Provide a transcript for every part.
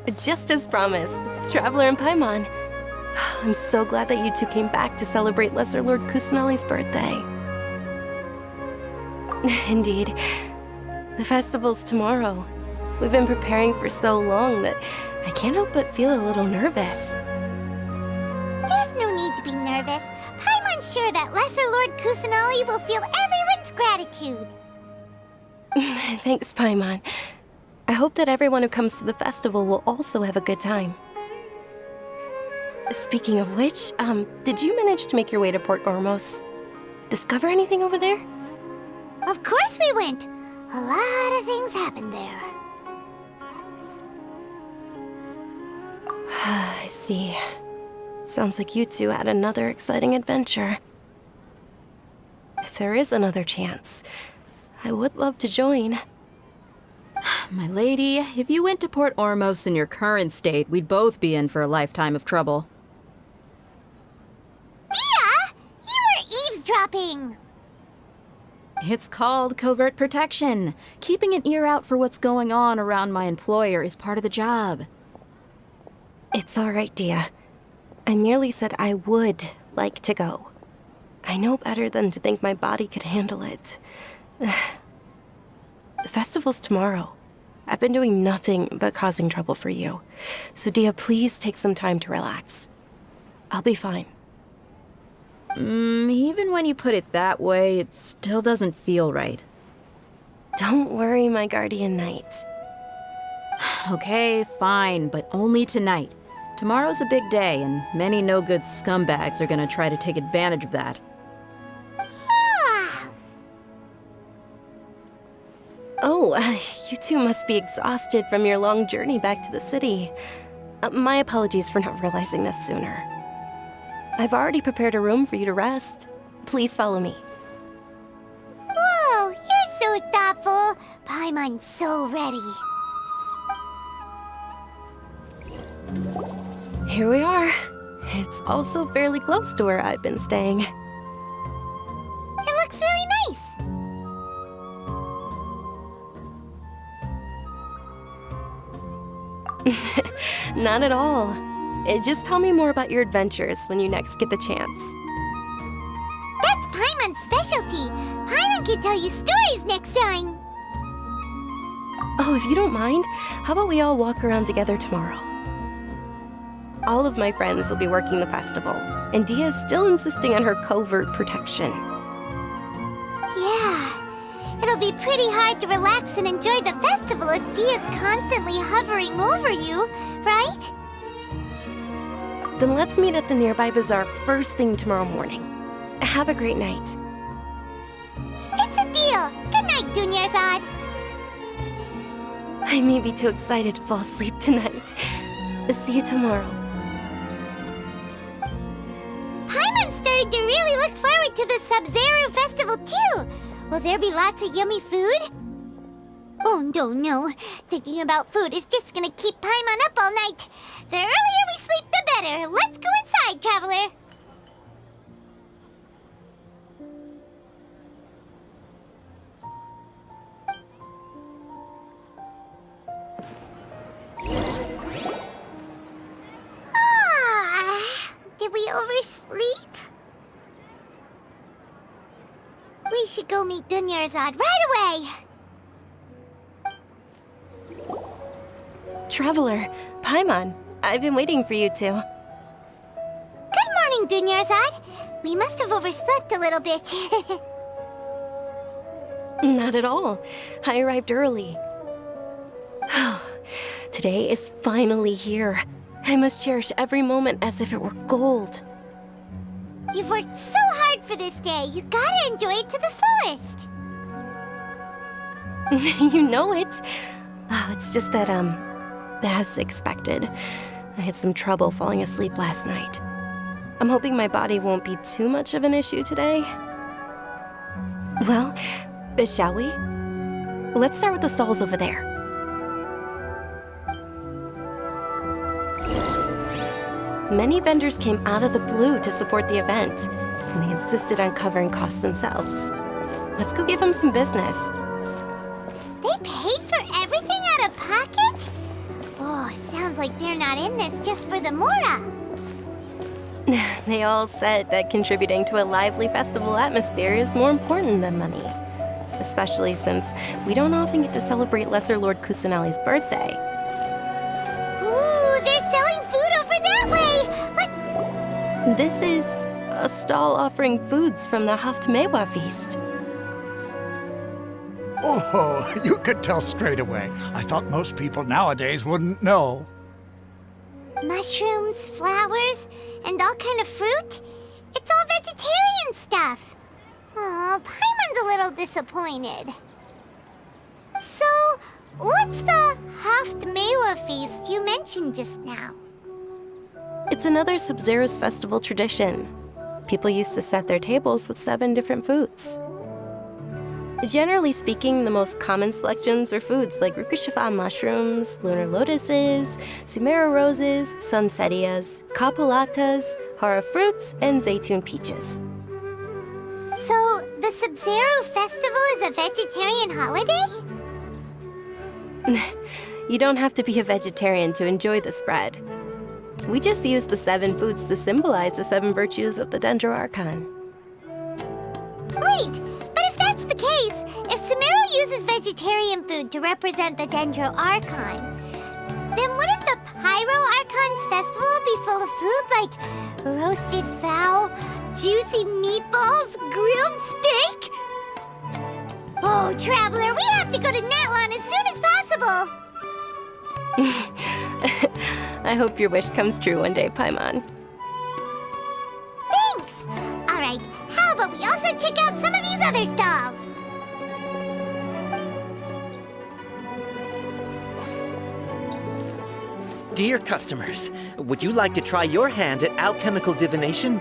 Just as promised, Traveler and Paimon. I'm so glad that you two came back to celebrate Lesser Lord Kusanali's birthday. Indeed. The festival's tomorrow. We've been preparing for so long that I can't help but feel a little nervous. There's no need to be nervous. Paimon's sure that Lesser Lord Kusanali will feel everyone's gratitude. Thanks, Paimon. I hope that everyone who comes to the festival will also have a good time. Speaking of which, did you manage to make your way to Port Ormos? Discover anything over there? Of course we went. A lot of things happened there. I see. Sounds like you two had another exciting adventure. If there is another chance, I would love to join. My lady, if you went to Port Ormos in your current state, we'd both be in for a lifetime of trouble. Dia! You were eavesdropping! It's called covert protection. Keeping an ear out for what's going on around my employer is part of the job. It's all right, Dia. I merely said I would like to go. I know better than to think my body could handle it. The festival's tomorrow. I've been doing nothing but causing trouble for you. So Dia, please take some time to relax. I'll be fine. Even when you put it that way, it still doesn't feel right. Don't worry, my guardian knight. Okay, fine, but only tonight. Tomorrow's a big day, and many no-good scumbags are gonna try to take advantage of that. Oh, you two must be exhausted from your long journey back to the city. My apologies for not realizing this sooner. I've already prepared a room for you to rest. Please follow me. Whoa, you're so thoughtful. Paimon's so ready. Here we are. It's also fairly close to where I've been staying. It looks really nice. Not at all. Just tell me more about your adventures when you next get the chance. That's Paimon's specialty. Paimon can tell you stories next time. Oh, if you don't mind, how about we all walk around together tomorrow? All of my friends will be working the festival, and Dia is still insisting on her covert protection. Yeah, it'll be pretty hard to relax and enjoy the festival if Dia's constantly hovering over you, right? Then let's meet at the nearby bazaar first thing tomorrow morning. Have a great night. It's a deal. Good night, Dunyarzad. I may be too excited to fall asleep tonight. See you tomorrow. Paimon's starting to really look forward to the Sabzeruz Festival too. Will there be lots of yummy food? Oh, no. Thinking about food is just gonna keep Paimon up all night. The earlier we sleep, the better. Let's go inside, Traveler. Did we oversleep? We should go meet Dunyarzad right away. Traveler, Paimon, I've been waiting for you two. Good morning, Dunyarzad. We must have overslept a little bit. Not at all. I arrived early. Today is finally here. I must cherish every moment as if it were gold. You've worked so hard for this day. You gotta enjoy it to the fullest. You know it. Oh, it's just that, as expected, I had some trouble falling asleep last night. I'm hoping my body won't be too much of an issue today. Well, shall we? Let's start with the stalls over there. Many vendors came out of the blue to support the event, and they insisted on covering costs themselves. Let's go give them some business. They paid for everything out of pocket? Oh, sounds like they're not in this just for the Mora. They all said that contributing to a lively festival atmosphere is more important than money. Especially since we don't often get to celebrate Lesser Lord Kusanali's birthday. Ooh, they're selling food over that way! What? This is a stall offering foods from the Haft Mewa feast. Oh, you could tell straight away. I thought most people nowadays wouldn't know. Mushrooms, flowers, and all kind of fruit? It's all vegetarian stuff. Oh, Paimon's a little disappointed. So, what's the Haft Mewa feast you mentioned just now? It's another Sabzeruz Festival tradition. People used to set their tables with 7 different foods. Generally speaking, the most common selections were foods like Rukushifa mushrooms, lunar lotuses, Sumeru roses, sunsetias, kapulatas, hara fruits, and zaytun peaches. So, the Sabzeruz Festival is a vegetarian holiday? You don't have to be a vegetarian to enjoy the spread. We just use the 7 foods to symbolize the 7 virtues of the Dendro Archon. Wait, but if that's the case, if Sumeru uses vegetarian food to represent the Dendro Archon, then wouldn't the Pyro Archon's festival be full of food like roasted fowl, juicy meatballs, grilled steak? Oh, Traveler, we have to go to Natlon as soon as possible! I hope your wish comes true one day, Paimon. Thanks! Alright, how about we also check out some of these other stalls? Dear customers, would you like to try your hand at alchemical divination?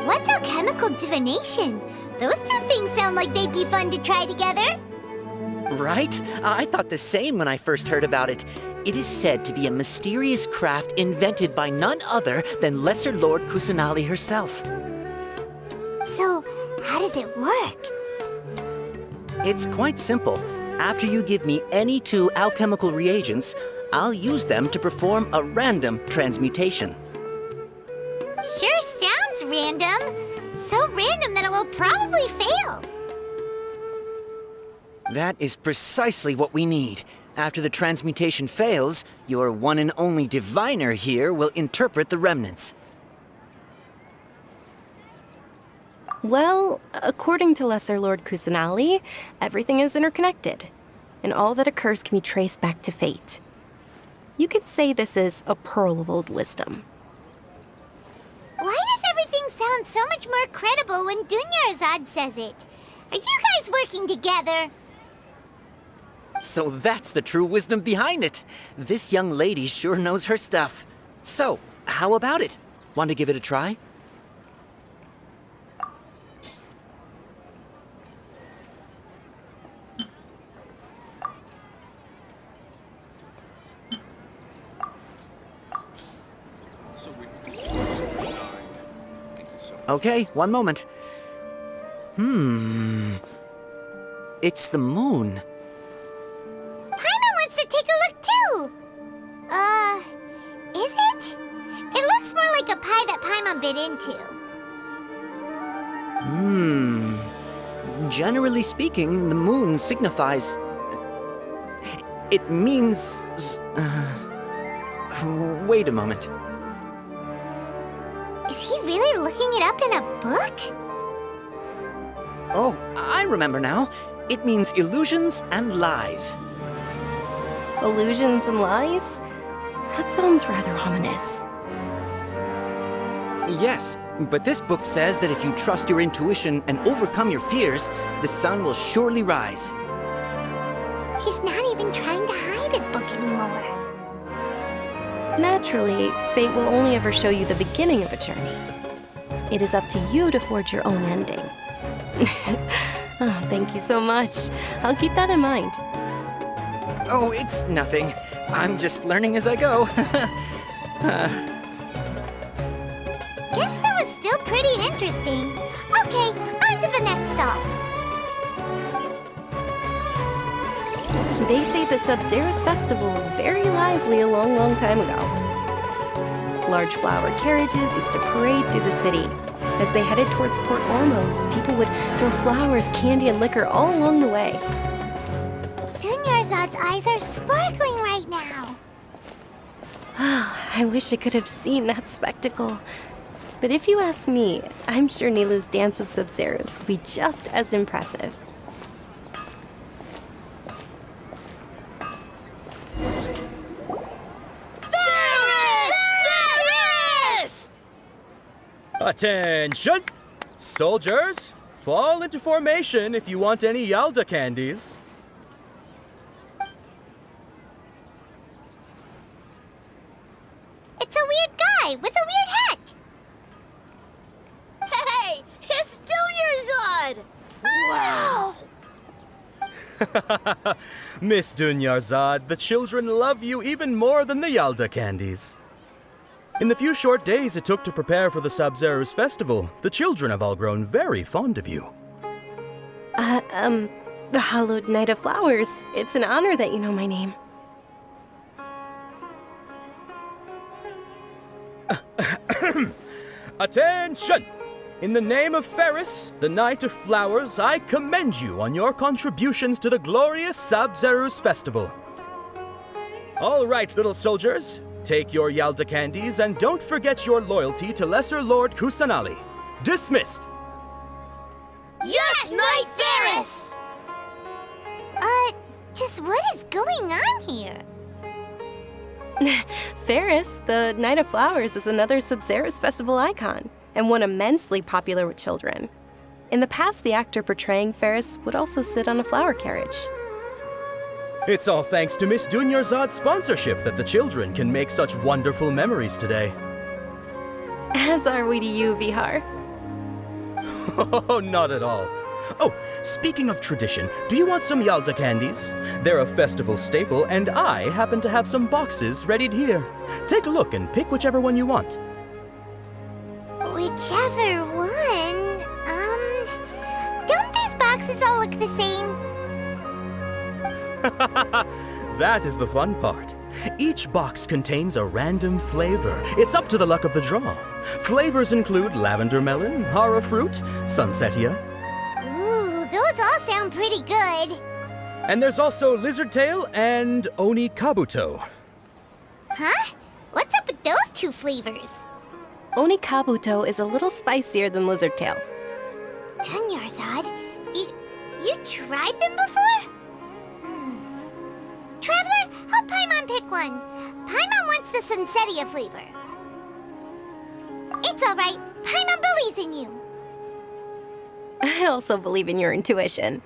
What's alchemical divination? Those 2 things sound like they'd be fun to try together. Right? I thought the same when I first heard about it. It is said to be a mysterious craft invented by none other than Lesser Lord Kusanali herself. So, how does it work? It's quite simple. After you give me any 2 alchemical reagents, I'll use them to perform a random transmutation. Sure sounds random. So random that it will probably fail. That is precisely what we need. After the transmutation fails, your one and only diviner here will interpret the remnants. Well, according to Lesser Lord Kusanali, everything is interconnected, and all that occurs can be traced back to fate. You could say this is a pearl of old wisdom. Why does everything sound so much more credible when Dunyarzad says it? Are you guys working together? So that's the true wisdom behind it. This young lady sure knows her stuff. So, how about it? Want to give it a try? Okay, one moment. It's the moon. Paimon wants to take a look too! Is it? It looks more like a pie that Paimon bit into. Generally speaking, the moon signifies... It means... Wait a moment. Is he really looking it up in a book? Oh, I remember now. It means illusions and lies. Illusions and lies? That sounds rather ominous. Yes, but this book says that if you trust your intuition and overcome your fears, the sun will surely rise. He's not even trying to hide his book anymore. Naturally, fate will only ever show you the beginning of a journey. It is up to you to forge your own ending. Oh, thank you so much. I'll keep that in mind. Oh, it's nothing. I'm just learning as I go. Guess that was still pretty interesting. Okay, on to the next stall. They say the Sabzeruz Festival was very lively a long, long time ago. Large flower carriages used to parade through the city. As they headed towards Port Ormos, people would throw flowers, candy, and liquor all along the way. Dunyarzad's eyes are sparkling right now. I wish I could have seen that spectacle. But if you ask me, I'm sure Nilu's Dance of Sabzeruz would be just as impressive. Attention! Soldiers, fall into formation if you want any Yalda candies. It's a weird guy with a weird hat. Hey, it's Dunyarzad! Wow! Miss Dunyarzad, the children love you even more than the Yalda candies. In the few short days it took to prepare for the Sabzeruz Festival, the children have all grown very fond of you. The Hallowed Night of Flowers. It's an honor that you know my name. Attention! In the name of Ferris, the Knight of Flowers, I commend you on your contributions to the glorious Sabzeruz Festival. All right, little soldiers, take your Yalda candies and don't forget your loyalty to Lesser Lord Kusanali. Dismissed! Yes, Knight Ferris! Just what is going on here? Ferris, the Night of Flowers, is another Sabzeruz Festival icon, and one immensely popular with children. In the past, the actor portraying Ferris would also sit on a flower carriage. It's all thanks to Miss Dunyarzad's sponsorship that the children can make such wonderful memories today. As are we to you, Vihar. Oh, not at all. Oh, speaking of tradition, do you want some Yalda candies? They're a festival staple, and I happen to have some boxes readied here. Take a look and pick whichever one you want. Whichever one, don't these boxes all look the same? That is the fun part. Each box contains a random flavor. It's up to the luck of the draw. Flavors include lavender melon, hara fruit, sunsetia. Ooh, those all sound pretty good. And there's also lizard tail and oni kabuto. Huh? What's up with those two flavors? Oni Kabuto is a little spicier than Lizard Tail. Dunyarzad, you tried them before? Traveler, help Paimon pick one. Paimon wants the Sunsetia flavor. It's all right. Paimon believes in you. I also believe in your intuition.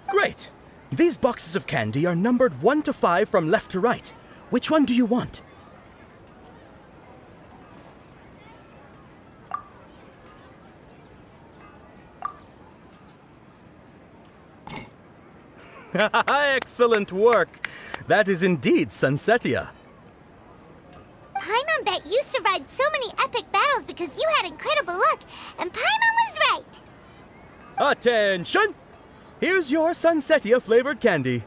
Great! These boxes of candy are numbered 1 to 5 from left to right. Which one do you want? Excellent work! That is indeed Sunsetia. Paimon bet you survived so many epic battles because you had incredible luck, and Paimon was right. Attention! Here's your Sunsetia flavored candy.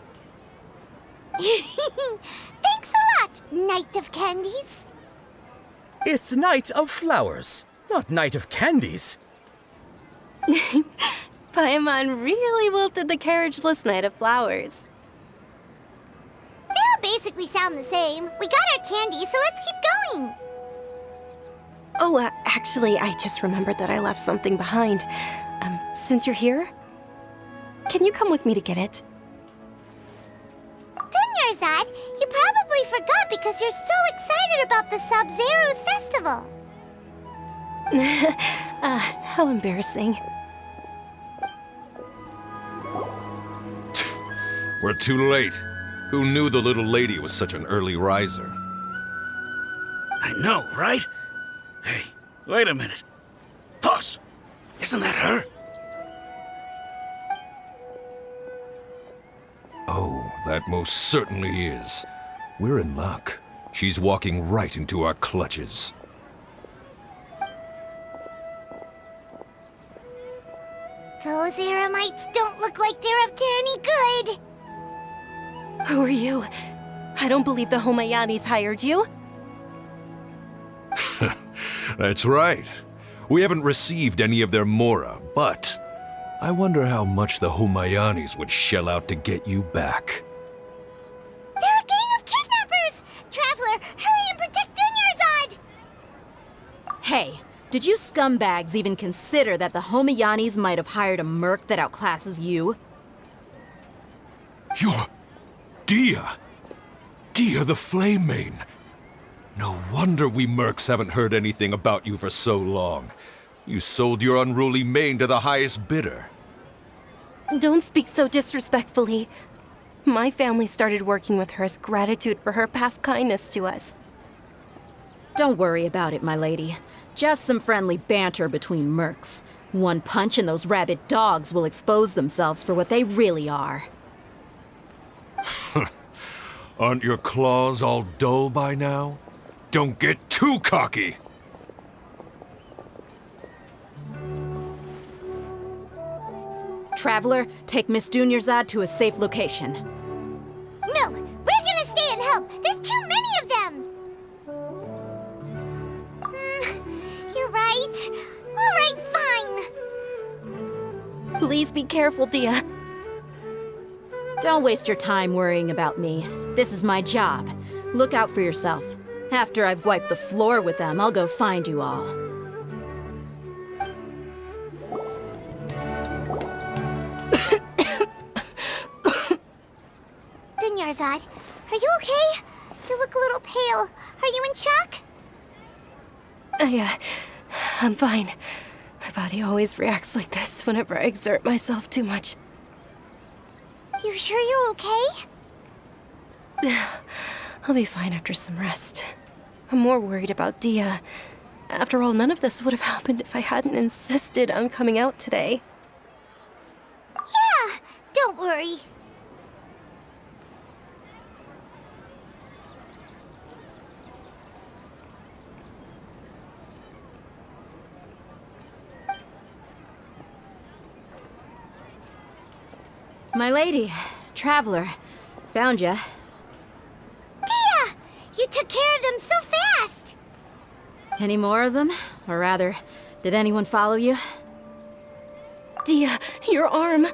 Thanks a lot, Knight of Candies. It's Night of Flowers, not Night of Candies. Paimon really wilted the carriageless Night of Flowers. They all basically sound the same. We got our candy, so let's keep going. Oh, actually, I just remembered that I left something behind. Since you're here, can you come with me to get it? Dunyarzad, you probably forgot because you're so excited about the Sabzeruz Festival. How embarrassing. We're too late. Who knew the little lady was such an early riser? I know, right? Hey, wait a minute. Boss, isn't that her? Oh, that most certainly is. We're in luck. She's walking right into our clutches. Those Eremites don't look like they're up to any good. Who are you? I don't believe the Homayanis hired you. That's right. We haven't received any of their mora, but I wonder how much the Homayanis would shell out to get you back. They're a gang of kidnappers! Traveler, hurry and protect Dunyarzad! Hey, did you scumbags even consider that the Homayanis might have hired a merc that outclasses you? You're... Dia! Dia the Flame Main! No wonder we mercs haven't heard anything about you for so long. You sold your unruly mane to the highest bidder. Don't speak so disrespectfully. My family started working with her as gratitude for her past kindness to us. Don't worry about it, my lady. Just some friendly banter between mercs. One punch and those rabid dogs will expose themselves for what they really are. Aren't your claws all dull by now? Don't get too cocky! Traveler, take Miss Dunyarzad to a safe location. No, we're gonna stay and help. There's too many of them. You're right. All right, fine. Please be careful, Dia. Don't waste your time worrying about me. This is my job. Look out for yourself. After I've wiped the floor with them, I'll go find you all. Dunyarzad, are you okay? You look a little pale. Are you in shock? I'm fine. My body always reacts like this whenever I exert myself too much. You sure you're okay? I'll be fine after some rest. I'm more worried about Dia. After all, none of this would have happened if I hadn't insisted on coming out today. Yeah, don't worry. My lady, Traveler, found ya. Dia! You took care of them so fast! Any more of them? Or rather, did anyone follow you? Dia, your arm!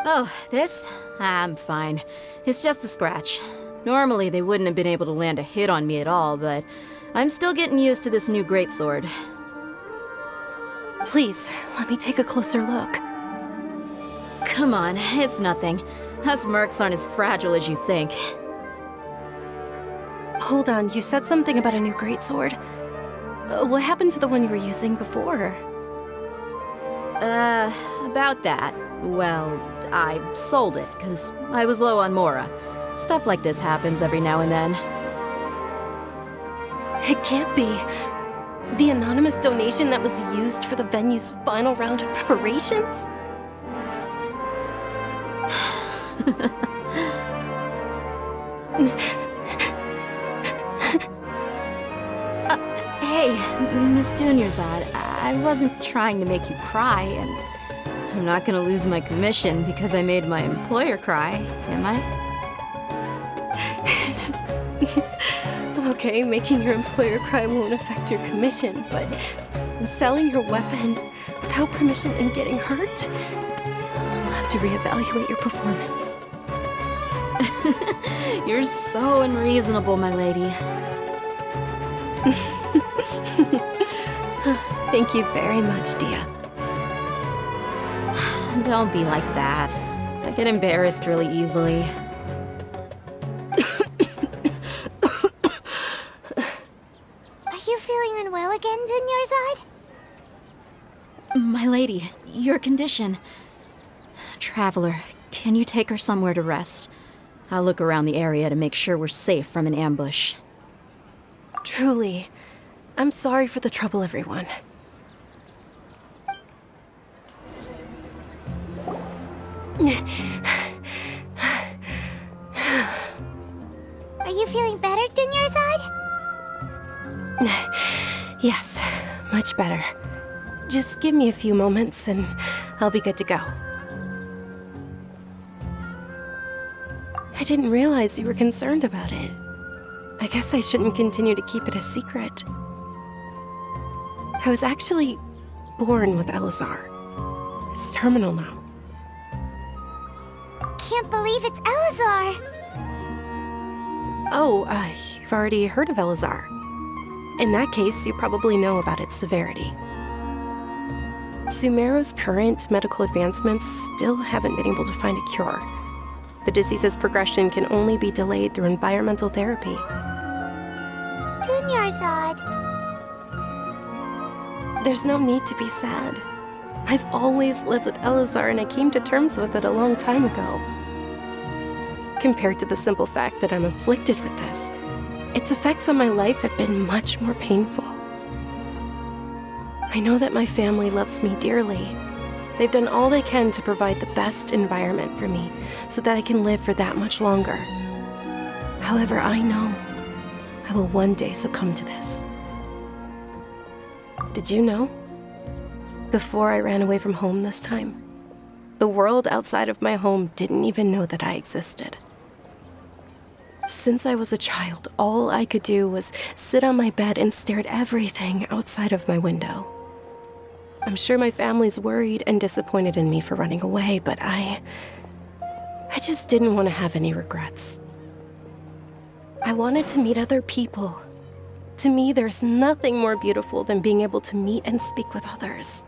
Oh, this? I'm fine. It's just a scratch. Normally, they wouldn't have been able to land a hit on me at all, but I'm still getting used to this new greatsword. Please, let me take a closer look. Come on, it's nothing. Us mercs aren't as fragile as you think. Hold on, you said something about a new greatsword. What happened to the one you were using before? About that. Well, I sold it, because I was low on mora. Stuff like this happens every now and then. It can't be. The anonymous donation that was used for the venue's final round of preparations? Hey, Miss Dunyarzad, I wasn't trying to make you cry, and I'm not gonna lose my commission because I made my employer cry, am I? Okay, making your employer cry won't affect your commission, but selling your weapon without permission and getting hurt? I'll have to reevaluate your performance. You're so unreasonable, my lady. Thank you very much, Dia. Don't be like that. I get embarrassed really easily. Are you feeling unwell again, Dunyarzad? My lady, your condition. Traveler, can you take her somewhere to rest? I'll look around the area to make sure we're safe from an ambush. Truly, I'm sorry for the trouble, everyone. Are you feeling better, Dunyarzad? Yes, much better. Just give me a few moments and I'll be good to go. I didn't realize you were concerned about it. I guess I shouldn't continue to keep it a secret. I was actually born with Elazar. It's terminal now. Can't believe it's Elazar! Oh, you've already heard of Elazar. In that case, you probably know about its severity. Sumeru's current medical advancements still haven't been able to find a cure. The disease's progression can only be delayed through environmental therapy. Dunyarzad. There's no need to be sad. I've always lived with Elazar and I came to terms with it a long time ago. Compared to the simple fact that I'm afflicted with this, its effects on my life have been much more painful. I know that my family loves me dearly. They've done all they can to provide the best environment for me so that I can live for that much longer. However, I know I will one day succumb to this. Did you know? Before I ran away from home this time, the world outside of my home didn't even know that I existed. Since I was a child, all I could do was sit on my bed and stare at everything outside of my window. I'm sure my family's worried and disappointed in me for running away, but I just didn't want to have any regrets. I wanted to meet other people. To me, there's nothing more beautiful than being able to meet and speak with others.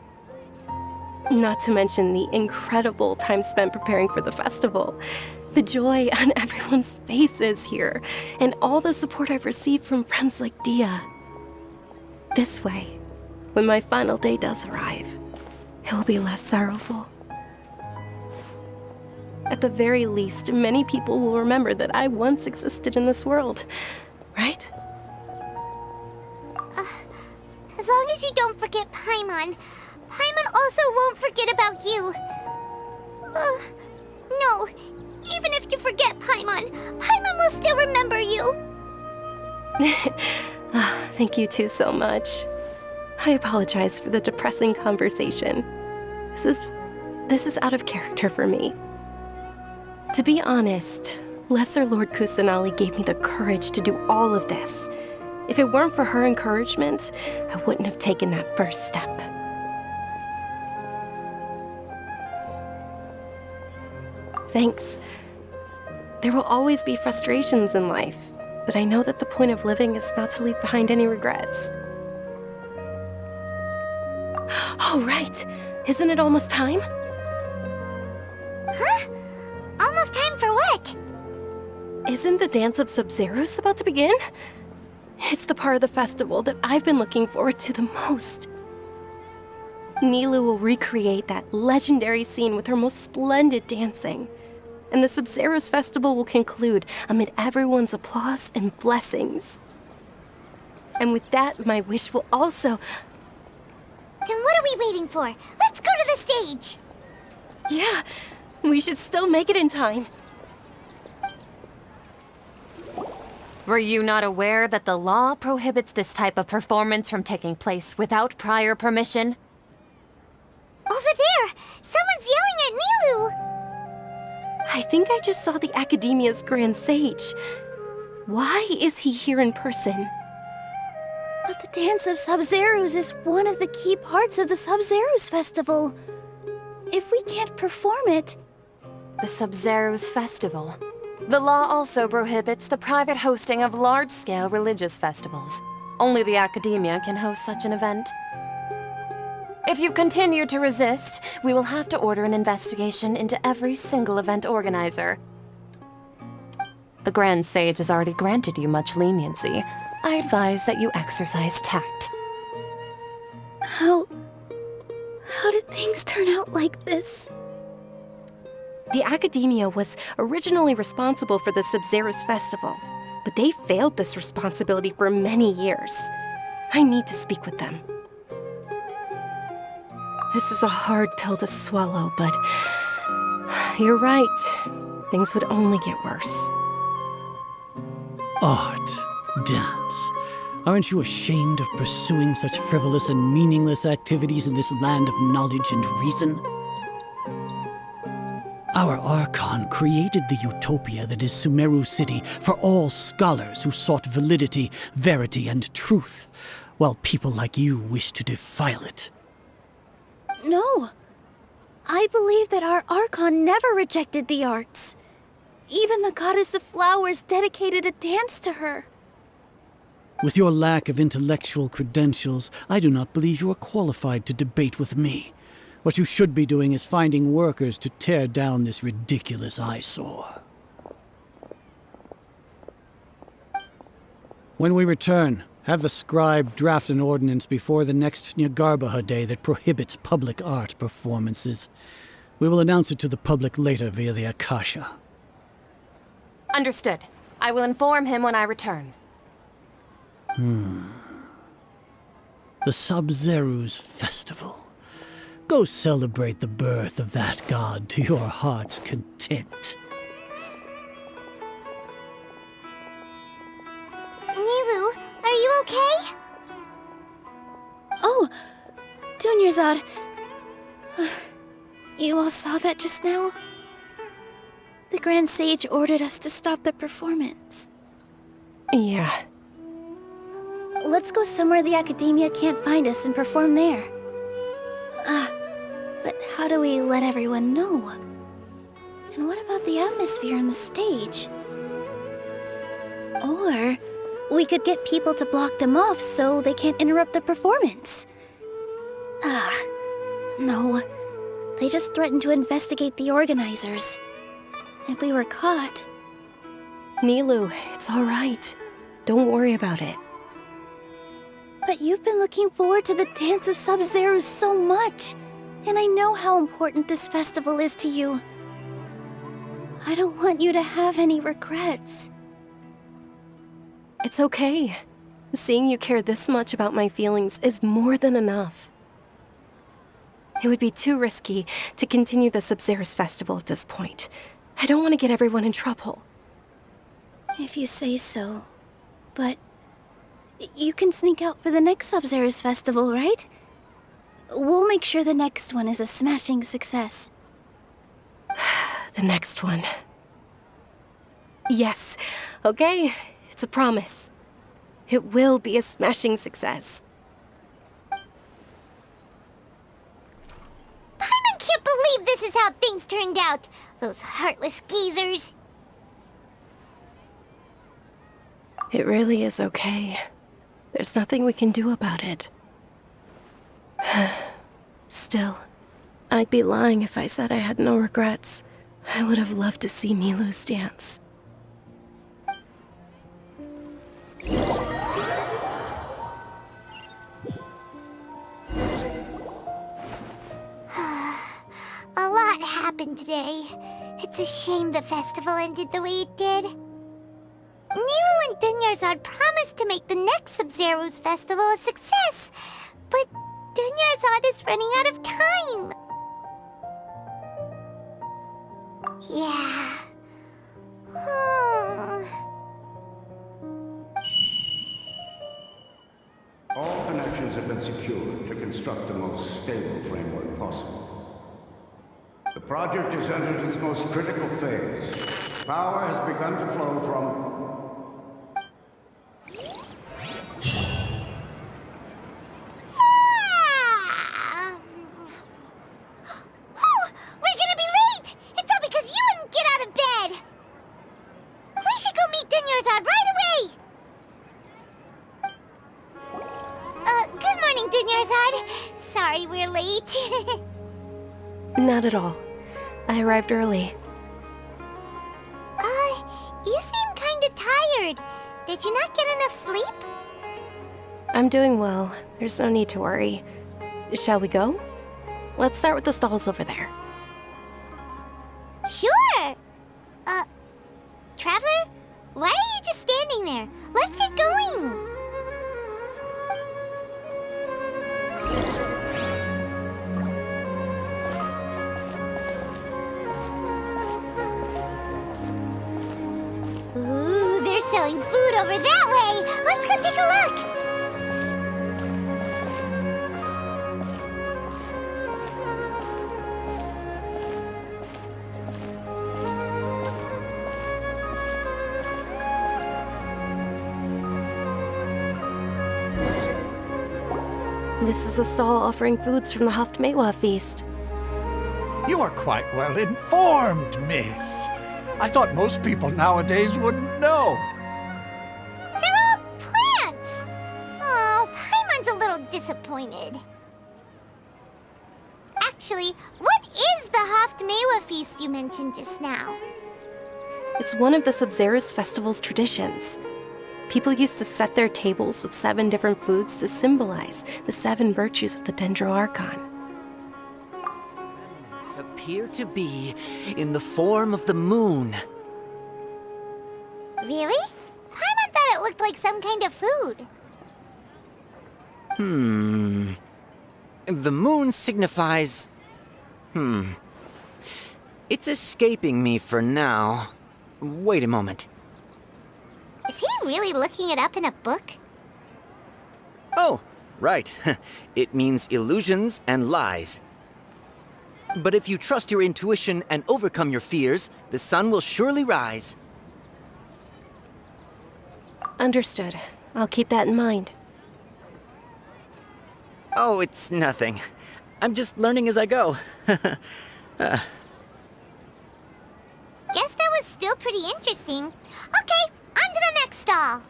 Not to mention the incredible time spent preparing for the festival, the joy on everyone's faces here, and all the support I've received from friends like Dia. This way, when my final day does arrive, it will be less sorrowful. At the very least, many people will remember that I once existed in this world, right? As long as you don't forget Paimon. Paimon also won't forget about you. No, even if you forget Paimon, Paimon will still remember you. Thank you two so much. I apologize for the depressing conversation. This is out of character for me. To be honest, Lesser Lord Kusanali gave me the courage to do all of this. If it weren't for her encouragement, I wouldn't have taken that first step. Thanks. There will always be frustrations in life, but I know that the point of living is not to leave behind any regrets. Oh, right! Isn't it almost time? Huh? Almost time for what? Isn't the Dance of Sabzeruz about to begin? It's the part of the festival that I've been looking forward to the most. Nilou will recreate that legendary scene with her most splendid dancing. And the Sabzeruz Festival will conclude amid everyone's applause and blessings. And with that, my wish will also... Then what are we waiting for? Let's go to the stage! Yeah, we should still make it in time. Were you not aware that the law prohibits this type of performance from taking place without prior permission? Over there! Someone's yelling at Nilou! I think I just saw the Academia's Grand Sage. Why is he here in person? But the Dance of Sabzeruz is one of the key parts of the Sabzeruz Festival. If we can't perform it... The Sabzeruz Festival. The law also prohibits the private hosting of large-scale religious festivals. Only the Academia can host such an event. If you continue to resist, we will have to order an investigation into every single event organizer. The Grand Sage has already granted you much leniency. I advise that you exercise tact. How did things turn out like this? The Academia was originally responsible for the Sabzeruz Festival, but they failed this responsibility for many years. I need to speak with them. This is a hard pill to swallow, but you're right. Things would only get worse. Art, dance. Aren't you ashamed of pursuing such frivolous and meaningless activities in this land of knowledge and reason? Our Archon created the utopia that is Sumeru City for all scholars who sought validity, verity, and truth, while people like you wish to defile it. No. I believe that our Archon never rejected the arts. Even the goddess of flowers dedicated a dance to her. With your lack of intellectual credentials, I do not believe you are qualified to debate with me. What you should be doing is finding workers to tear down this ridiculous eyesore. When we return, have the scribe draft an ordinance before the next Nyargarbaha Day that prohibits public art performances. We will announce it to the public later via the Akasha. Understood. I will inform him when I return. The Sabzeruz Festival. Go celebrate the birth of that god to your heart's content. Nilu, are you okay? Oh, Dunyarzad. You all saw that just now? The Grand Sage ordered us to stop the performance. Yeah. Let's go somewhere the Academia can't find us and perform there. But how do we let everyone know? And what about the atmosphere on the stage? Or we could get people to block them off so they can't interrupt the performance. No. They just threatened to investigate the organizers. If we were caught... Nilu, it's all right. Don't worry about it. But you've been looking forward to the Dance of Sabzeruz so much, and I know how important this festival is to you. I don't want you to have any regrets. It's okay. Seeing you care this much about my feelings is more than enough. It would be too risky to continue the Sabzeruz Festival at this point. I don't want to get everyone in trouble. If you say so. But you can sneak out for the next Sabzeruz Festival, right? We'll make sure the next one is a smashing success. The next one. Yes. Okay. It's a promise. It will be a smashing success. Paimon can't believe this is how things turned out. Those heartless geezers. It really is okay. There's nothing we can do about it. Still, I'd be lying if I said I had no regrets. I would have loved to see Nilu's dance. A lot happened today. It's a shame the festival ended the way it did. Nilu and Dunyarzad promised to make the next Sabzeruz Festival a success, but Dunyarzad is running out of time. Yeah. All connections have been secured to construct the most stable framework possible. The project has entered its most critical phase. Power has begun to flow from... Oh, we're gonna be late! It's all because you wouldn't get out of bed! We should go meet Dunyarzad right away! Good morning, Dunyarzad. Sorry we're late. Not at all. I arrived early. You seem kinda tired. Did you not get enough sleep? I'm doing well. There's no need to worry. Shall we go? Let's start with the stalls over there. Sure! Traveler? Why are you just standing there? Let's get going! Ooh, they're selling food over that way! Let's go take a look! This is a stall offering foods from the Haftmewa feast. You are quite well informed, miss. I thought most people nowadays wouldn't know. They're all plants! Oh, Paimon's a little disappointed. Actually, what is the Haftmewa feast you mentioned just now? It's one of the Sabzeruz Festival's traditions. People used to set their tables with 7 different foods to symbolize the 7 virtues of the Dendroarchon. Remnants appear to be in the form of the moon. Really? Paimon thought it looked like some kind of food. The moon signifies... It's escaping me for now. Wait a moment. Is he really looking it up in a book? Oh, right. It means illusions and lies. But if you trust your intuition and overcome your fears, the sun will surely rise. Understood. I'll keep that in mind. Oh, it's nothing. I'm just learning as I go. Guess that was still pretty interesting. Okay, on to the next stall.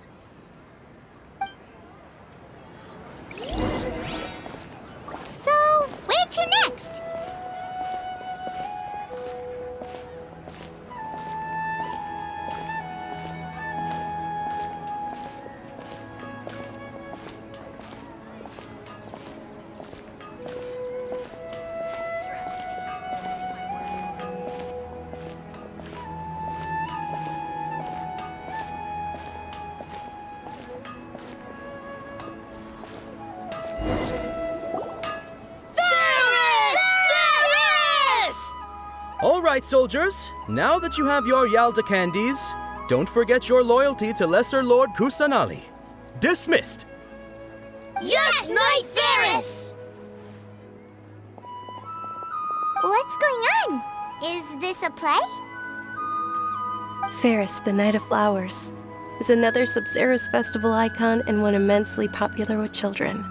So, where to next? All right, soldiers. Now that you have your Yalda candies, don't forget your loyalty to Lesser Lord Kusanali. Dismissed! Yes, Knight Varys! What's going on? Is this a play? Ferris, the Knight of Flowers, is another Sabzeruz Festival icon and one immensely popular with children.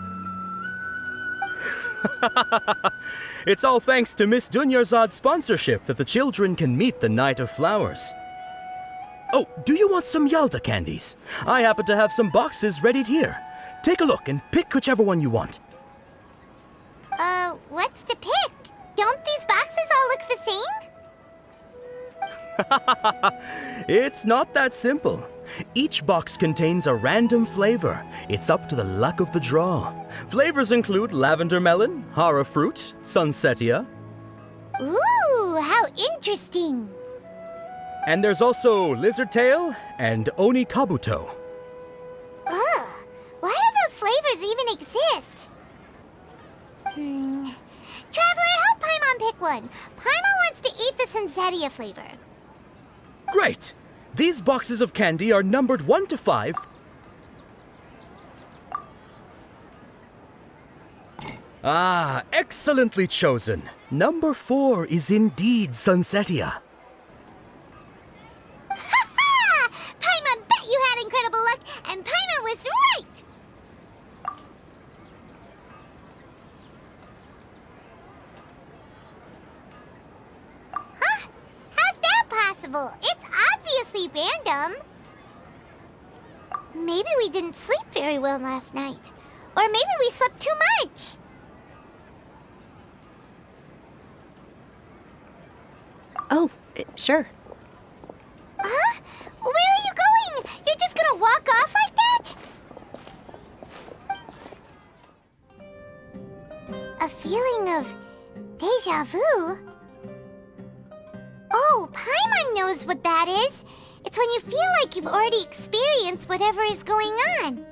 It's all thanks to Miss Dunyarzad's sponsorship that the children can meet the Knight of Flowers. Oh, do you want some Yalda candies? I happen to have some boxes readied here. Take a look and pick whichever one you want. What's to pick? Don't these boxes all look the same? It's not that simple. Each box contains a random flavor. It's up to the luck of the draw. Flavors include lavender melon, hara fruit, sunsetia. Ooh, how interesting. And there's also lizard tail and oni kabuto. Ugh, why do those flavors even exist? Traveler, help Paimon pick one. Paimon wants to eat the sunsetia flavor. Great! These boxes of candy are numbered 1 to 5. Ah, excellently chosen. Number 4 is indeed sunsetia. Ha-ha! Paimon bet you had incredible luck, and Paimon was right! Huh? How's that possible? It's obviously random. Maybe we didn't sleep very well last night. Or maybe we slept too much. Oh, sure. Huh? Where are you going? You're just gonna walk off like that? A feeling of deja vu? Oh, Paimon knows what that is. It's when you feel like you've already experienced whatever is going on.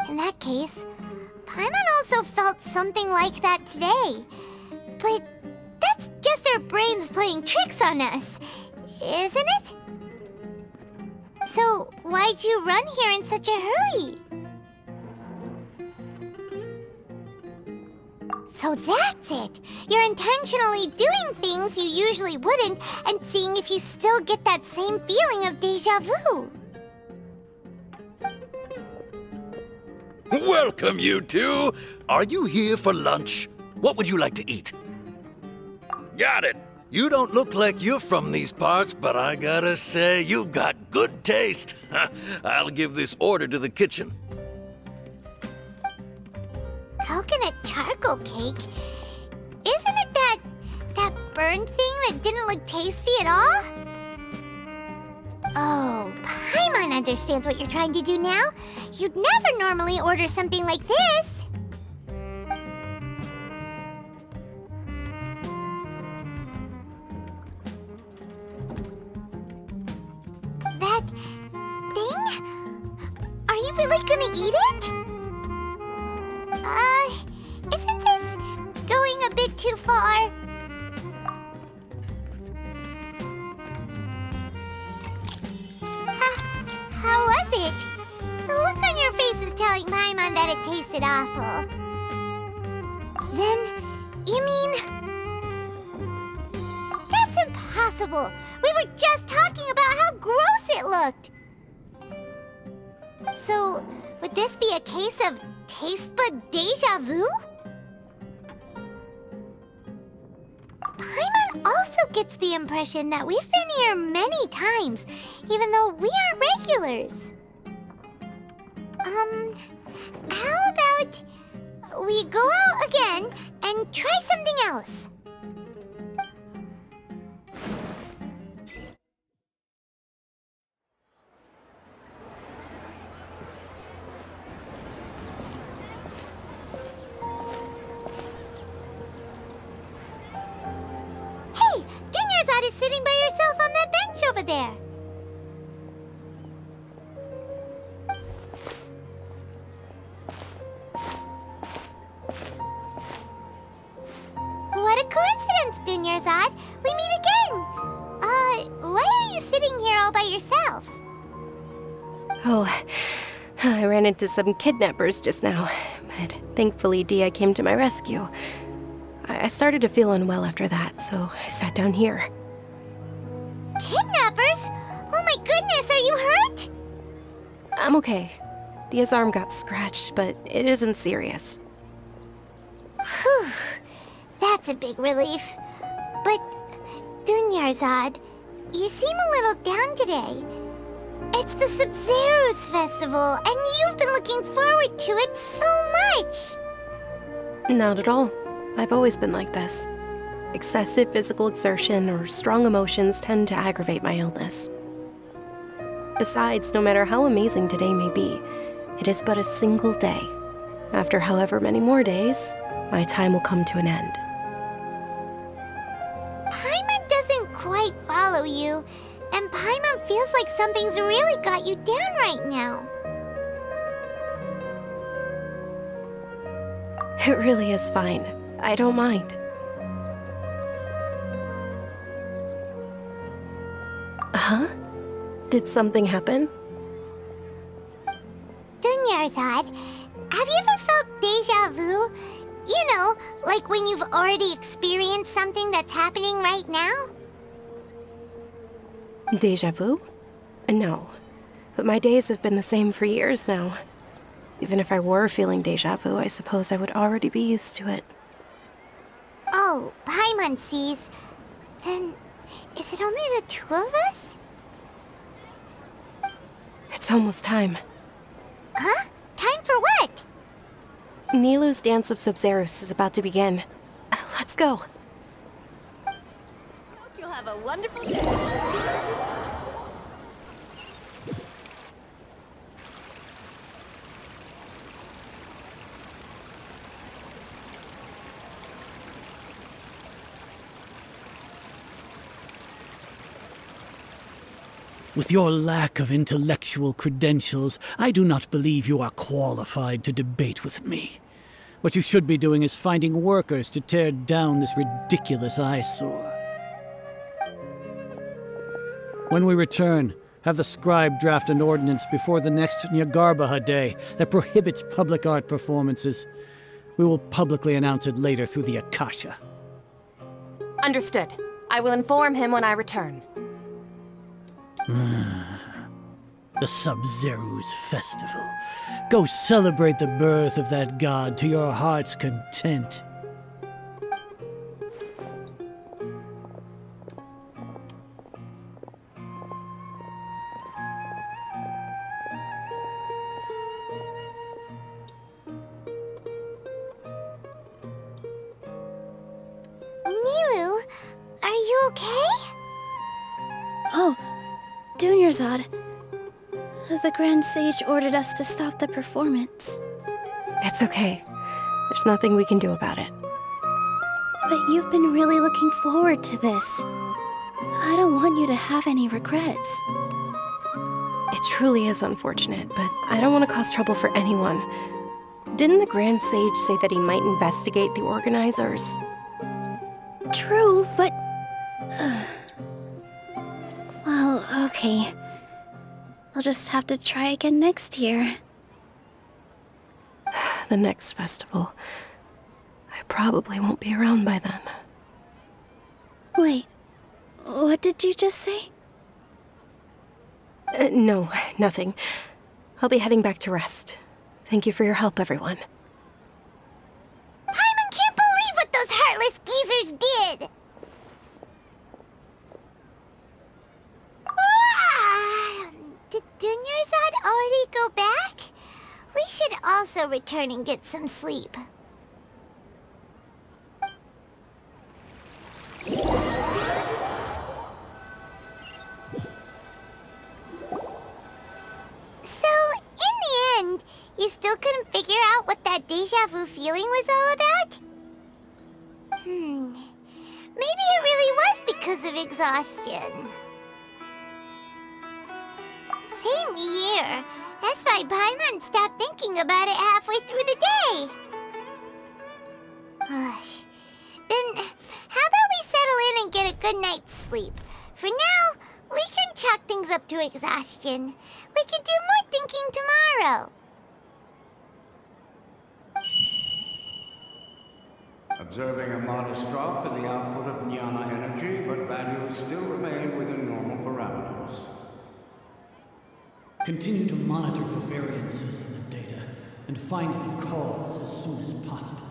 In that case, Paimon also felt something like that today. But that's just our brains playing tricks on us, isn't it? So, why'd you run here in such a hurry? So that's it! You're intentionally doing things you usually wouldn't and seeing if you still get that same feeling of deja vu. Welcome, you two. Are you here for lunch? What would you like to eat? Got it. You don't look like you're from these parts, but I gotta say, you've got good taste. I'll give this order to the kitchen. Coconut charcoal cake? Isn't it that burned thing that didn't look tasty at all? Oh, Paimon understands what you're trying to do now. You'd never normally order something like this. That thing? Are you really gonna eat it? Isn't this going a bit too far? How was it? The look on your face is telling Paimon that it tasted awful. Then, you mean... That's impossible! We were just talking about how gross it looked! So, would this be a case of taste bud deja vu? Paimon also gets the impression that we've been here many times, even though we aren't regulars. How about we go out again and try something else? Hey, Dunyarzad is sitting by yourself on that bench over there. What a coincidence, Dunyarzad. We meet again. Why are you sitting here all by yourself? Oh, I ran into some kidnappers just now, but thankfully Dia came to my rescue. I started to feel unwell after that, so I sat down here. Kidnappers? Oh my goodness, are you hurt? I'm okay. Dia's arm got scratched, but it isn't serious. Whew, that's a big relief. But, Dunyarzad, you seem a little down today. It's the Sabzeruz Festival, and you've been looking forward to it so much. Not at all. I've always been like this. Excessive physical exertion or strong emotions tend to aggravate my illness. Besides, no matter how amazing today may be, it is but a single day. After however many more days, my time will come to an end. Paimon doesn't quite follow you, and Paimon feels like something's really got you down right now. It really is fine. I don't mind. Huh? Did something happen? Dunyarzad, have you ever felt deja vu? You know, like when you've already experienced something that's happening right now? Deja vu? No. But my days have been the same for years now. Even if I were feeling deja vu, I suppose I would already be used to it. Oh, Paimon sees. Then, is it only the two of us? It's almost time. Huh? Time for what? Nilou's Dance of Sabzeruz is about to begin. Let's go. Hope you'll have a wonderful day. With your lack of intellectual credentials, I do not believe you are qualified to debate with me. What you should be doing is finding workers to tear down this ridiculous eyesore. When we return, have the scribe draft an ordinance before the next Nyagarbaha Day that prohibits public art performances. We will publicly announce it later through the Akasha. Understood. I will inform him when I return. The Sabzeruz Festival. Go celebrate the birth of that god to your heart's content. Milu, are you okay? Oh, Dunyarzad. The Grand Sage ordered us to stop the performance. It's okay. There's nothing we can do about it. But you've been really looking forward to this. I don't want you to have any regrets. It truly is unfortunate, but I don't want to cause trouble for anyone. Didn't the Grand Sage say that he might investigate the organizers? True, but... Well, okay. I'll just have to try again next year. The next festival. I probably won't be around by then. Wait, what did you just say? No, nothing. I'll be heading back to rest. Thank you for your help, everyone. Paimon can't believe what those heartless geezers did! Did Dunyarzad already go back? We should also return and get some sleep. So, in the end, you still couldn't figure out what that deja vu feeling was all about? Maybe it really was because of exhaustion. Same here. That's why Paimon stopped thinking about it halfway through the day. Then, how about we settle in and get a good night's sleep? For now, we can chalk things up to exhaustion. We can do more thinking tomorrow. Observing a modest drop in the output of jnana energy, but values still remain within normal parameters. Continue to monitor for variances in the data and find the cause as soon as possible.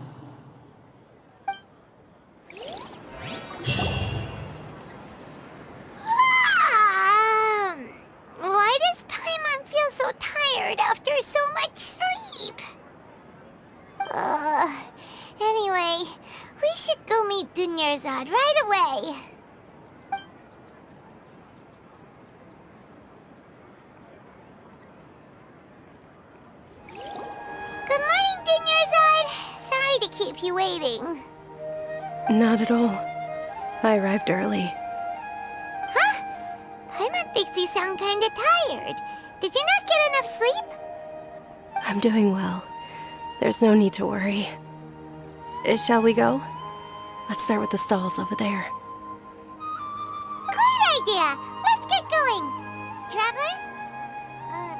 Why does Paimon feel so tired after so much sleep? Anyway, we should go meet Dunyarzad right away. Good morning, Dunyarzad. Sorry to keep you waiting. Not at all. I arrived early. Huh? Paimon thinks you sound kinda tired. Did you not get enough sleep? I'm doing well. There's no need to worry. Shall we go? Let's start with the stalls over there. Great idea! Let's get going! Traveler? Hey.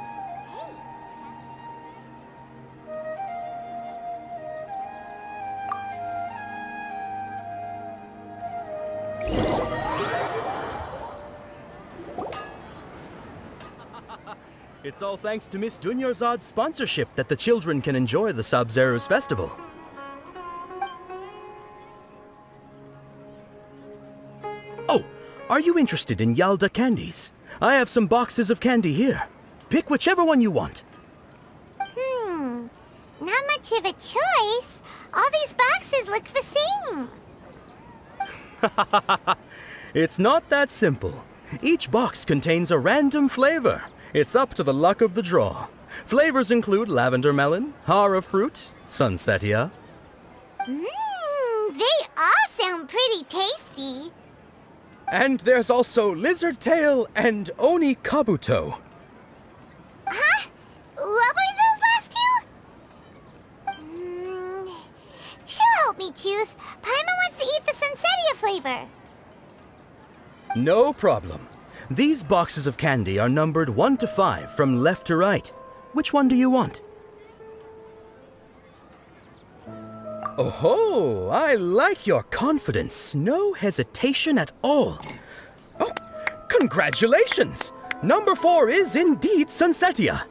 It's all thanks to Miss Dunyarzad's sponsorship that the children can enjoy the Sabzeruz Festival. Oh, are you interested in Yalda candies? I have some boxes of candy here. Pick whichever one you want. Not much of a choice. All these boxes look the same. It's not that simple. Each box contains a random flavor. It's up to the luck of the draw. Flavors include lavender melon, hara fruit, sunsetia. They all sound pretty tasty. And there's also lizard tail and oni kabuto. Huh? What were those last two? She'll help me choose. Paimon wants to eat the sunsetia flavor. No problem. These boxes of candy are numbered 1 to 5 from left to right. Which one do you want? Oh, I like your confidence. No hesitation at all. Oh, congratulations! Number 4 is indeed Sunsetia.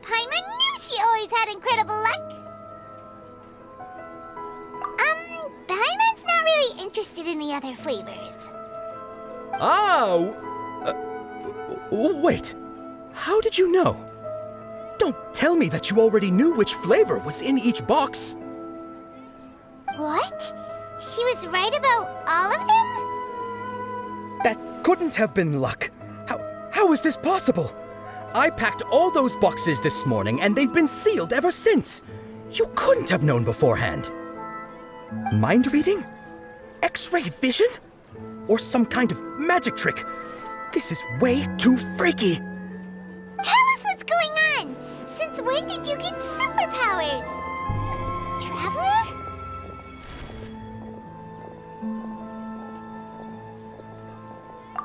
Paimon knew she always had incredible luck. Paimon's not really interested in the other flavors. Wait. How did you know? Don't tell me that you already knew which flavor was in each box. What? She was right about all of them? That couldn't have been luck. How is this possible? I packed all those boxes this morning and they've been sealed ever since. You couldn't have known beforehand. Mind reading? X-ray vision? Or some kind of magic trick? This is way too freaky. Tell us what's going on! Since when did you get superpowers? Traveler?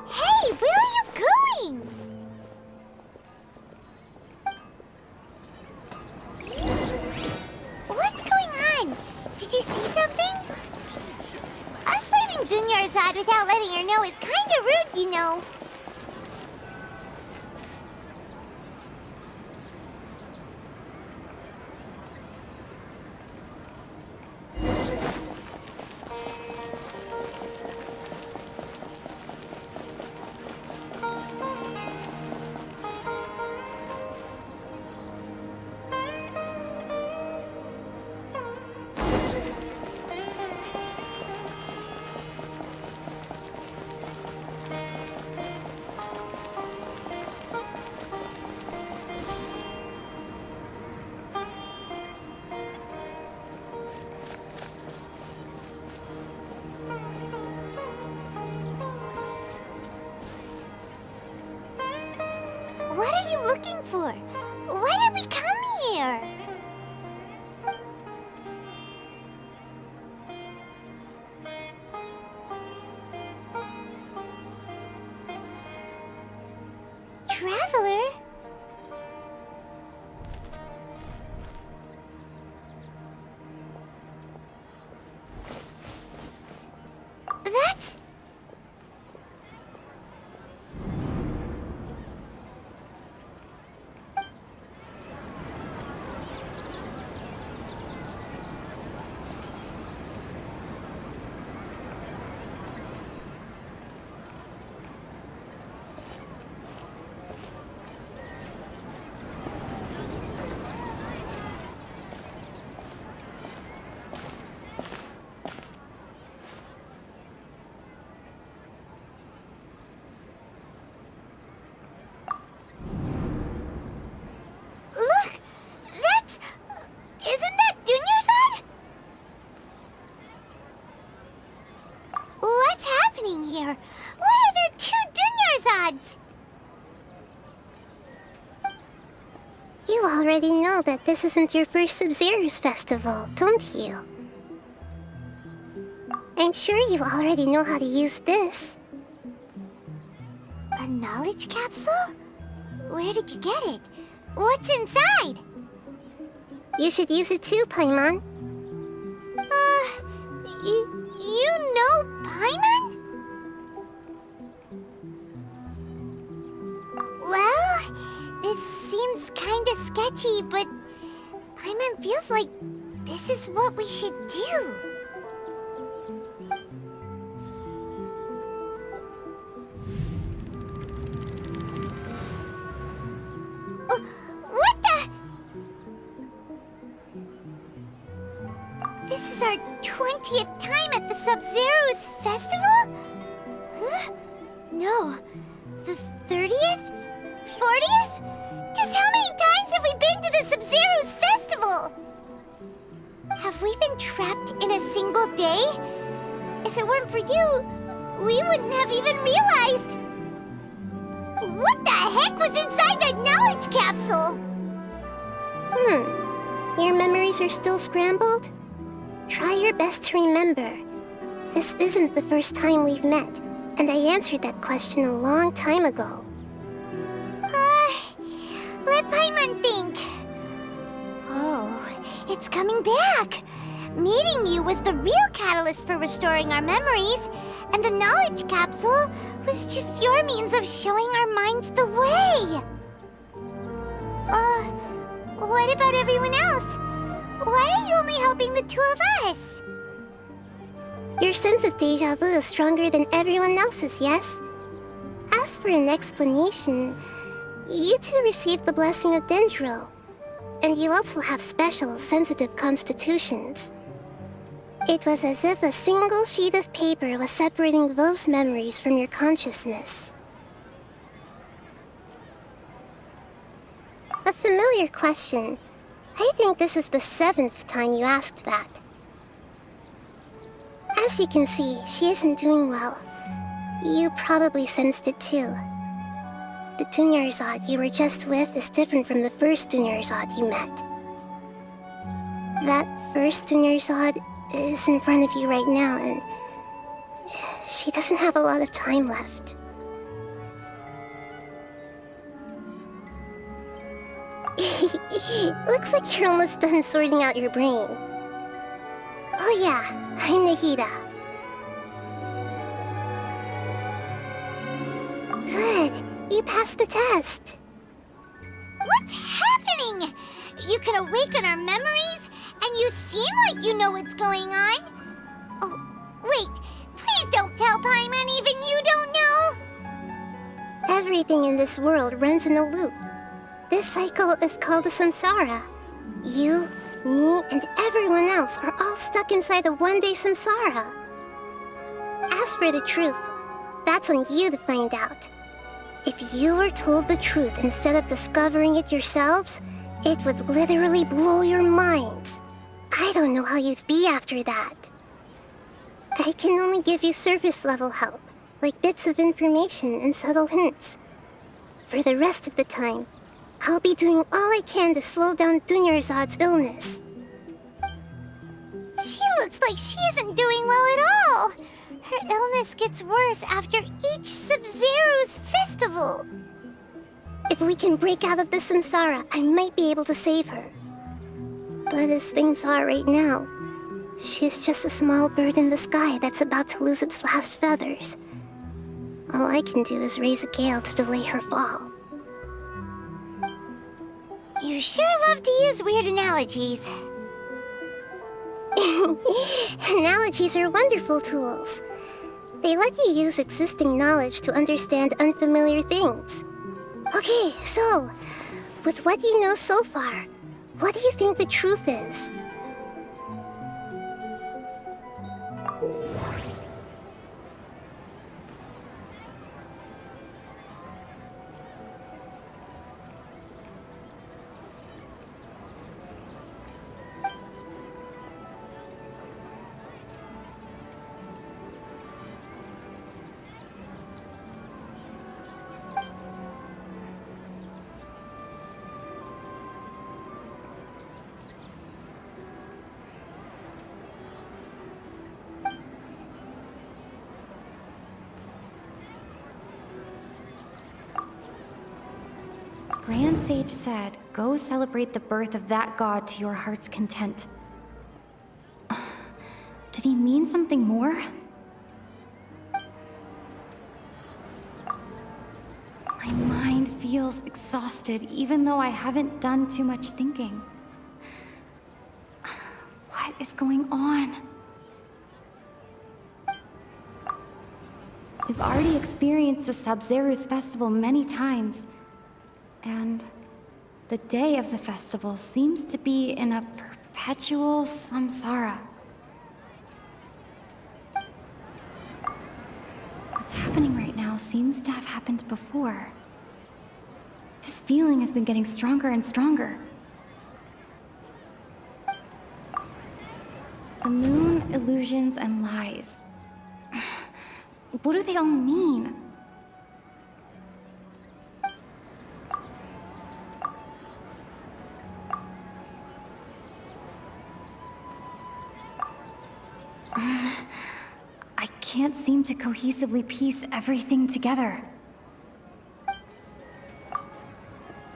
Hey, where are you going? What's going on? Did you see something? Us leaving Dunyarzad without letting her know is kinda rude, you know. What are you looking for? Why did we come here? Traveler? That's... Look! That's... Isn't that Dunyarzad? What's happening here? Why are there 2 Dunyarzads? You already know that this isn't your first Sabzeruz Festival, don't you? I'm sure you already know how to use this. A knowledge capsule? Where did you get it? What's inside? You should use it too, Paimon. You know Paimon? Well, this seems kinda sketchy, but Paimon feels like this is what we should do. What the? This is our 20th time at the Sabzeruz Festival? Huh? No. The 30th? 40th? Just how many times have we been to the Sabzeruz Festival? Have we been trapped in a single day? If it weren't for you, we wouldn't have even realized. What the heck was inside that knowledge capsule? Your memories are still scrambled? Try your best to remember. This isn't the first time we've met, and I answered that question a long time ago. Let Paimon think. Oh, it's coming back! Meeting you was the real catalyst for restoring our memories, and the knowledge capsule was just your means of showing our minds the way. What about everyone else? Why are you only helping the two of us? Your sense of deja vu is stronger than everyone else's, yes? As for an explanation, you two received the blessing of Dendro, and you also have special, sensitive constitutions. It was as if a single sheet of paper was separating those memories from your consciousness. A familiar question. I think this is the 7th time you asked that. As you can see, she isn't doing well. You probably sensed it too. The Dunyarzad you were just with is different from the first Dunyarzad you met. That first Dunyarzad is in front of you right now, and she doesn't have a lot of time left. Looks like you're almost done sorting out your brain. Oh yeah, I'm Nahida. Good, you passed the test. What's happening? You can awaken our memories, and you seem like you know what's going on. Oh, wait, please don't tell Paimon even you don't know. Everything in this world runs in a loop. This cycle is called the samsara. You, me, and everyone else are all stuck inside the one-day samsara. As for the truth, that's on you to find out. If you were told the truth instead of discovering it yourselves, it would literally blow your minds. I don't know how you'd be after that. I can only give you surface-level help, like bits of information and subtle hints. For the rest of the time, I'll be doing all I can to slow down Dunyarzad's illness. She looks like she isn't doing well at all. Her illness gets worse after each Sabzeruz Festival. If we can break out of the samsara, I might be able to save her. But as things are right now, she's just a small bird in the sky that's about to lose its last feathers. All I can do is raise a gale to delay her fall. You sure love to use weird analogies. Analogies are wonderful tools. They let you use existing knowledge to understand unfamiliar things. Okay, so, with what you know so far, what do you think the truth is? Grand Sage said, go celebrate the birth of that god to your heart's content. Did he mean something more? My mind feels exhausted, even though I haven't done too much thinking. What is going on? We've already experienced the Sabzeruz Festival many times. And the day of the festival seems to be in a perpetual samsara. What's happening right now seems to have happened before. This feeling has been getting stronger and stronger. The moon, illusions, and lies. What do they all mean? I can't seem to cohesively piece everything together.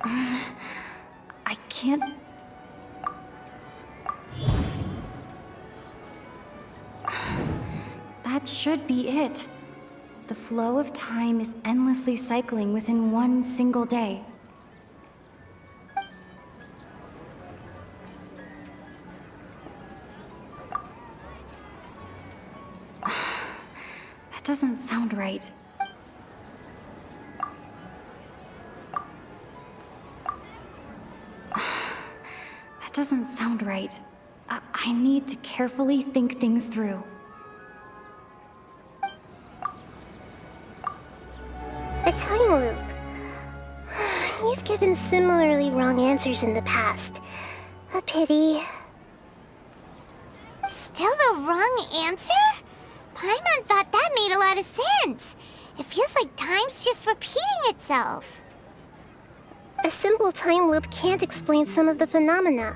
I can't That should be it. The flow of time is endlessly cycling within one single day. That doesn't sound right. That doesn't sound right. I need to carefully think things through. A time loop. You've given similarly wrong answers in the past. A pity. Still the wrong answer? Paimon thought that made a lot of sense. It feels like time's just repeating itself. A simple time loop can't explain some of the phenomena.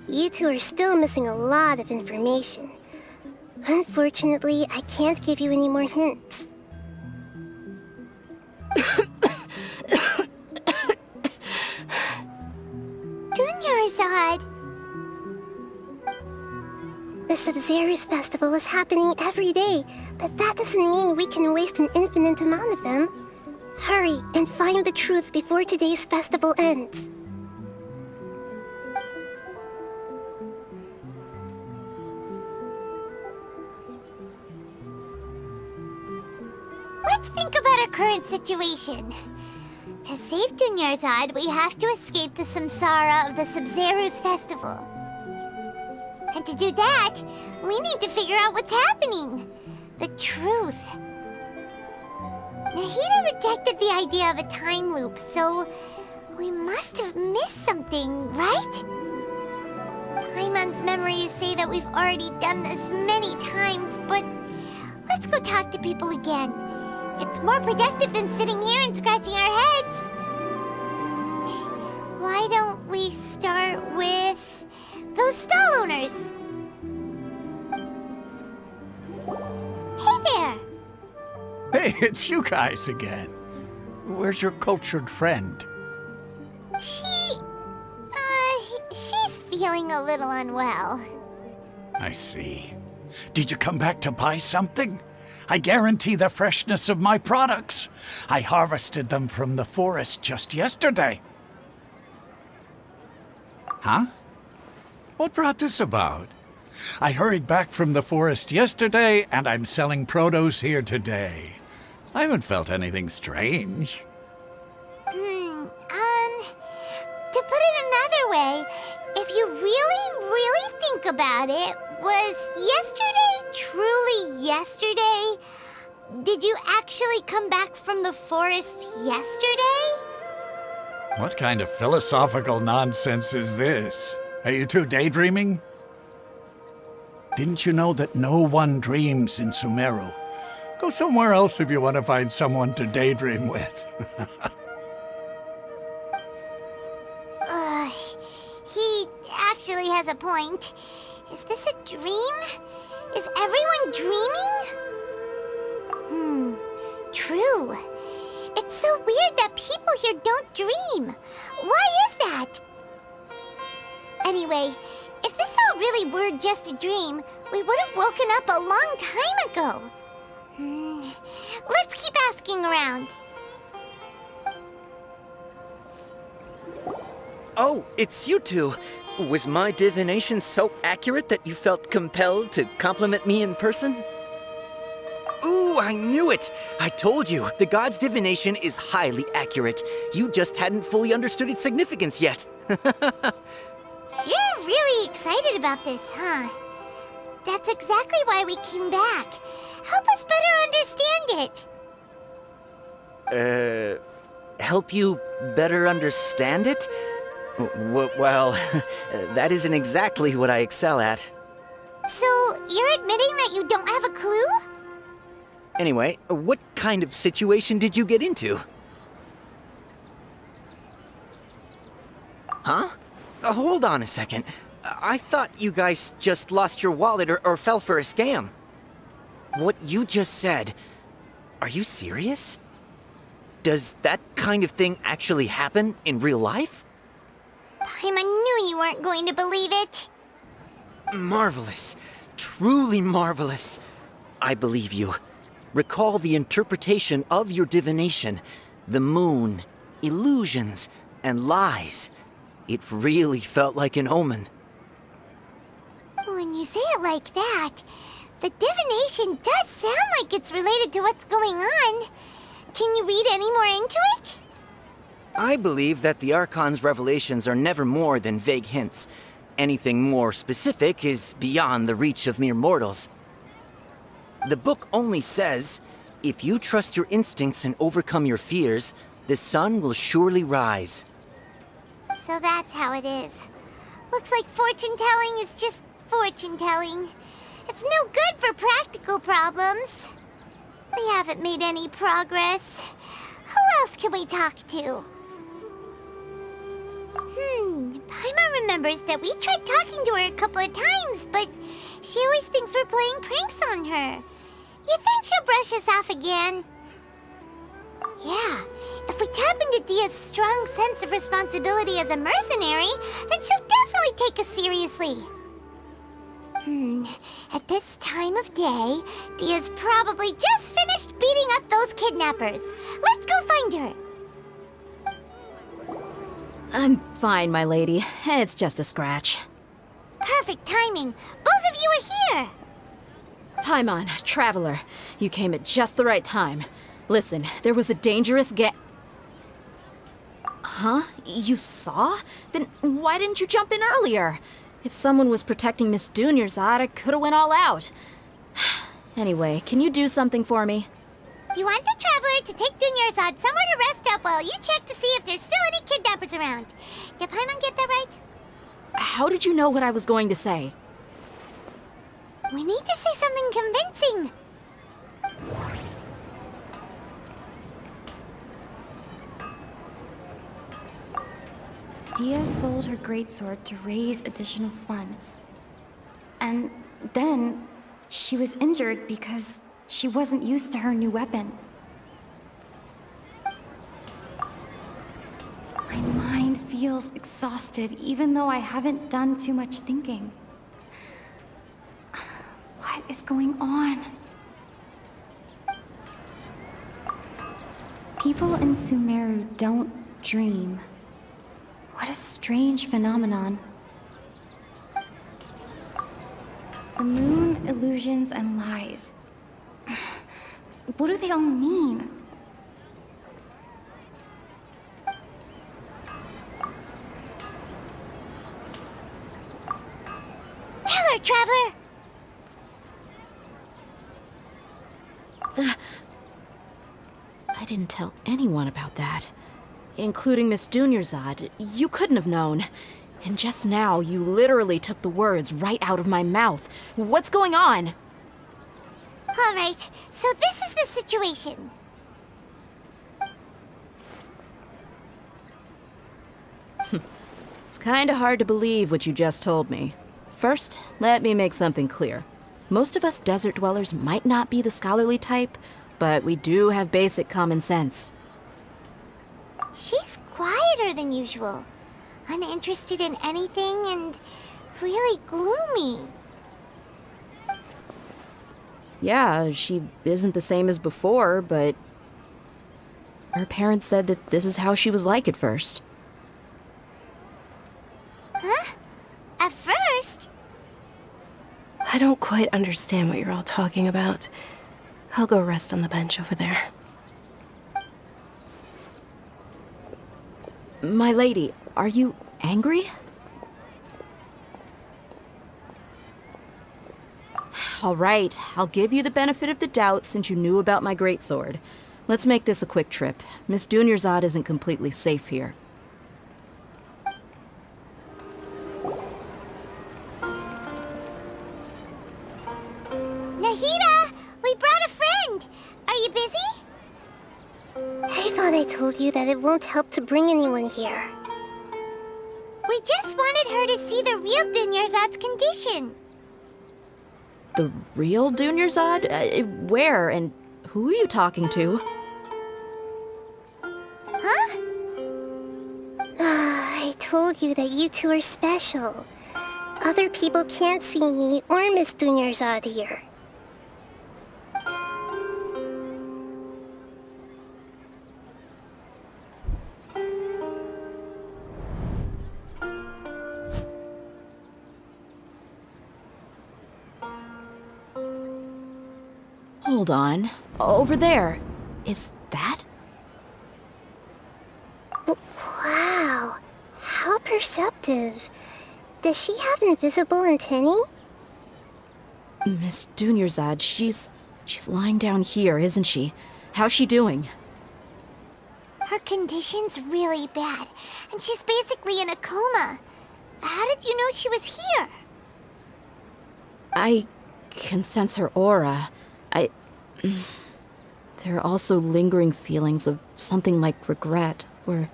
You two are still missing a lot of information. Unfortunately, I can't give you any more hints. Dunyarzad! The Sabzeruz Festival is happening every day, but that doesn't mean we can waste an infinite amount of them. Hurry and find the truth before today's festival ends. Let's think about our current situation. To save Dunyarzad, we have to escape the samsara of the Sabzeruz Festival. And to do that, we need to figure out what's happening. The truth. Nahida rejected the idea of a time loop, so we must have missed something, right? Paimon's memories say that we've already done this many times, but let's go talk to people again. It's more productive than sitting here and scratching our heads. Why don't we start with those stall owners? Hey there! Hey, it's you guys again. Where's your cultured friend? She's feeling a little unwell. I see. Did you come back to buy something? I guarantee the freshness of my products. I harvested them from the forest just yesterday. Huh? What brought this about? I hurried back from the forest yesterday, and I'm selling produce here today. I haven't felt anything strange. To put it another way, if you really think about it, was yesterday truly yesterday? Did you actually come back from the forest yesterday? What kind of philosophical nonsense is this? Are you two daydreaming? Didn't you know that no one dreams in Sumeru? Go somewhere else if you want to find someone to daydream with. He actually has a point. Is this a dream? Is everyone dreaming? True. It's so weird that people here don't dream. Why is that? Anyway, if this all really were just a dream, we would have woken up a long time ago. Let's keep asking around. Oh, it's you two. Was my divination so accurate that you felt compelled to compliment me in person? Ooh, I knew it! I told you, the god's divination is highly accurate. You just hadn't fully understood its significance yet. You're really excited about this, huh? That's exactly why we came back. Help us better understand it. Help you better understand it? Well, that isn't exactly what I excel at. So, you're admitting that you don't have a clue? Anyway, what kind of situation did you get into? Huh? Hold on a second. I thought you guys just lost your wallet or fell for a scam. What you just said, are you serious? Does that kind of thing actually happen in real life? Paimon knew you weren't going to believe it. Marvelous. Truly marvelous. I believe you. Recall the interpretation of your divination. The moon, illusions, and lies. It really felt like an omen. When you say it like that, the divination does sound like it's related to what's going on. Can you read any more into it? I believe that the Archon's revelations are never more than vague hints. Anything more specific is beyond the reach of mere mortals. The book only says, if you trust your instincts and overcome your fears, the sun will surely rise. So that's how it is. Looks like fortune-telling is just fortune-telling. It's no good for practical problems. We haven't made any progress. Who else can we talk to? Paimon remembers that we tried talking to her a couple of times, but she always thinks we're playing pranks on her. You think she'll brush us off again? Yeah, if we tap into Dia's strong sense of responsibility as a mercenary, then she'll definitely take us seriously. At this time of day, Dia's probably just finished beating up those kidnappers. Let's go find her. I'm fine, my lady. It's just a scratch. Perfect timing. Both of you are here. Paimon, Traveler, you came at just the right time. Listen, there was a dangerous Huh? You saw? Then why didn't you jump in earlier? If someone was protecting Miss Dunyarzad, I could've went all out. Anyway, can you do something for me? You want the Traveler to take Dunyarzad somewhere to rest up while you check to see if there's still any kidnappers around. Did Paimon get that right? How did you know what I was going to say? We need to say something convincing. Dia sold her greatsword to raise additional funds. And then she was injured because she wasn't used to her new weapon. My mind feels exhausted even though I haven't done too much thinking. What is going on? People in Sumeru don't dream. What a strange phenomenon. The moon, illusions, and lies. What do they all mean? Tell her, Traveler! I didn't tell anyone about that. Including Miss Dunyarzad. You couldn't have known. And just now, you literally took the words right out of my mouth. What's going on? All right, so this is the situation. It's kinda hard to believe what you just told me. First, let me make something clear. Most of us desert dwellers might not be the scholarly type, but we do have basic common sense. She's quieter than usual. Uninterested in anything and really gloomy. Yeah, she isn't the same as before, but her parents said that this is how she was like at first. Huh? At first? I don't quite understand what you're all talking about. I'll go rest on the bench over there. My lady, are you angry? All right, I'll give you the benefit of the doubt since you knew about my greatsword. Let's make this a quick trip. Miss Dunyarzad isn't completely safe here. Nahida! We brought a friend! Are you busy? I thought I told you that it won't help to bring anyone here. We just wanted her to see the real Dunyarzad's condition. The real Dunyarzad? Where and who are you talking to? Huh? I told you that you two are special. Other people can't see me or Miss Dunyarzad here. Hold on. Over there. Is that? Wow. How perceptive. Does she have invisible antennae? Miss Dunyarzad, she's lying down here, isn't she? How's she doing? Her condition's really bad, and she's basically in a coma. How did you know she was here? I can sense her aura. There are also lingering feelings of something like regret or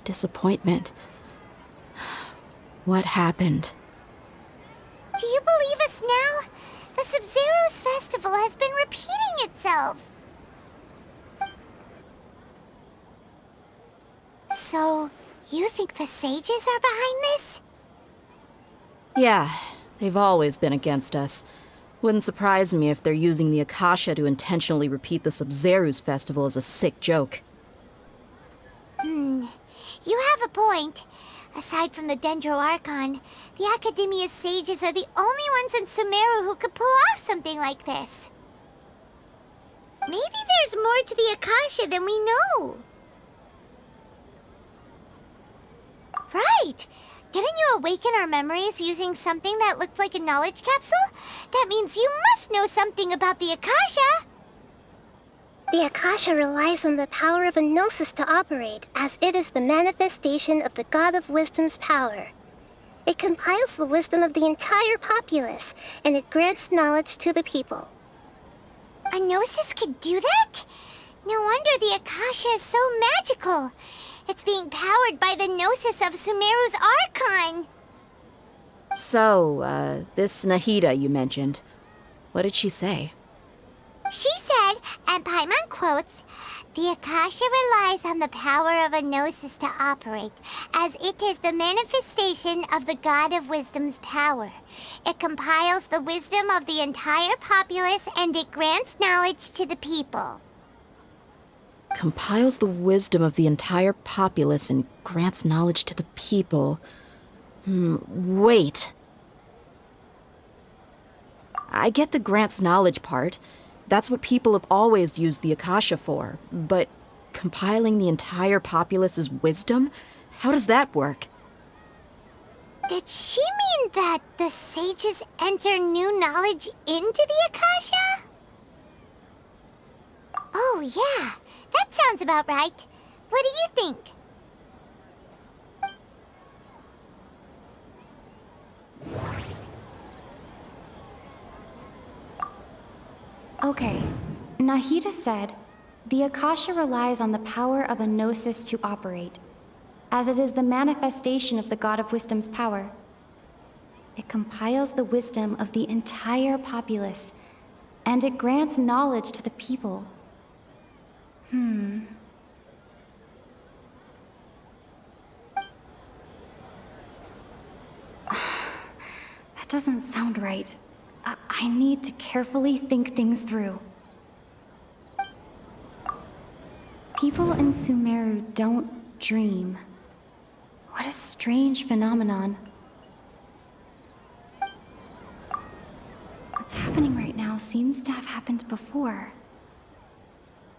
disappointment. What happened? Do you believe us now? The Sabzeruz Festival has been repeating itself. So, you think the sages are behind this? Yeah, they've always been against us. Wouldn't surprise me if they're using the Akasha to intentionally repeat the Sabzeruz Festival as a sick joke. You have a point. Aside from the Dendro Archon, the Academia's sages are the only ones in Sumeru who could pull off something like this. Maybe there's more to the Akasha than we know. Right! Didn't you awaken our memories using something that looked like a knowledge capsule? That means you must know something about the Akasha! The Akasha relies on the power of a gnosis to operate, as it is the manifestation of the God of Wisdom's power. It compiles the wisdom of the entire populace, and it grants knowledge to the people. A gnosis could do that? No wonder the Akasha is so magical. It's being powered by the gnosis of Sumeru's Archon. So, this Nahida you mentioned, what did she say? She said, and Paimon quotes, "The Akasha relies on the power of a gnosis to operate, as it is the manifestation of the God of Wisdom's power. It compiles the wisdom of the entire populace, and it grants knowledge to the people." Compiles the wisdom of the entire populace and grants knowledge to the people. Wait. I get the grants knowledge part. That's what people have always used the Akasha for. But compiling the entire populace's wisdom? How does that work? Did she mean that the sages enter new knowledge into the Akasha? Oh, yeah. That sounds about right. What do you think? Okay, Nahida said, the Akasha relies on the power of a gnosis to operate, as it is the manifestation of the God of Wisdom's power. It compiles the wisdom of the entire populace, and it grants knowledge to the people. That doesn't sound right. I need to carefully think things through. People in Sumeru don't dream. What a strange phenomenon. What's happening right now seems to have happened before.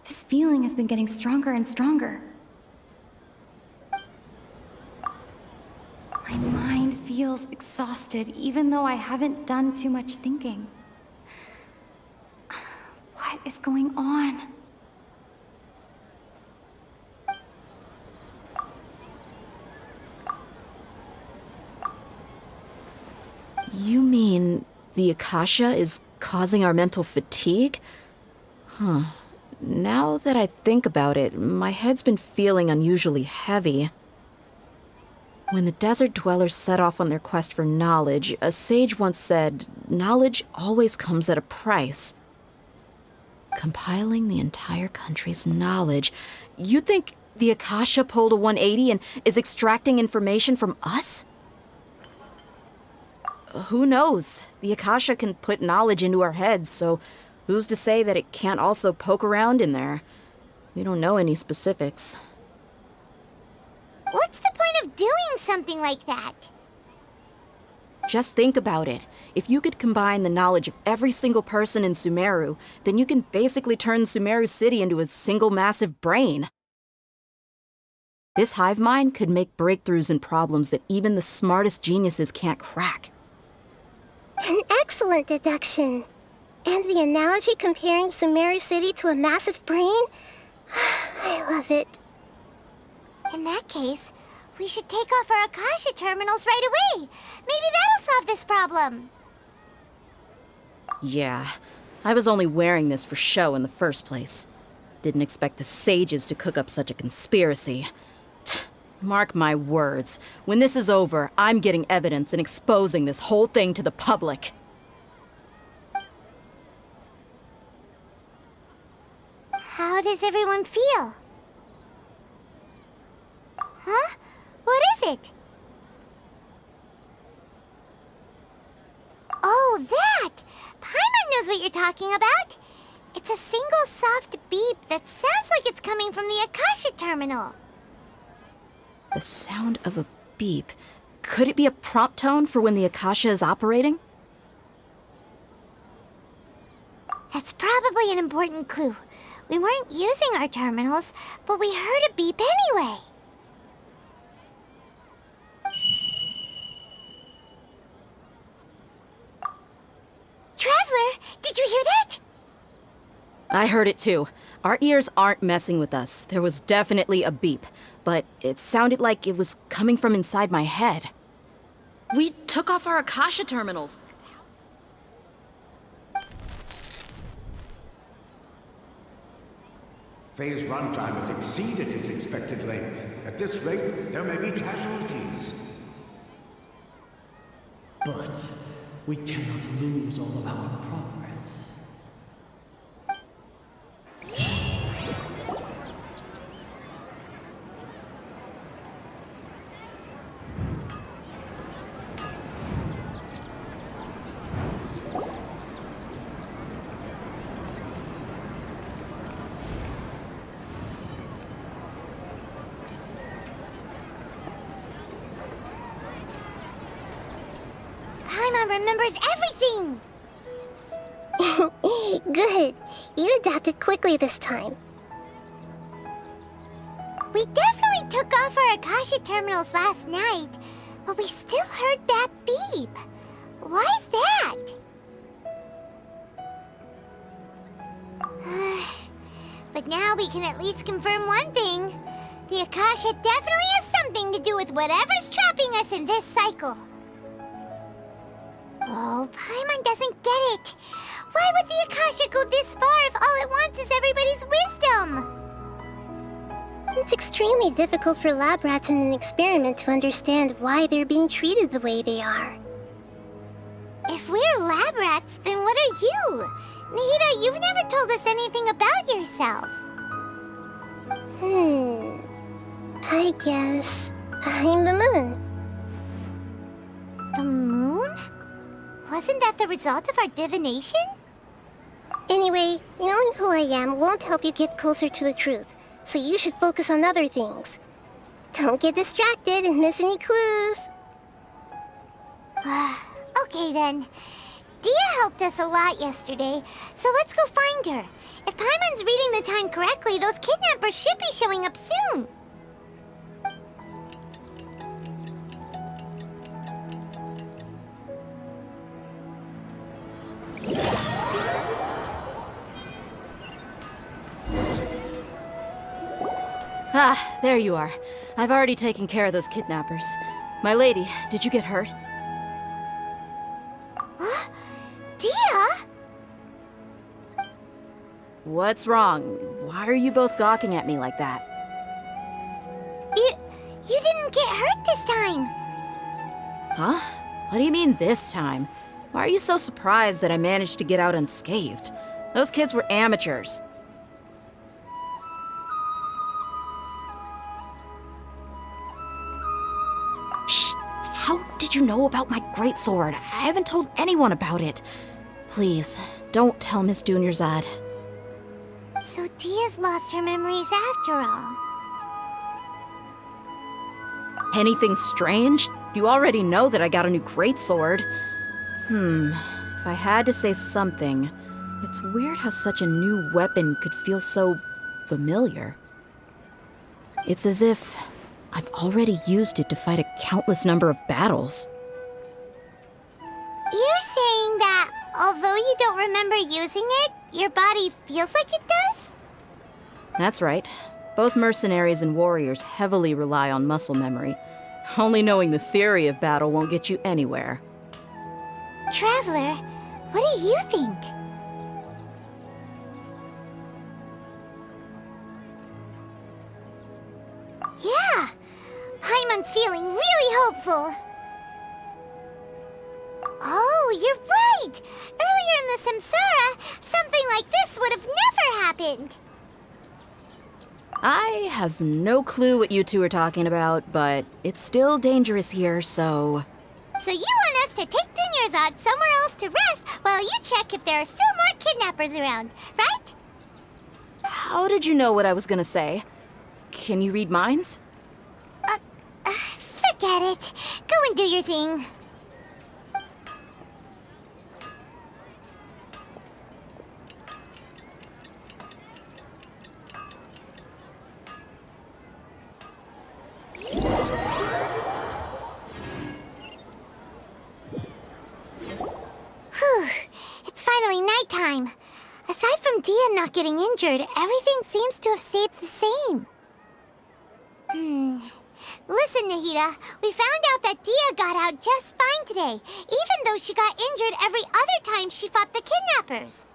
This feeling has been getting stronger and stronger. My mind feels exhausted, even though I haven't done too much thinking. What is going on? You mean the Akasha is causing our mental fatigue? Huh. Now that I think about it, my head's been feeling unusually heavy. When the desert dwellers set off on their quest for knowledge, a sage once said, knowledge always comes at a price. Compiling the entire country's knowledge. You think the Akasha pulled a 180 and is extracting information from us? Who knows? The Akasha can put knowledge into our heads, so who's to say that it can't also poke around in there? We don't know any specifics. What's the point of doing something like that? Just think about it. If you could combine the knowledge of every single person in Sumeru, then you can basically turn Sumeru City into a single massive brain. This hive mind could make breakthroughs in problems that even the smartest geniuses can't crack. An excellent deduction. And the analogy comparing Sumeru City to a massive brain? I love it. In that case, we should take off our Akasha terminals right away. Maybe that'll solve this problem. Yeah, I was only wearing this for show in the first place. Didn't expect the sages to cook up such a conspiracy. Mark my words, when this is over, I'm getting evidence and exposing this whole thing to the public. How does everyone feel? Huh? What is it? Oh, that! Paimon knows what you're talking about. It's a single soft beep that sounds like it's coming from the Akasha terminal. The sound of a beep. Could it be a prompt tone for when the Akasha is operating? That's probably an important clue. We weren't using our terminals, but we heard a beep anyway. Traveler, did you hear that? I heard it too. Our ears aren't messing with us. There was definitely a beep, but it sounded like it was coming from inside my head. We took off our Akasha terminals. Phase runtime has exceeded its expected length. At this rate, there may be casualties. But we cannot lose all of our progress. Paimon remembers everything! Good. You adapted quickly this time. We definitely took off our Akasha terminals last night, but we still heard that beep. Why is that? But now we can at least confirm one thing. The Akasha definitely has something to do with whatever's trapping us in this cycle. Oh, Paimon doesn't get it. Why would the Akasha go this far if all it wants is everybody's wisdom? It's extremely difficult for lab rats in an experiment to understand why they're being treated the way they are. If we're lab rats, then what are you? Nahida, you've never told us anything about yourself. I guess I'm the moon. The moon? Wasn't that the result of our divination? Anyway, knowing who I am won't help you get closer to the truth, so you should focus on other things. Don't get distracted and miss any clues. Okay then. Dia helped us a lot yesterday, so let's go find her. If Paimon's reading the time correctly, those kidnappers should be showing up soon. Ah, there you are. I've already taken care of those kidnappers. My lady, did you get hurt? Dia? What's wrong? Why are you both gawking at me like that? You didn't get hurt this time. Huh? What do you mean this time? Why are you so surprised that I managed to get out unscathed? Those kids were amateurs. Shh! How did you know about my greatsword? I haven't told anyone about it. Please, don't tell Miss Dunyarzad. So Dia's lost her memories after all. Anything strange? You already know that I got a new greatsword. If I had to say something, it's weird how such a new weapon could feel so familiar. It's as if I've already used it to fight a countless number of battles. You're saying that although you don't remember using it, your body feels like it does? That's right. Both mercenaries and warriors heavily rely on muscle memory. Only knowing the theory of battle won't get you anywhere. Traveler, what do you think? Yeah, Paimon's feeling really hopeful. Oh, you're right! Earlier in the Samsara, something like this would have never happened. I have no clue what you two are talking about, but it's still dangerous here, so... So you want us to take Dunyarzad somewhere else to rest while you check if there are still more kidnappers around, right? How did you know what I was gonna say? Can you read minds? Forget it. Go and do your thing. Whew. It's finally nighttime. Aside from Dia not getting injured, everything seems to have stayed the same. Listen, Nahida, we found out that Dia got out just fine today, even though she got injured every other time she fought the kidnappers.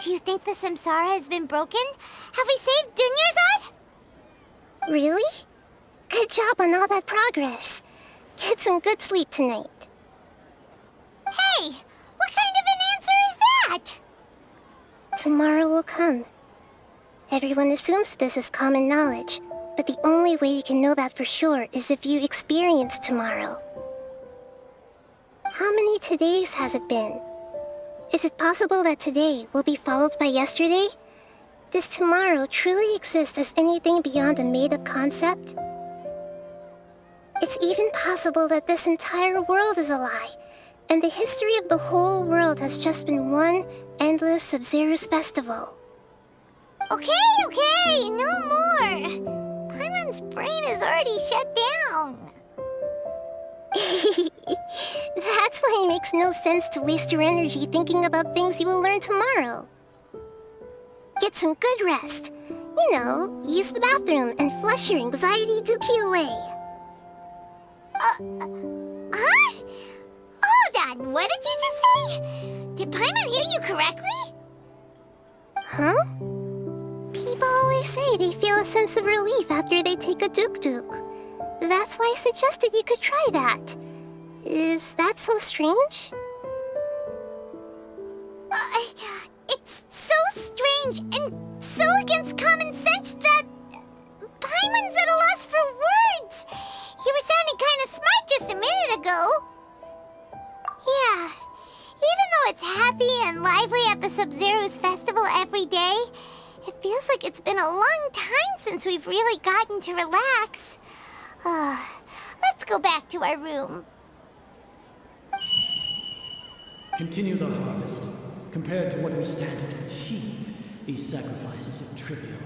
Do you think the Samsara has been broken? Have we saved Dunyarzad? Really? Good job on all that progress. Get some good sleep tonight. Hey, what kind of an answer is that? Tomorrow will come. Everyone assumes this is common knowledge, but the only way you can know that for sure is if you experience tomorrow. How many todays has it been? Is it possible that today will be followed by yesterday? Does tomorrow truly exist as anything beyond a made-up concept? It's even possible that this entire world is a lie, and the history of the whole world has just been one endless Sabzeruz Festival. Okay, no more. Paimon's brain is already shut down. That's why it makes no sense to waste your energy thinking about things you will learn tomorrow. Get some good rest. You know, use the bathroom and flush your anxiety dookie away. Huh? Hold on, what did you just say? Did Paimon hear you correctly? Huh? People always say they feel a sense of relief after they take a duk-duk. That's why I suggested you could try that. Is that so strange? It's so strange and so against common sense that Paimon's at a loss for words. You were sounding kind of smart just a minute ago. Yeah, even though it's happy and lively at the Sabzeruz Festival every day, it feels like it's been a long time since we've really gotten to relax. Let's go back to our room. Continue the harvest. Compared to what we stand to achieve, these sacrifices are trivial.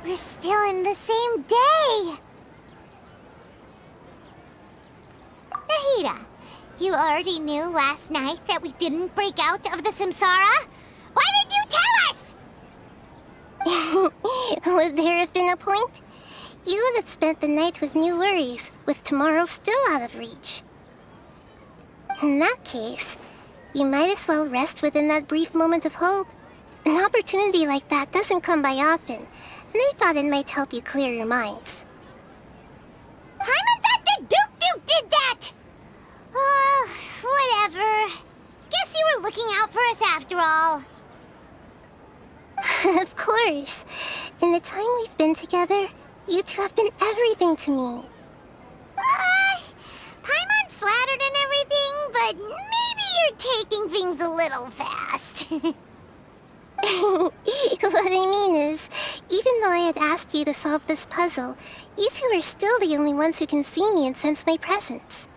We're still in the same day! Nahida, you already knew last night that we didn't break out of the Samsara? Why did you tell us? Would there have been a point? You would have spent the night with new worries, with tomorrow still out of reach. In that case, you might as well rest within that brief moment of hope. An opportunity like that doesn't come by often, and I thought it might help you clear your minds. Paimon thought the Duke did that! Whatever. Guess you were looking out for us after all. Of course. In the time we've been together, you two have been everything to me. Paimon's flattered and everything, but maybe you're taking things a little fast. What I mean is, even though I had asked you to solve this puzzle, you two are still the only ones who can see me and sense my presence.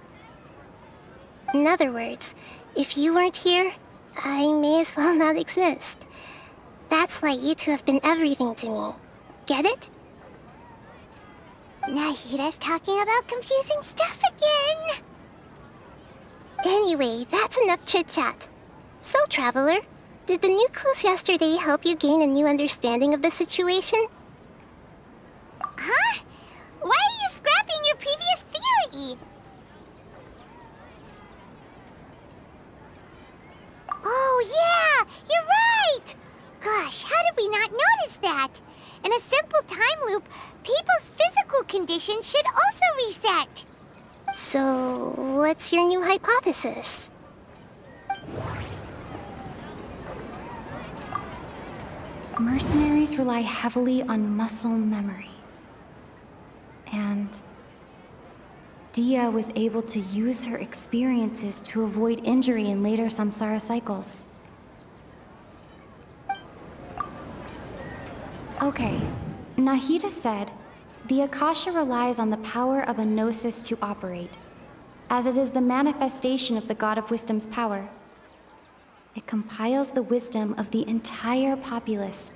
In other words, if you weren't here, I may as well not exist. That's why you two have been everything to me. Get it? Nahita's talking about confusing stuff again. Anyway, that's enough chit-chat. So, Traveler, did the new clues yesterday help you gain a new understanding of the situation? Huh? Why are you scrapping your previous theory? Oh yeah, you're right! Gosh, how did we not notice that? In a simple time loop, people's physical conditions should also reset. So, what's your new hypothesis? Mercenaries rely heavily on muscle memory. And Dia was able to use her experiences to avoid injury in later samsara cycles. Okay, Nahita said, the Akasha relies on the power of a gnosis to operate, as it is the manifestation of the God of Wisdom's power. It compiles the wisdom of the entire populace,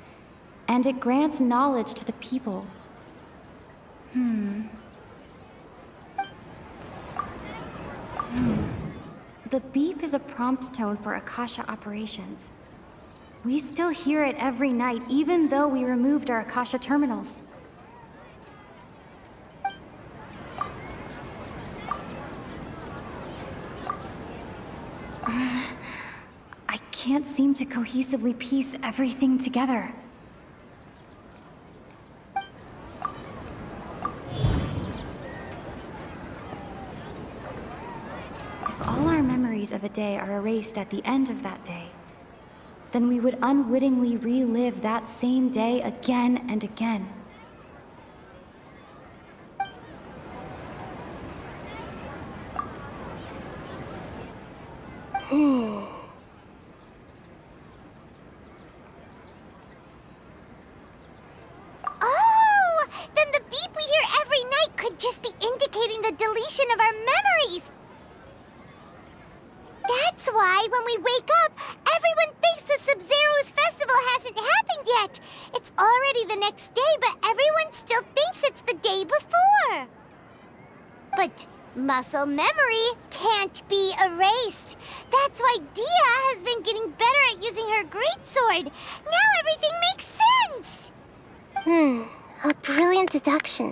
and it grants knowledge to the people. The beep is a prompt tone for Akasha operations. We still hear it every night, even though we removed our Akasha terminals. I can't seem to cohesively piece everything together. If all our memories of a day are erased at the end of that day, then we would unwittingly relive that same day again and again. Oh! Then the beep we hear every night could just be indicating the deletion of our memories. That's why when we wake up, everyone thinks the Sabzeruz Festival hasn't happened yet. It's already the next day, but everyone still thinks it's the day before. But muscle memory can't be erased. That's why Dia has been getting better at using her greatsword. Now everything makes sense. A brilliant deduction.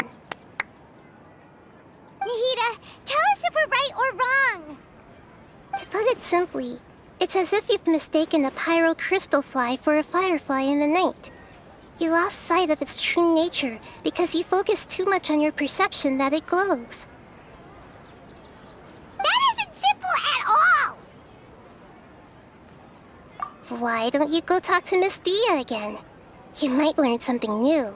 Nahita, tell us if we're right or wrong. To put it simply, it's as if you've mistaken a pyro crystal fly for a firefly in the night. You lost sight of its true nature because you focused too much on your perception that it glows. That isn't simple at all! Why don't you go talk to Miss Dia again? You might learn something new.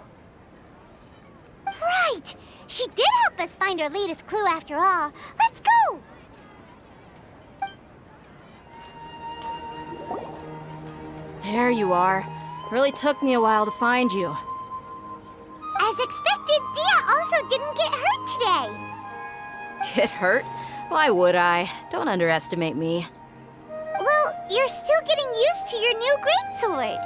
Right! She did help us find our latest clue after all. Let's go! There you are. Really took me a while to find you. As expected, Dia also didn't get hurt today. Get hurt? Why would I? Don't underestimate me. Well, you're still getting used to your new greatsword.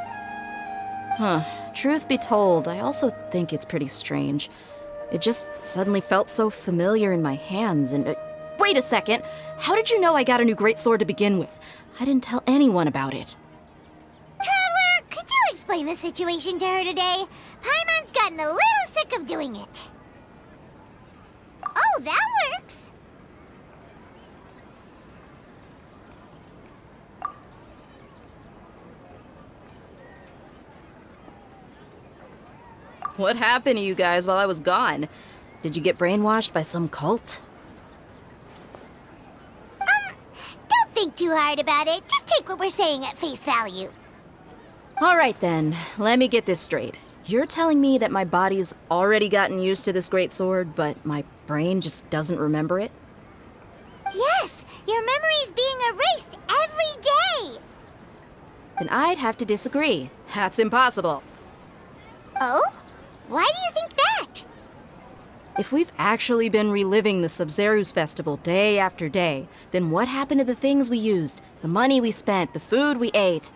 Huh. Truth be told, I also think it's pretty strange. It just suddenly felt so familiar in my hands and... wait a second! How did you know I got a new greatsword to begin with? I didn't tell anyone about it. Traveler, could you explain the situation to her today? Paimon's gotten a little sick of doing it. Oh, that works! What happened to you guys while I was gone? Did you get brainwashed by some cult? Don't think too hard about it. Just take what we're saying at face value. All right then, let me get this straight. You're telling me that my body's already gotten used to this greatsword, but my brain just doesn't remember it? Yes, your memory's being erased every day. Then I'd have to disagree. That's impossible. Oh? Why do you think that? If we've actually been reliving the Sabzeruz Festival day after day, then what happened to the things we used, the money we spent, the food we ate?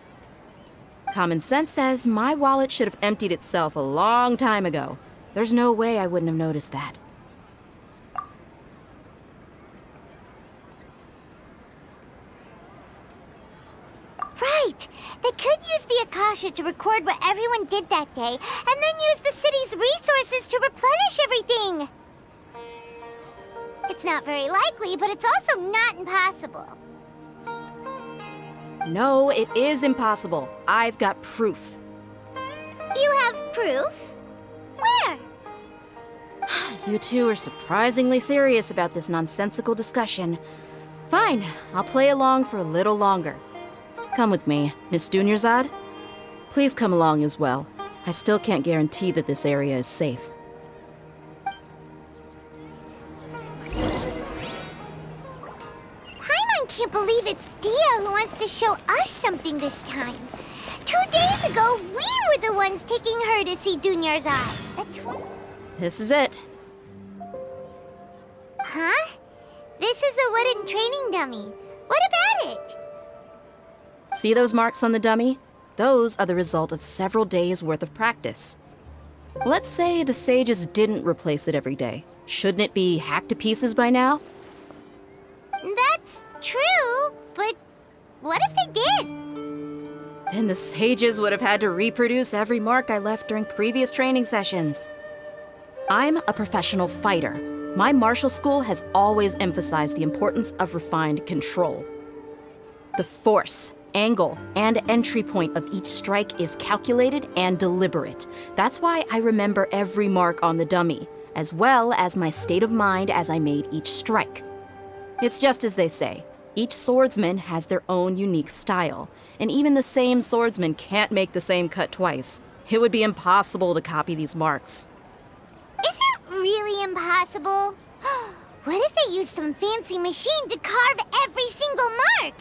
Common sense says my wallet should have emptied itself a long time ago. There's no way I wouldn't have noticed that. Right! They could use the Akasha to record what everyone did that day, and then use the city's resources to replenish everything! It's not very likely, but it's also not impossible. No, it is impossible. I've got proof. You have proof? Where? You two are surprisingly serious about this nonsensical discussion. Fine, I'll play along for a little longer. Come with me, Miss Dunyarzad. Please come along as well. I still can't guarantee that this area is safe. Paimon can't believe it's Dia who wants to show us something this time. 2 days ago, we were the ones taking her to see Dunyarzad. This is it. Huh? This is a wooden training dummy. What about it? See those marks on the dummy? Those are the result of several days' worth of practice. Let's say the sages didn't replace it every day. Shouldn't it be hacked to pieces by now? That's true, but what if they did? Then the sages would have had to reproduce every mark I left during previous training sessions. I'm a professional fighter. My martial school has always emphasized the importance of refined control. The force, angle, and entry point of each strike is calculated and deliberate. That's why I remember every mark on the dummy, as well as my state of mind as I made each strike. It's just as they say, each swordsman has their own unique style, and even the same swordsman can't make the same cut twice. It would be impossible to copy these marks. Is it really impossible? What if they used some fancy machine to carve every single mark?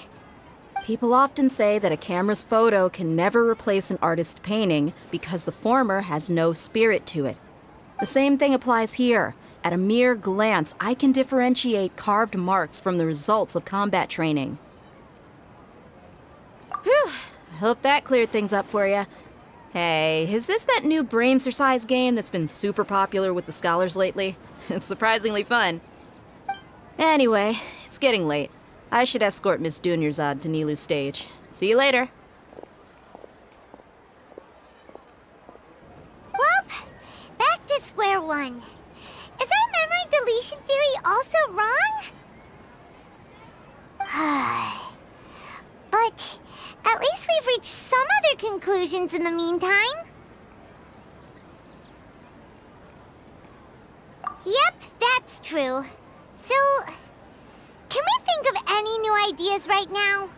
People often say that a camera's photo can never replace an artist's painting because the former has no spirit to it. The same thing applies here. At a mere glance, I can differentiate carved marks from the results of combat training. Whew, I hope that cleared things up for you. Hey, is this that new brain-exercise game that's been super popular with the scholars lately? It's surprisingly fun. Anyway, it's getting late. I should escort Miss Dunyarzad to Nilu's stage. See you later. Well, back to square one. Is our memory deletion theory also wrong? But at least we've reached some other conclusions in the meantime. Yep, that's true. So, can we think of any new ideas right now?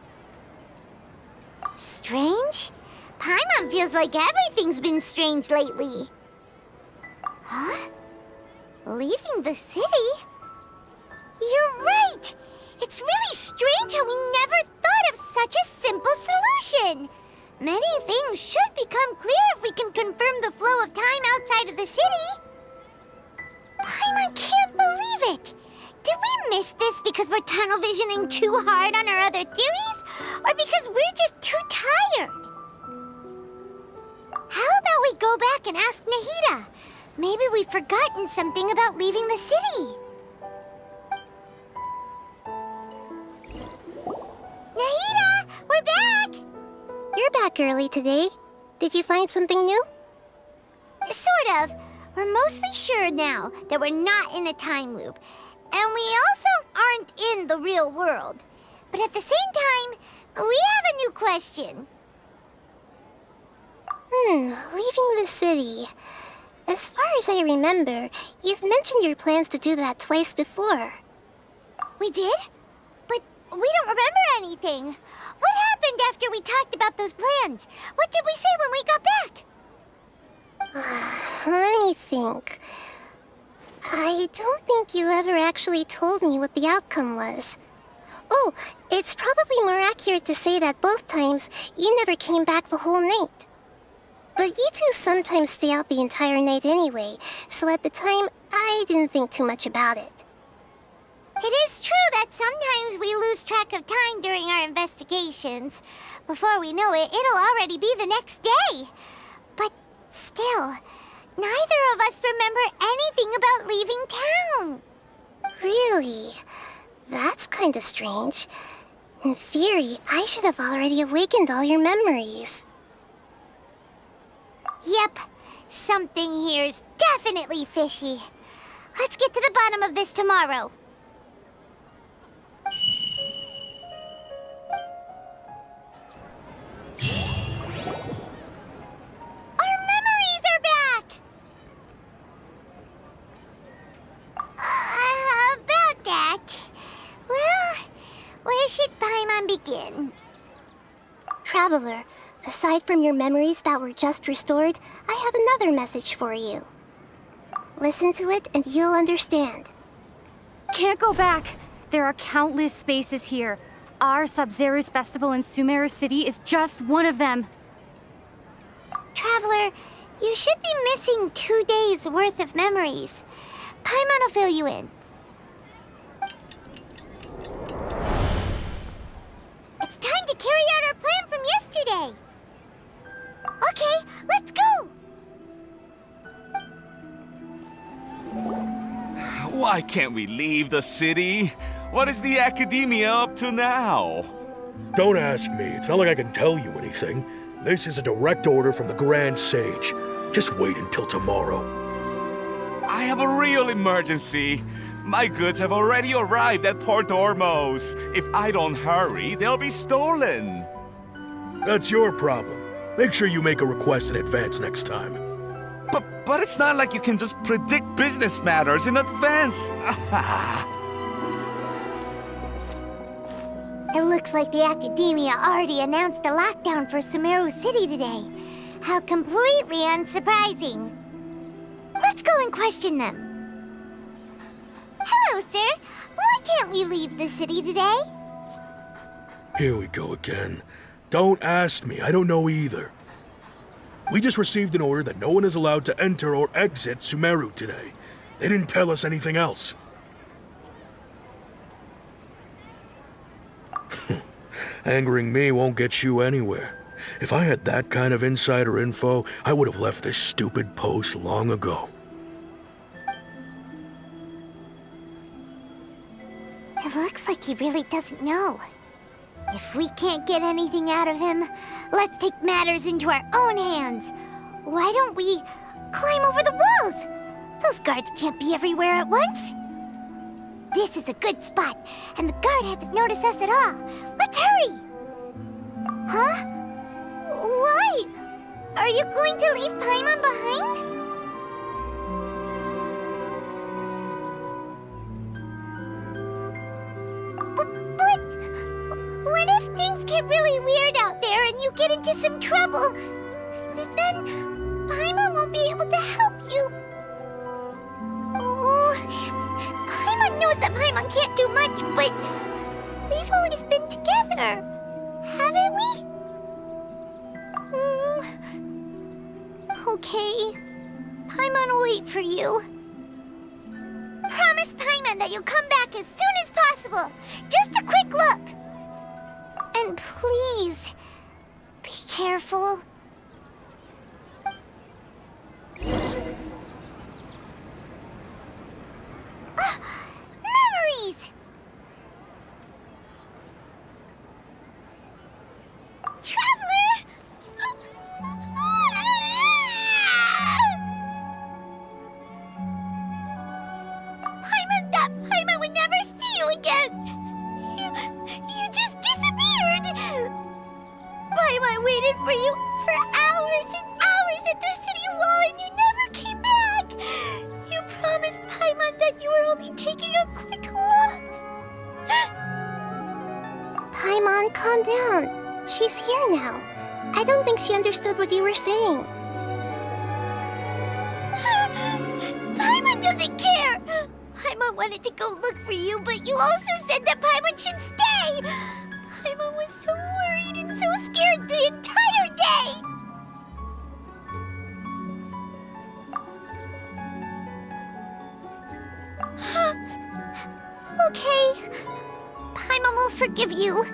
Strange? Paimon feels like everything's been strange lately. Huh? Leaving the city? You're right! It's really strange how we never thought of such a simple solution! Many things should become clear if we can confirm the flow of time outside of the city. Paimon can't believe it! Did we miss this because we're tunnel visioning too hard on our other theories? Or because we're just too tired? How about we go back and ask Nahida? Maybe we've forgotten something about leaving the city. Nahida, we're back! You're back early today. Did you find something new? Sort of. We're mostly sure now that we're not in a time loop. And we also aren't in the real world. But at the same time, we have a new question. Leaving the city. As far as I remember, you've mentioned your plans to do that twice before. We did? But we don't remember anything. What happened after we talked about those plans? What did we say when we got back? Let me think. I don't think you ever actually told me what the outcome was. Oh, it's probably more accurate to say that both times you never came back the whole night. But you two sometimes stay out the entire night anyway, so at the time, I didn't think too much about it. It is true that sometimes we lose track of time during our investigations. Before we know it, it'll already be the next day. But still, neither of us remember anything about leaving town. Really? That's kinda strange. In theory, I should have already awakened all your memories. Yep, something here's definitely fishy. Let's get to the bottom of this tomorrow. Our memories are back! About that. Well, where should Paimon begin? Traveler, aside from your memories that were just restored, I have another message for you. Listen to it and you'll understand. Can't go back. There are countless spaces here. Our Sabzeruz Festival in Sumeru City is just one of them. Traveler, you should be missing 2 days' worth of memories. Paimon will fill you in. It's time to carry out our plan from yesterday. Okay, let's go! Why can't we leave the city? What is the Academia up to now? Don't ask me. It's not like I can tell you anything. This is a direct order from the Grand Sage. Just wait until tomorrow. I have a real emergency. My goods have already arrived at Port Ormos. If I don't hurry, they'll be stolen. That's your problem. Make sure you make a request in advance next time. But it's not like you can just predict business matters in advance. It looks like the Academia already announced a lockdown for Sumeru City today. How completely unsurprising. Let's go and question them. Hello, sir. Why can't we leave the city today? Here we go again. Don't ask me. I don't know either. We just received an order that no one is allowed to enter or exit Sumeru today. They didn't tell us anything else. Angering me won't get you anywhere. If I had that kind of insider info, I would have left this stupid post long ago. It looks like he really doesn't know. If we can't get anything out of him, let's take matters into our own hands. Why don't we climb over the walls? Those guards can't be everywhere at once. This is a good spot, and the guard hasn't noticed us at all. Let's hurry! Huh? Why? Are you going to leave Paimon behind? But what if things get really weird out there and you get into some trouble? Then Paimon won't be able to help you. Oh, Paimon knows that Paimon can't do much, but we've always been together, haven't we? Okay. Paimon will wait for you. Promise Paimon that you'll come back as soon as possible. Just a quick look. And please, be careful. Memories! Traveler! Paimon would never see you again! You just disappeared! Paimon waited for you for hours and hours at the city wall and you never came back! You promised Paimon that you were only taking a quick look! Paimon, calm down. She's here now. I don't think she understood what you were saying. Paimon doesn't care! Paimon wanted to go look for you, but you also said that Paimon should stay! Paimon was so worried and so scared the entire day! forgive you.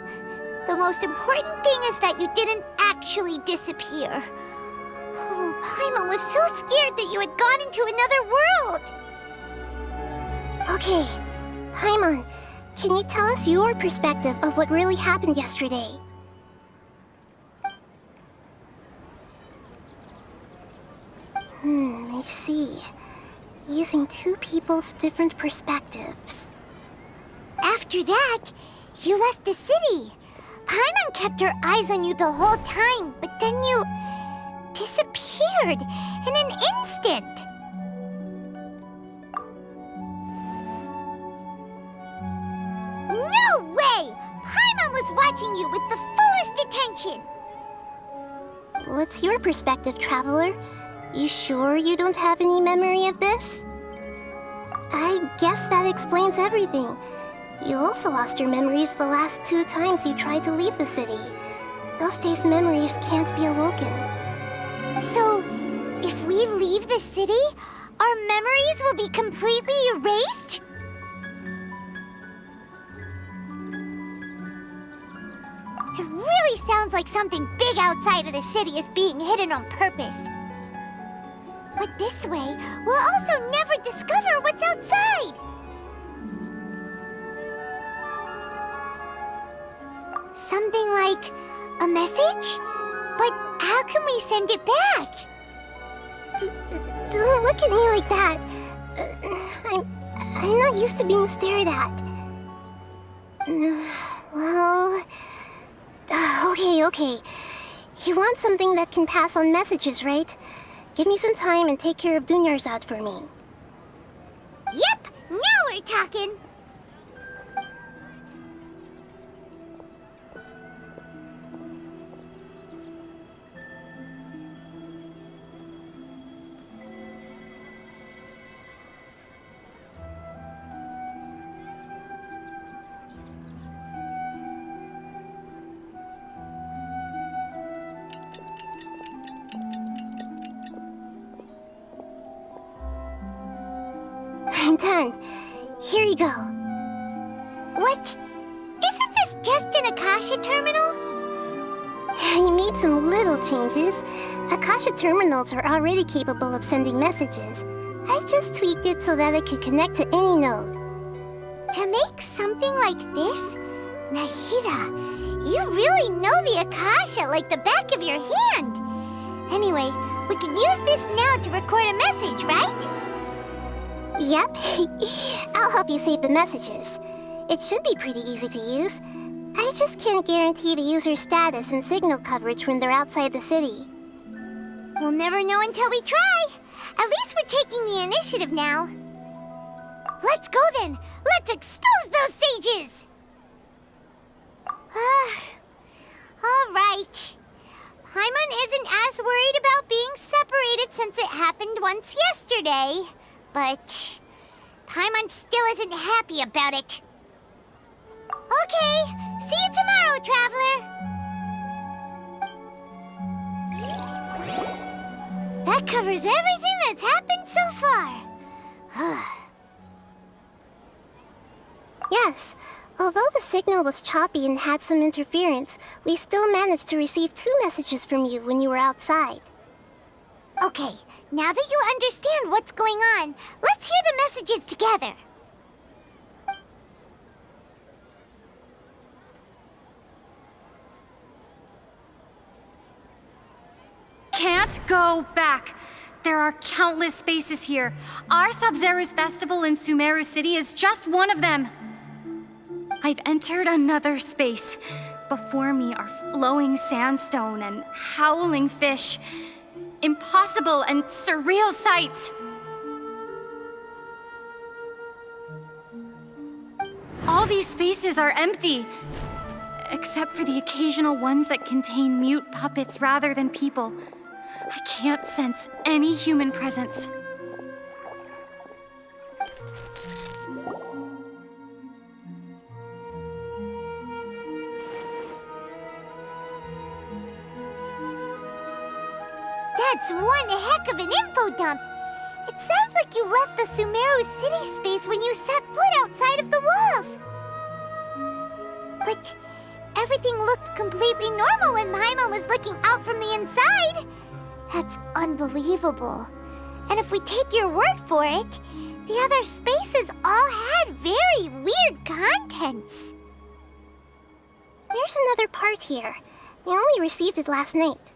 The most important thing is that you didn't actually disappear. Oh, Paimon was so scared that you had gone into another world. Okay, Paimon, can you tell us your perspective of what really happened yesterday? I see. Using two people's different perspectives. After that, you left the city. Paimon kept her eyes on you the whole time, but then you disappeared in an instant. No way! Paimon was watching you with the fullest attention. What's your perspective, Traveler? You sure you don't have any memory of this? I guess that explains everything. You also lost your memories the last 2 times you tried to leave the city. Those days' memories can't be awoken. So, if we leave the city, our memories will be completely erased? It really sounds like something big outside of the city is being hidden on purpose. But this way, we'll also never discover what's outside! Something like a message? But how can we send it back? Don't look at me like that. I'm not used to being stared at. Well... Okay. You want something that can pass on messages, right? Give me some time and take care of Dunyarzad for me. Yep! Now we're talking! I'm done. Here you go. What? Isn't this just an Akasha terminal? I made some little changes. Akasha terminals are already capable of sending messages. I just tweaked it so that it could connect to any node. To make something like this? Nahida, you really know the Akasha like the back of your hand. Anyway, we can use this now to record a message, right? Yep. I'll help you save the messages. It should be pretty easy to use. I just can't guarantee the user's status and signal coverage when they're outside the city. We'll never know until we try. At least we're taking the initiative now. Let's go then. Let's expose those sages! All right. Paimon isn't as worried about being separated since it happened once yesterday. But Paimon still isn't happy about it. Okay, see you tomorrow, Traveler! That covers everything that's happened so far. Yes, although the signal was choppy and had some interference, we still managed to receive 2 messages from you when you were outside. Okay, now that you understand what's going on, let's hear the messages together. Can't go back. There are countless spaces here. Our Sabzeruz Festival in Sumeru City is just one of them. I've entered another space. Before me are flowing sandstone and howling fish. Impossible and surreal sights. All these spaces are empty, except for the occasional ones that contain mute puppets rather than people. I can't sense any human presence. That's one heck of an info dump. It sounds like you left the Sumeru City space when you set foot outside of the walls. But everything looked completely normal when Paimon was looking out from the inside. That's unbelievable. And if we take your word for it, the other spaces all had very weird contents. There's another part here. We only received it last night.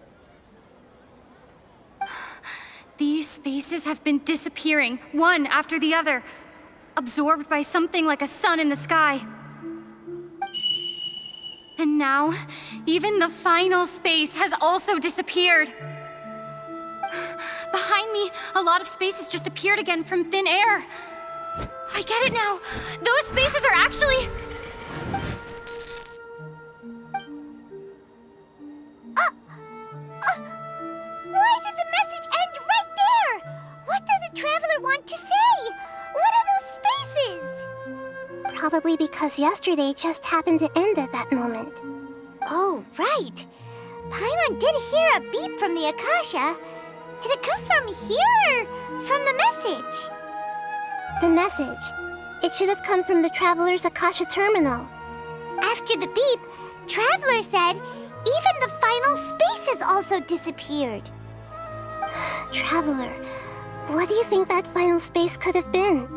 These spaces have been disappearing, one after the other, absorbed by something like a sun in the sky. And now, even the final space has also disappeared. Behind me, a lot of spaces just appeared again from thin air. I get it now. Those spaces are actually... Why did the message end right there? What did the traveler want to say? What are those spaces? Probably because yesterday just happened to end at that moment. Oh, right. Paimon did hear a beep from the Akasha. Did it come from here or from the message? The message. It should have come from the Traveler's Akasha terminal. After the beep, Traveler said even the final space has also disappeared. Traveler, what do you think that final space could have been?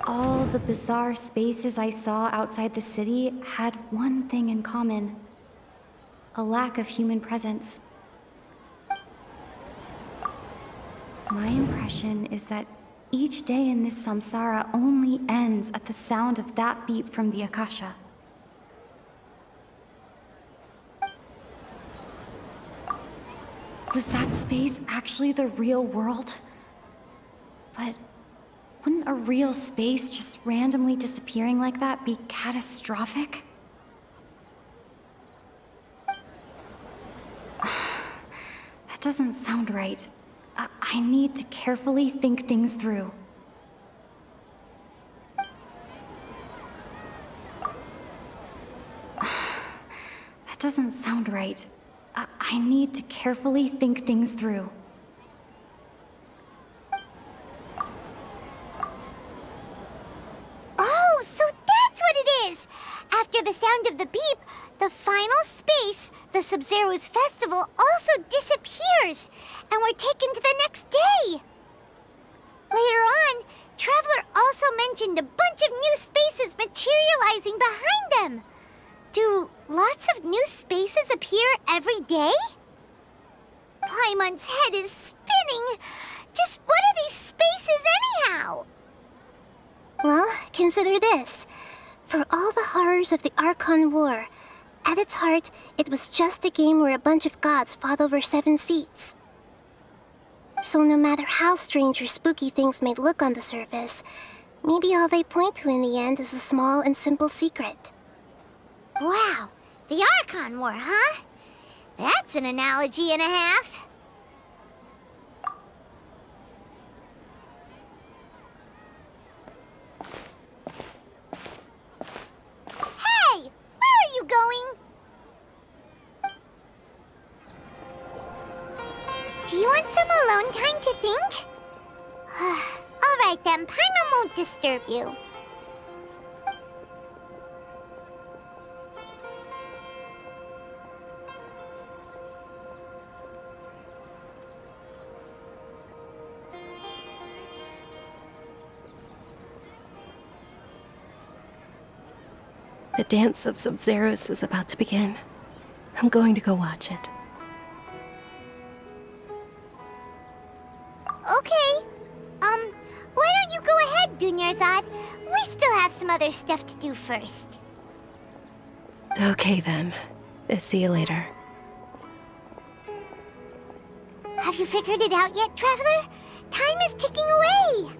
All the bizarre spaces I saw outside the city had one thing in common: a lack of human presence. My impression is that each day in this samsara only ends at the sound of that beep from the Akasha. Was that space actually the real world? But wouldn't a real space just randomly disappearing like that be catastrophic? That doesn't sound right. I need to carefully think things through. That doesn't sound right. I need to carefully think things through. Oh, so that's what it is! After the sound of the beep, the final space, the Sabzeruz Festival, also disappears, and we're taken to the next day. Later on, Traveler also mentioned a bunch of new spaces materializing behind them. Do lots of new spaces appear every day? Paimon's head is spinning. Just what are these spaces anyhow? Well, consider this. For all the horrors of the Archon War, at its heart, it was just a game where a bunch of gods fought over 7 seats. So no matter how strange or spooky things may look on the surface, maybe all they point to in the end is a small and simple secret. Wow, the Archon War, huh? That's an analogy and a half. Hey, where are you going? Do you want some alone time to think? All right then, Paimon won't disturb you. The dance of Sabzeruz is about to begin. I'm going to go watch it. Okay. Why don't you go ahead, Dunyarzad? We still have some other stuff to do first. Okay then. See you later. Have you figured it out yet, Traveler? Time is ticking away.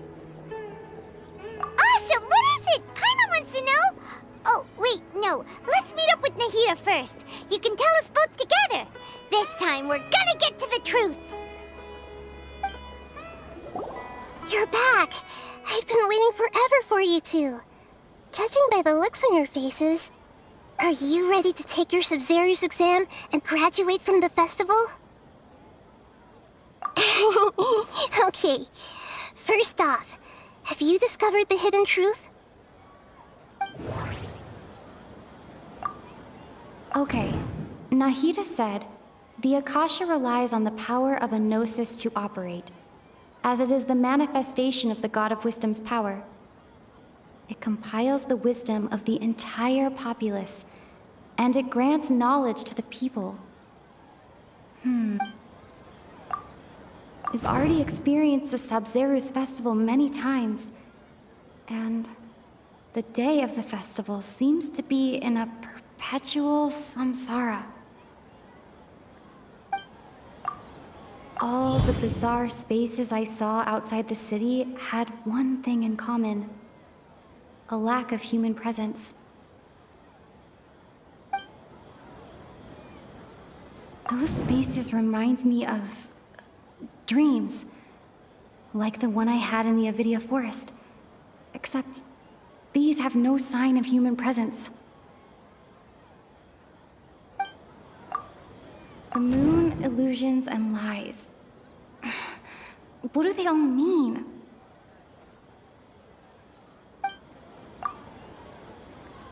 Awesome! What is it? Paimon wants to know. Oh, wait, no. Let's meet up with Nahida first. You can tell us both together. This time, we're gonna get to the truth. You're back! I've been waiting forever for you two. Judging by the looks on your faces, Are you ready to take your Sabzeruz exam and graduate from the festival? Okay. First off, have you discovered the hidden truth? Okay. Nahida said, the Akasha relies on the power of a gnosis to operate, as it is the manifestation of the God of Wisdom's power. It compiles the wisdom of the entire populace, and it grants knowledge to the people. We've already experienced the Sabzeruz Festival many times, and the day of the festival seems to be in a perpetual samsara. All the bizarre spaces I saw outside the city had one thing in common: a lack of human presence. Those spaces remind me of dreams, like the one I had in the Avidia Forest, except these have no sign of human presence. The moon, illusions, and lies. What do they all mean?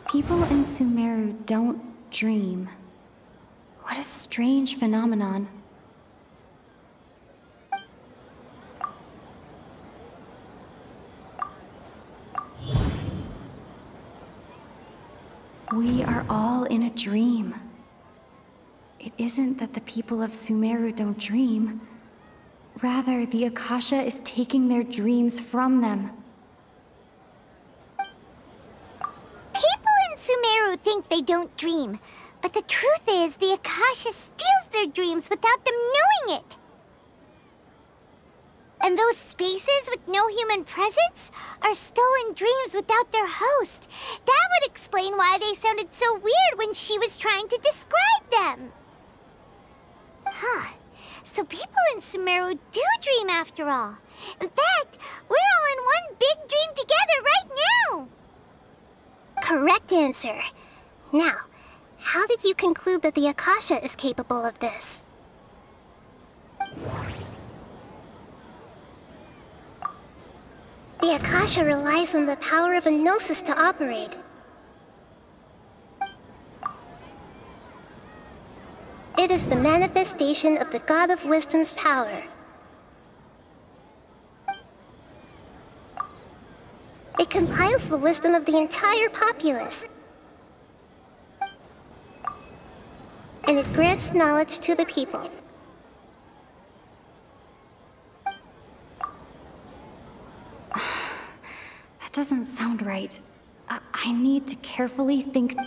People in Sumeru don't dream. What a strange phenomenon. We are all in a dream. It isn't that the people of Sumeru don't dream. Rather, the Akasha is taking their dreams from them. People in Sumeru think they don't dream, but the truth is the Akasha steals their dreams without them knowing it. And those spaces with no human presence are stolen dreams without their host. That would explain why they sounded so weird when she was trying to describe them. Huh. So people in Sumeru do dream after all. In fact, we're all in one big dream together right now. Correct answer. Now, how did you conclude that the Akasha is capable of this? The Akasha relies on the power of a gnosis to operate. It is the manifestation of the God of Wisdom's power. It compiles the wisdom of the entire populace. And it grants knowledge to the people. That doesn't sound right. I need to carefully think.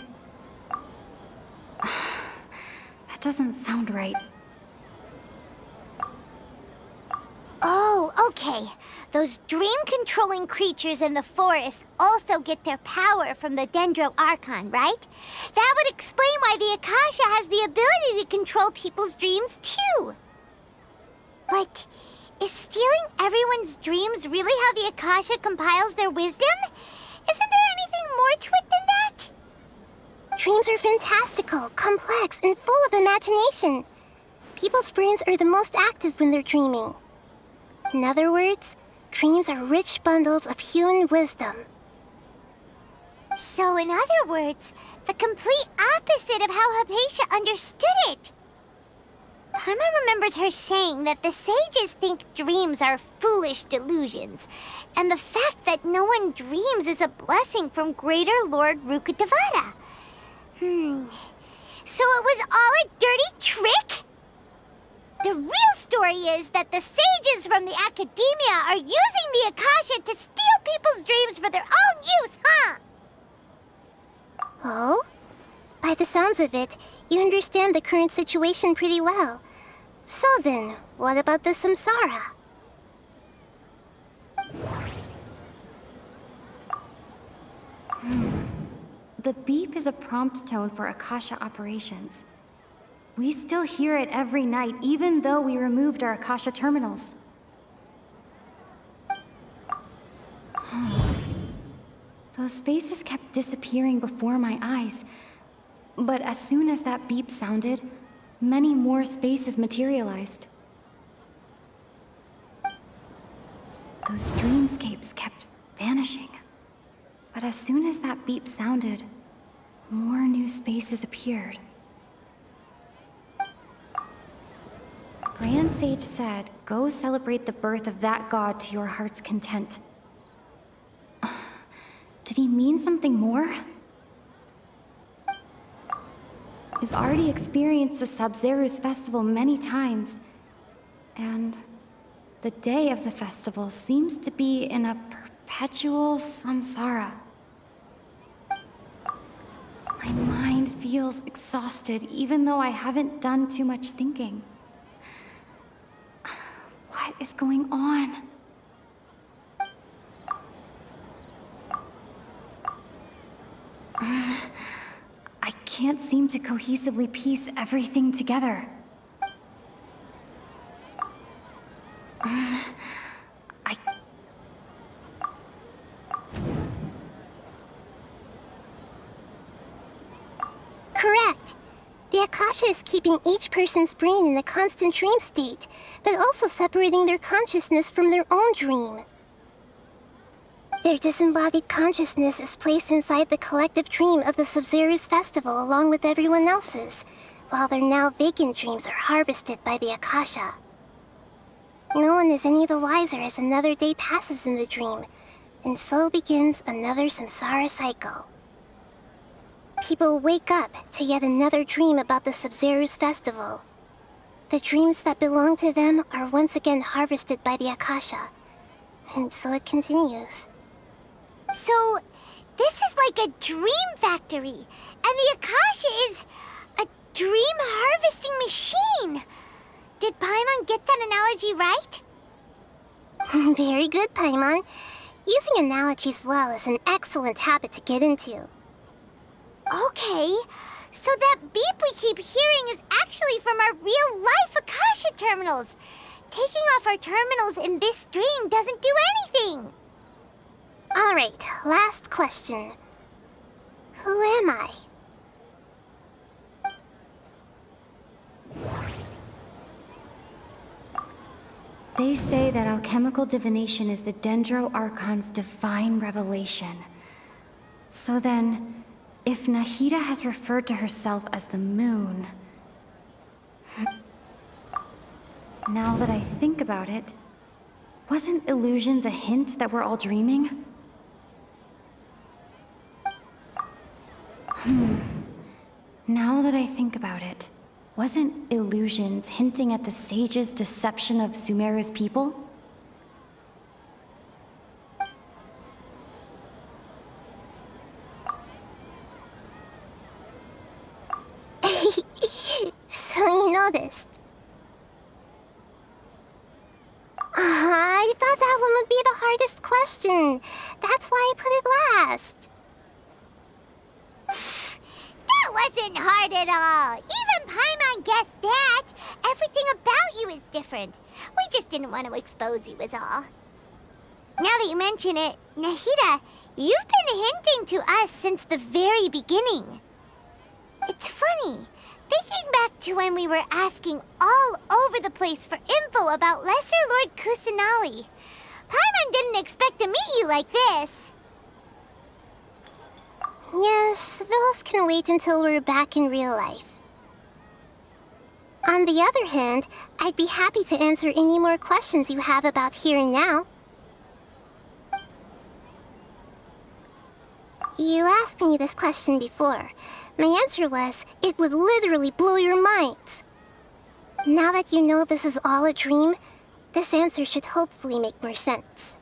That doesn't sound right. Oh, okay. Those dream-controlling creatures in the forest also get their power from the Dendro Archon, right? That would explain why the Akasha has the ability to control people's dreams, too. But is stealing everyone's dreams really how the Akasha compiles their wisdom? Isn't there anything more to it than that? Dreams are fantastical, complex, and full of imagination. People's brains are the most active when they're dreaming. In other words, dreams are rich bundles of human wisdom. So in other words, the complete opposite of how Hypatia understood it. Paimon remembers her saying that the sages think dreams are foolish delusions, and the fact that no one dreams is a blessing from Greater Lord Rukkhadevata. So it was all a dirty trick? The real story is that the sages from the Academia are using the Akasha to steal people's dreams for their own use, huh? Oh? By the sounds of it, you understand the current situation pretty well. So then, what about the Samsara? The beep is a prompt tone for Akasha operations. We still hear it every night, even though we removed our Akasha terminals. Those spaces kept disappearing before my eyes, But as soon as that beep sounded, many more spaces materialized. Those dreamscapes kept vanishing. But as soon as that beep sounded, more new spaces appeared. Grand Sage said, go celebrate the birth of that god to your heart's content. Did he mean something more? We've already experienced the Sabzeruz Festival many times, and the day of the festival seems to be in a perpetual samsara. My mind feels exhausted even though I haven't done too much thinking. What is going on? I can't seem to cohesively piece everything together. Correct. The Akasha is keeping each person's brain in a constant dream state, but also separating their consciousness from their own dream. Their disembodied consciousness is placed inside the collective dream of the Sabzeruz Festival along with everyone else's, while their now vacant dreams are harvested by the Akasha. No one is any the wiser as another day passes in the dream, and so begins another samsara cycle. People wake up to yet another dream about the Sabzeruz Festival. The dreams that belong to them are once again harvested by the Akasha, and so it continues. So, this is like a dream factory, and the Akasha is a dream harvesting machine. Did Paimon get that analogy right? Very good, Paimon. Using analogies well is an excellent habit to get into. Okay, so that beep we keep hearing is actually from our real-life Akasha terminals. Taking off our terminals in this dream doesn't do anything. All right, last question. Who am I? They say that alchemical divination is the Dendro Archon's divine revelation. So then, if Nahida has referred to herself as the moon... Now that I think about it, wasn't illusions a hint that we're all dreaming? Now that I think about it, wasn't illusions hinting at the sage's deception of Sumeru's people? So you noticed. I thought that one would be the hardest question. That's why I put it last. That wasn't hard at all. Even Paimon guessed that. Everything about you is different. We just didn't want to expose you is all. Now that you mention it, Nahida, you've been hinting to us since the very beginning. It's funny. Thinking back to when we were asking all over the place for info about Lesser Lord Kusanali, Paimon didn't expect to meet you like this. Yes, those can wait until we're back in real life. On the other hand, I'd be happy to answer any more questions you have about here and now. You asked me this question before. My answer was, it would literally blow your minds. Now that you know this is all a dream, this answer should hopefully make more sense.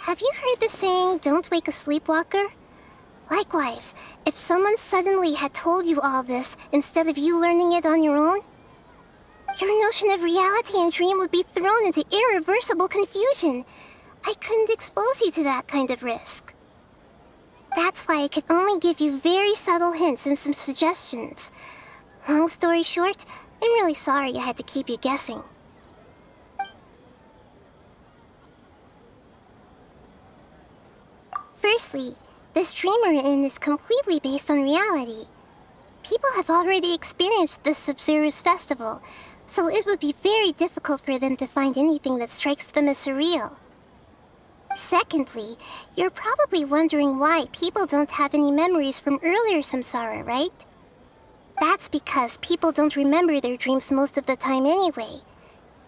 Have you heard the saying, don't wake a sleepwalker? Likewise, if someone suddenly had told you all this instead of you learning it on your own, your notion of reality and dream would be thrown into irreversible confusion. I couldn't expose you to that kind of risk. That's why I could only give you very subtle hints and some suggestions. Long story short, I'm really sorry I had to keep you guessing. Firstly, this dream we're in is completely based on reality. People have already experienced this Sabzeruz Festival, so it would be very difficult for them to find anything that strikes them as surreal. Secondly, you're probably wondering why people don't have any memories from earlier samsara, right? That's because people don't remember their dreams most of the time anyway.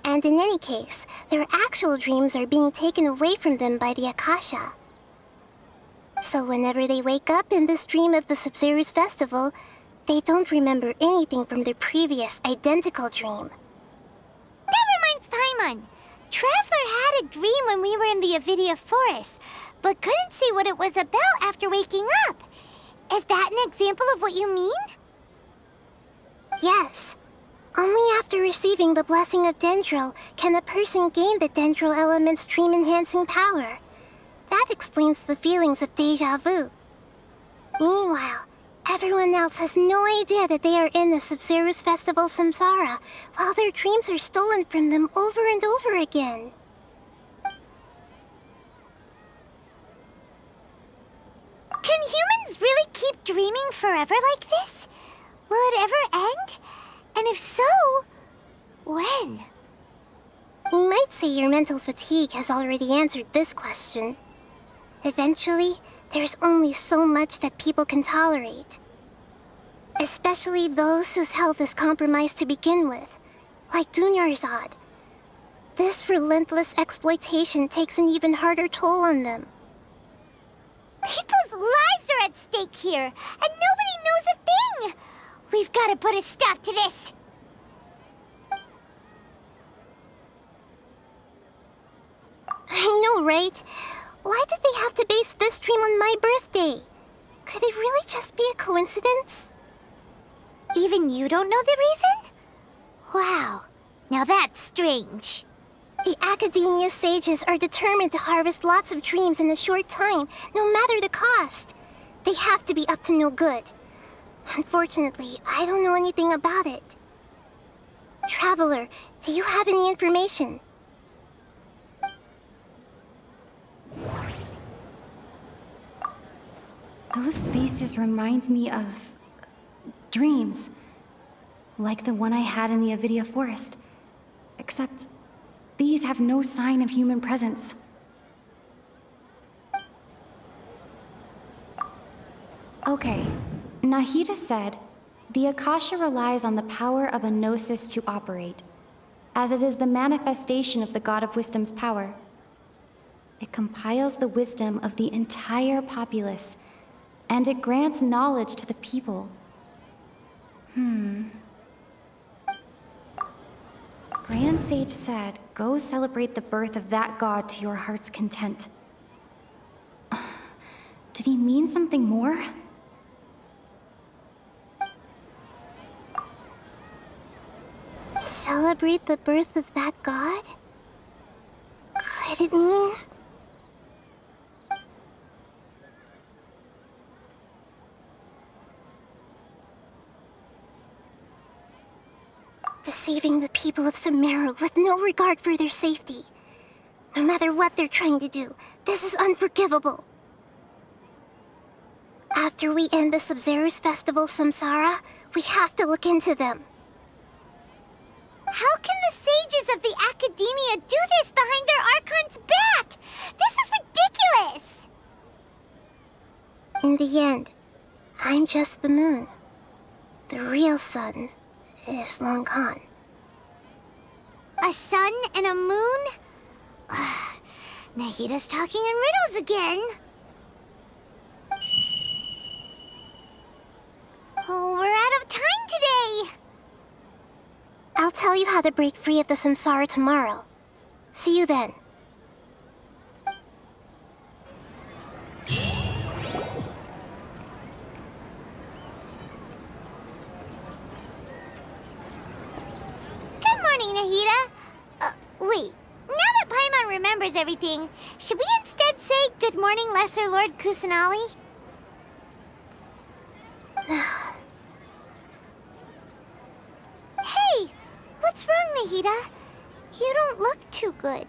And in any case, their actual dreams are being taken away from them by the Akasha. So whenever they wake up in this dream of the Sabzeruz Festival, they don't remember anything from their previous identical dream. That reminds Paimon. Traveler had a dream when we were in the Avidia Forest, but couldn't see what it was about after waking up. Is that an example of what you mean? Yes. Only after receiving the blessing of Dendril can a person gain the Dendril element's dream-enhancing power. That explains the feelings of déjà vu. Meanwhile, everyone else has no idea that they are in the Sabzeruz Festival samsara, while their dreams are stolen from them over and over again. Can humans really keep dreaming forever like this? Will it ever end? And if so, when? You might say your mental fatigue has already answered this question. Eventually, there's only so much that people can tolerate. Especially those whose health is compromised to begin with, like Dunyarzad. This relentless exploitation takes an even harder toll on them. People's lives are at stake here, and nobody knows a thing! We've got to put a stop to this! I know, right? Why did they have to base this dream on my birthday? Could it really just be a coincidence? Even you don't know the reason? Wow, now that's strange. The Academia sages are determined to harvest lots of dreams in a short time, no matter the cost. They have to be up to no good. Unfortunately, I don't know anything about it. Traveler, do you have any information? Those spaces remind me of dreams, like the one I had in the Avidia Forest. Except these have no sign of human presence. Okay, Nahida said, the Akasha relies on the power of a gnosis to operate, as it is the manifestation of the God of Wisdom's power. It compiles the wisdom of the entire populace, and it grants knowledge to the people. Grand Sage said, go celebrate the birth of that god to your heart's content. Did he mean something more? Celebrate the birth of that god? Could it mean... deceiving the people of Sumeru with no regard for their safety. No matter what they're trying to do, this is unforgivable. After we end the Sabzeruz Festival samsara, we have to look into them. How can the sages of the Academia do this behind their Archon's back? This is ridiculous! In the end, I'm just the moon. The real sun is long gone. A sun and a moon? Nahida's talking in riddles again. Oh, we're out of time today! I'll tell you how to break free of the samsara tomorrow. See you then. Good morning, Nahida. Wait. Now that Paimon remembers everything, should we instead say good morning, Lesser Lord Kusanali? Hey! What's wrong, Nahida? You don't look too good.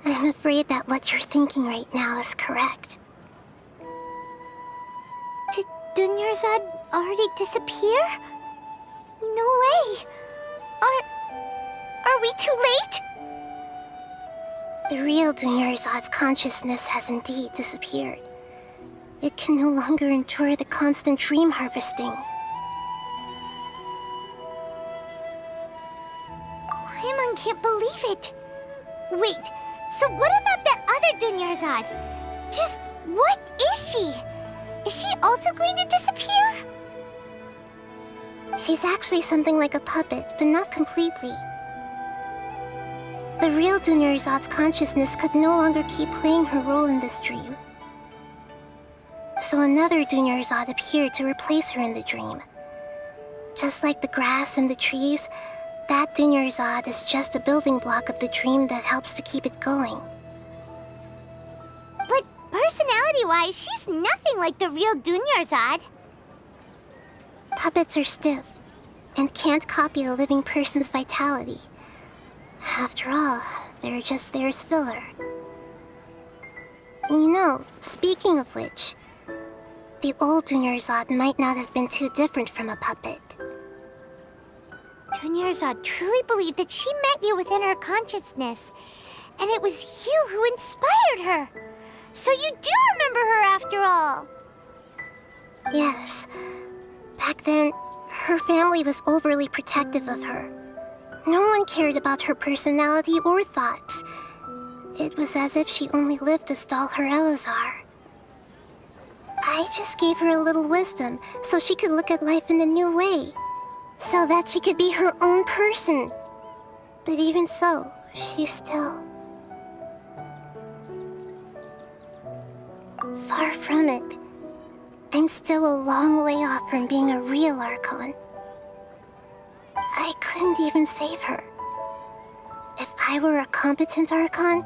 I'm afraid that what you're thinking right now is correct. Dunyarzad already disappear? No way! Are we too late? The real Dunyarzad's consciousness has indeed disappeared. It can no longer endure the constant dream harvesting. Paimon can't believe it. Wait, so what about that other Dunyarzad? Just what is she? Is she also going to disappear? She's actually something like a puppet, but not completely. The real Dunyarzad's consciousness could no longer keep playing her role in this dream. So another Dunyarzad appeared to replace her in the dream. Just like the grass and the trees, that Dunyarzad is just a building block of the dream that helps to keep it going. But personality-wise, she's nothing like the real Dunyarzad. Puppets are stiff and can't copy a living person's vitality. After all, they're just there as filler. You know, speaking of which, the old Dunyarzad might not have been too different from a puppet. Dunyarzad truly believed that she met you within her consciousness, and it was you who inspired her. So you do remember her after all. Yes. Back then, her family was overly protective of her. No one cared about her personality or thoughts. It was as if she only lived to stall her Elazar. I just gave her a little wisdom so she could look at life in a new way, so that she could be her own person. But even so, she's still... far from it. I'm still a long way off from being a real Archon. I couldn't even save her. If I were a competent Archon,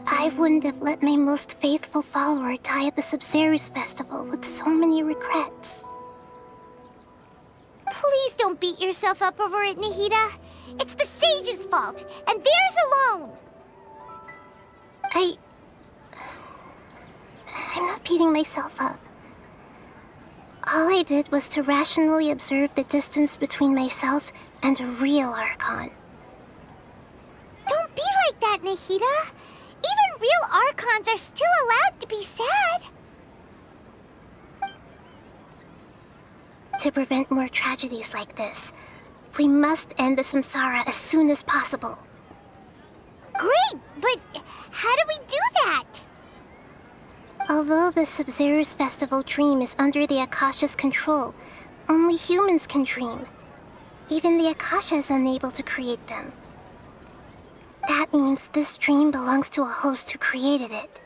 I wouldn't have let my most faithful follower die at the Sabzeruz Festival with so many regrets. Please don't beat yourself up over it, Nahida. It's the sage's fault, and theirs alone. I'm not beating myself up. All I did was to rationally observe the distance between myself and a real Archon. Don't be like that, Nahida. Even real Archons are still allowed to be sad. To prevent more tragedies like this, we must end the samsara as soon as possible. Great, but how do we do that? Although the Sabzeruz Festival dream is under the Akasha's control, only humans can dream. Even the Akasha is unable to create them. That means this dream belongs to a host who created it.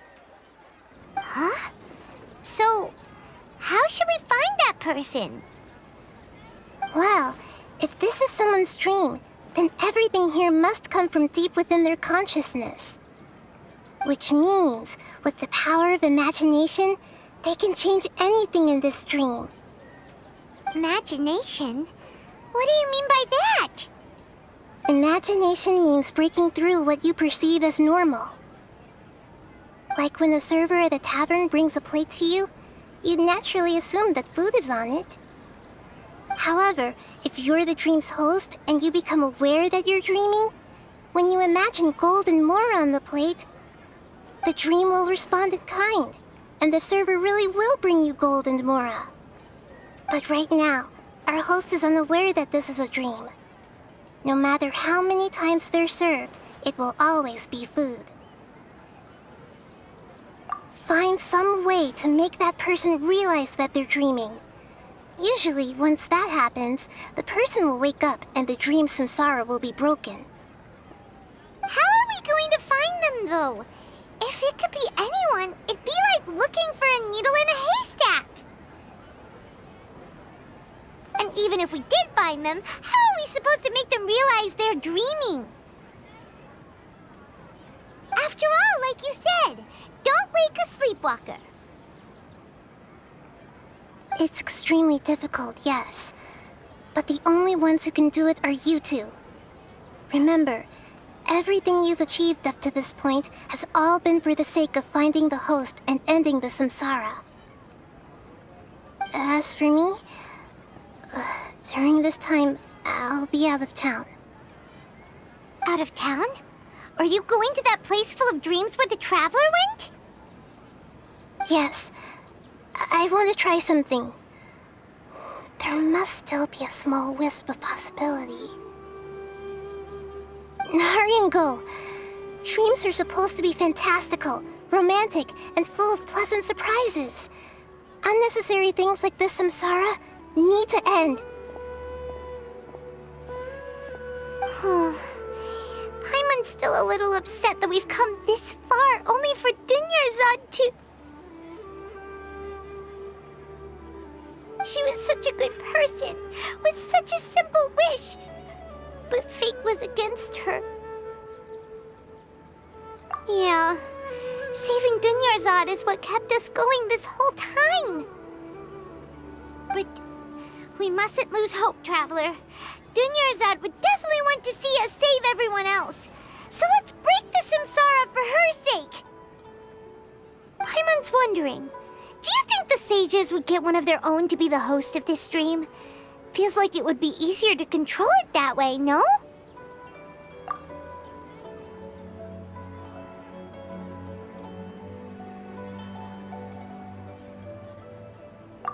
Huh? So, how should we find that person? Well, if this is someone's dream, then everything here must come from deep within their consciousness. Which means, with the power of imagination, they can change anything in this dream. Imagination? What do you mean by that? Imagination means breaking through what you perceive as normal. Like when a server at a tavern brings a plate to you, you'd naturally assume that food is on it. However, if you're the dream's host and you become aware that you're dreaming, when you imagine gold and more on the plate, the dream will respond in kind, and the server really will bring you gold and mora. But right now, our host is unaware that this is a dream. No matter how many times they're served, it will always be food. Find some way to make that person realize that they're dreaming. Usually, once that happens, the person will wake up and the dream samsara will be broken. How are we going to find them, though? If it could be anyone, it'd be like looking for a needle in a haystack. And even if we did find them, how are we supposed to make them realize they're dreaming? After all, like you said, don't wake a sleepwalker. It's extremely difficult, yes. But the only ones who can do it are you two. Remember, everything you've achieved up to this point has all been for the sake of finding the host and ending the samsara. As for me, during this time, I'll be out of town. Out of town? Are you going to that place full of dreams where the Traveler went? Yes. I want to try something. There must still be a small wisp of possibility. Hurry and go. Dreams are supposed to be fantastical, romantic, and full of pleasant surprises. Unnecessary things like this samsara need to end. Paimon's still a little upset that we've come this far only for Dunyarzad to... She was such a good person, with such a simple wish. But fate was against her. Yeah, saving Dunyarzad is what kept us going this whole time. But we mustn't lose hope, Traveler. Dunyarzad would definitely want to see us save everyone else. So let's break the samsara for her sake. Paimon's wondering, do you think the sages would get one of their own to be the host of this dream? Feels like it would be easier to control it that way, no?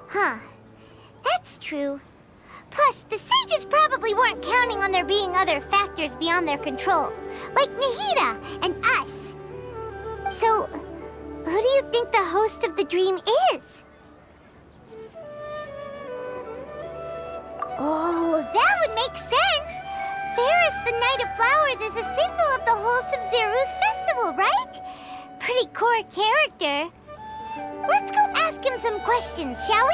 Huh. That's true. Plus, the sages probably weren't counting on there being other factors beyond their control, like Nahida and us. So, who do you think the host of the dream is? Oh, that would make sense! Ferris, the Knight of Flowers, is a symbol of the whole Sabzeruz Festival, right? Pretty core character. Let's go ask him some questions, shall we?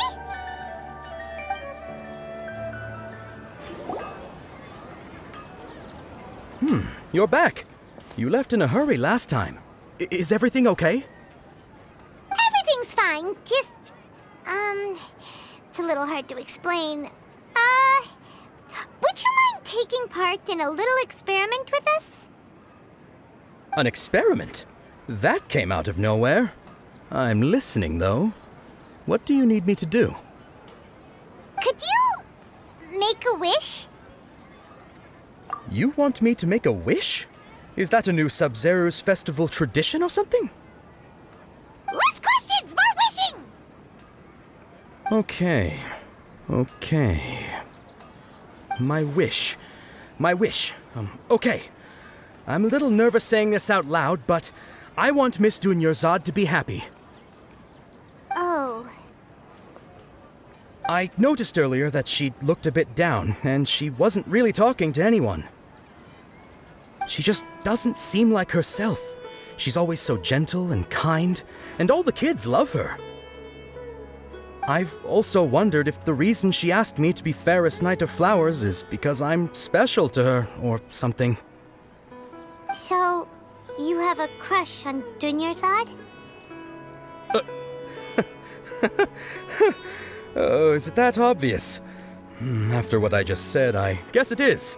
You're back. You left in a hurry last time. Is everything okay? Everything's fine, just... it's a little hard to explain. Would you mind taking part in a little experiment with us? An experiment? That came out of nowhere. I'm listening, though. What do you need me to do? Could you make a wish? You want me to make a wish? Is that a new Sabzeruz Festival tradition or something? Less questions, more wishing! Okay. My wish. Okay. I'm a little nervous saying this out loud, but I want Miss Dunyarzad to be happy. Oh. I noticed earlier that she looked a bit down, and she wasn't really talking to anyone. She just doesn't seem like herself. She's always so gentle and kind, and all the kids love her. I've also wondered if the reason she asked me to be Fairest Knight of Flowers is because I'm special to her, or something. So, you have a crush on Dunyarzad? Oh, is it that obvious? After what I just said, I guess it is.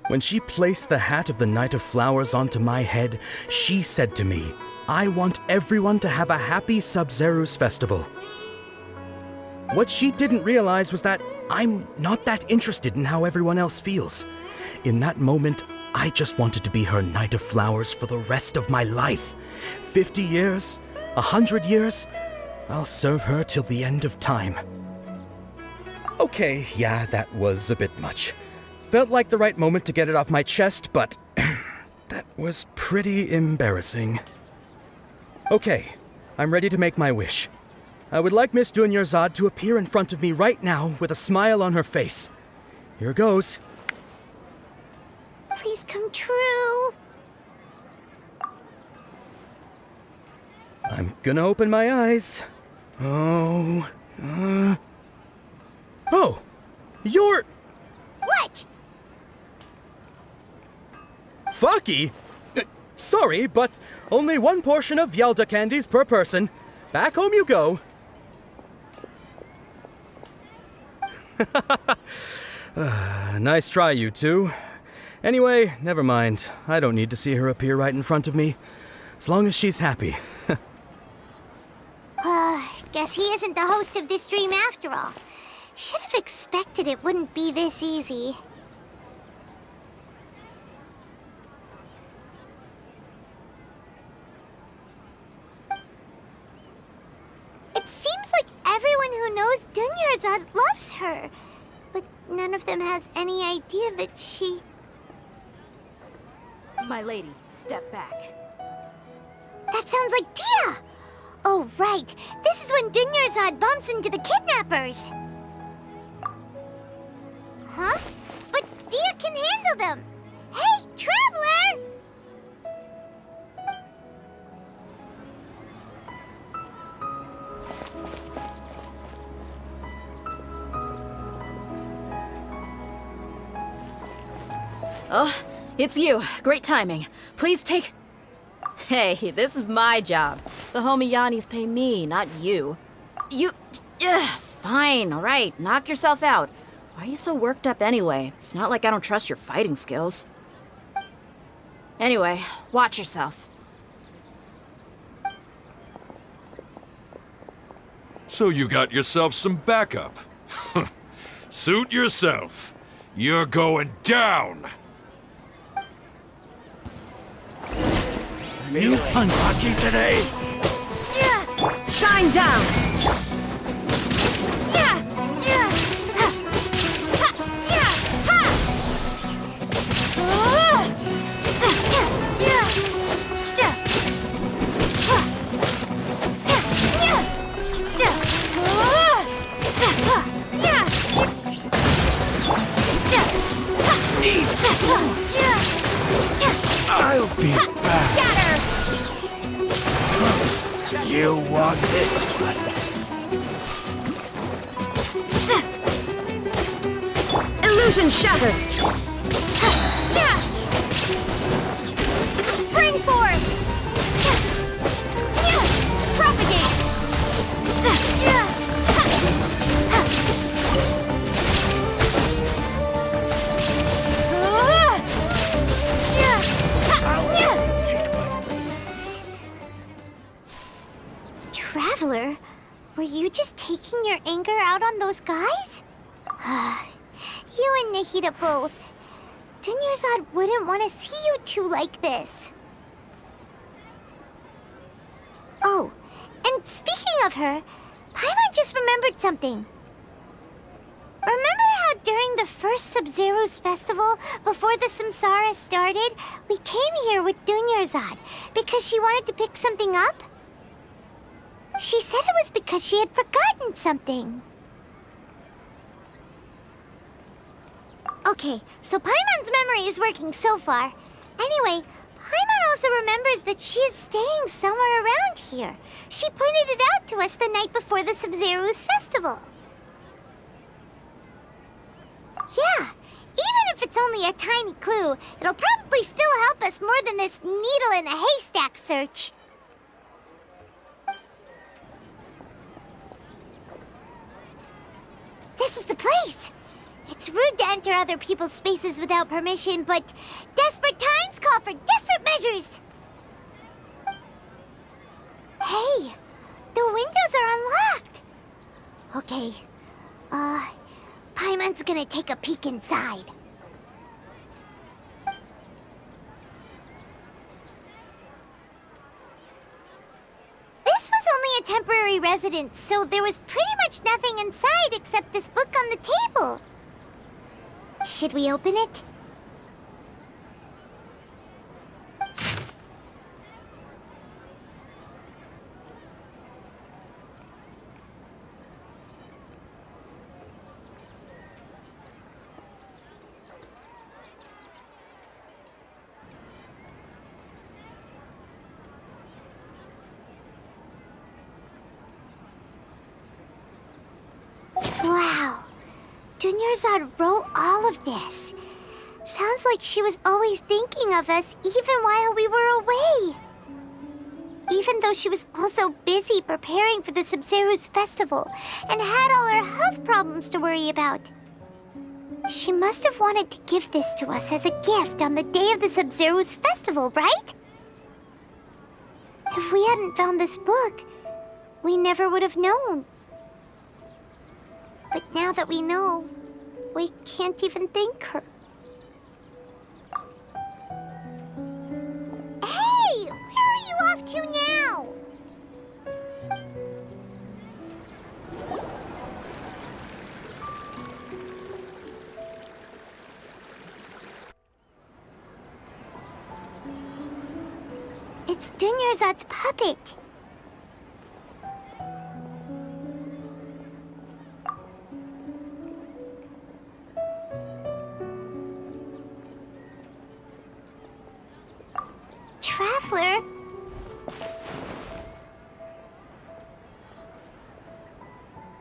When she placed the hat of the Knight of Flowers onto my head, she said to me, I want everyone to have a happy Sabzeruz Festival. What she didn't realize was that I'm not that interested in how everyone else feels. In that moment, I just wanted to be her Knight of Flowers for the rest of my life. 50 years, 100 years, I'll serve her till the end of time. Okay, yeah, that was a bit much. Felt like the right moment to get it off my chest, but that was pretty embarrassing. Okay, I'm ready to make my wish. I would like Miss Dunyarzad to appear in front of me right now with a smile on her face. Here goes. Please come true. I'm gonna open my eyes. Oh, you're... What? Faki? Sorry, but only one portion of Yelda candies per person. Back home you go. Nice try, you two. Anyway, never mind. I don't need to see her appear right in front of me. As long as she's happy. Guess he isn't the host of this dream after all. Should have expected it wouldn't be this easy. It seems like everyone who knows Dunyarzad loves her. But none of them has any idea that she... My lady, step back. That sounds like Dia! Oh, right. This is when Dunyarzad bumps into the kidnappers. Huh? But Dia can handle them. Hey, Traveler! Oh, it's you. Great timing. Please take... Hey, this is my job. The homie Yannis pay me, not you. You... fine, alright. Knock yourself out. Why are you so worked up anyway? It's not like I don't trust your fighting skills. Anyway, watch yourself. So you got yourself some backup. Suit yourself. You're going down! You lucky today? Shine down! I'll be back. You want this one? Illusion shattered! Spring forth! Propagate! Traveler, were you just taking your anger out on those guys? You and Nahida both. Dunyarzad wouldn't want to see you two like this. Oh, and speaking of her, Paimon just remembered something. Remember how during the first Sabzeruz Festival, before the Samsara started, we came here with Dunyarzad because she wanted to pick something up? She said it was because she had forgotten something. Okay, so Paimon's memory is working so far. Anyway, Paimon also remembers that she is staying somewhere around here. She pointed it out to us the night before the Sabzeruz Festival. Yeah, even if it's only a tiny clue, it'll probably still help us more than this needle in a haystack search. This is the place! It's rude to enter other people's spaces without permission, but desperate times call for desperate measures! Hey! The windows are unlocked! Okay, Paimon's gonna take a peek inside. This was only a temporary residence, so there was pretty much nothing inside except this book on the table. Should we open it? Wow. Dunyarzad wrote all of this. Sounds like she was always thinking of us even while we were away. Even though she was also busy preparing for the Sabzeruz Festival and had all her health problems to worry about. She must have wanted to give this to us as a gift on the day of the Sabzeruz Festival, right? If we hadn't found this book, we never would have known. But now that we know, we can't even thank her. Hey! Where are you off to now? It's Dunyarzad's puppet. Traveler?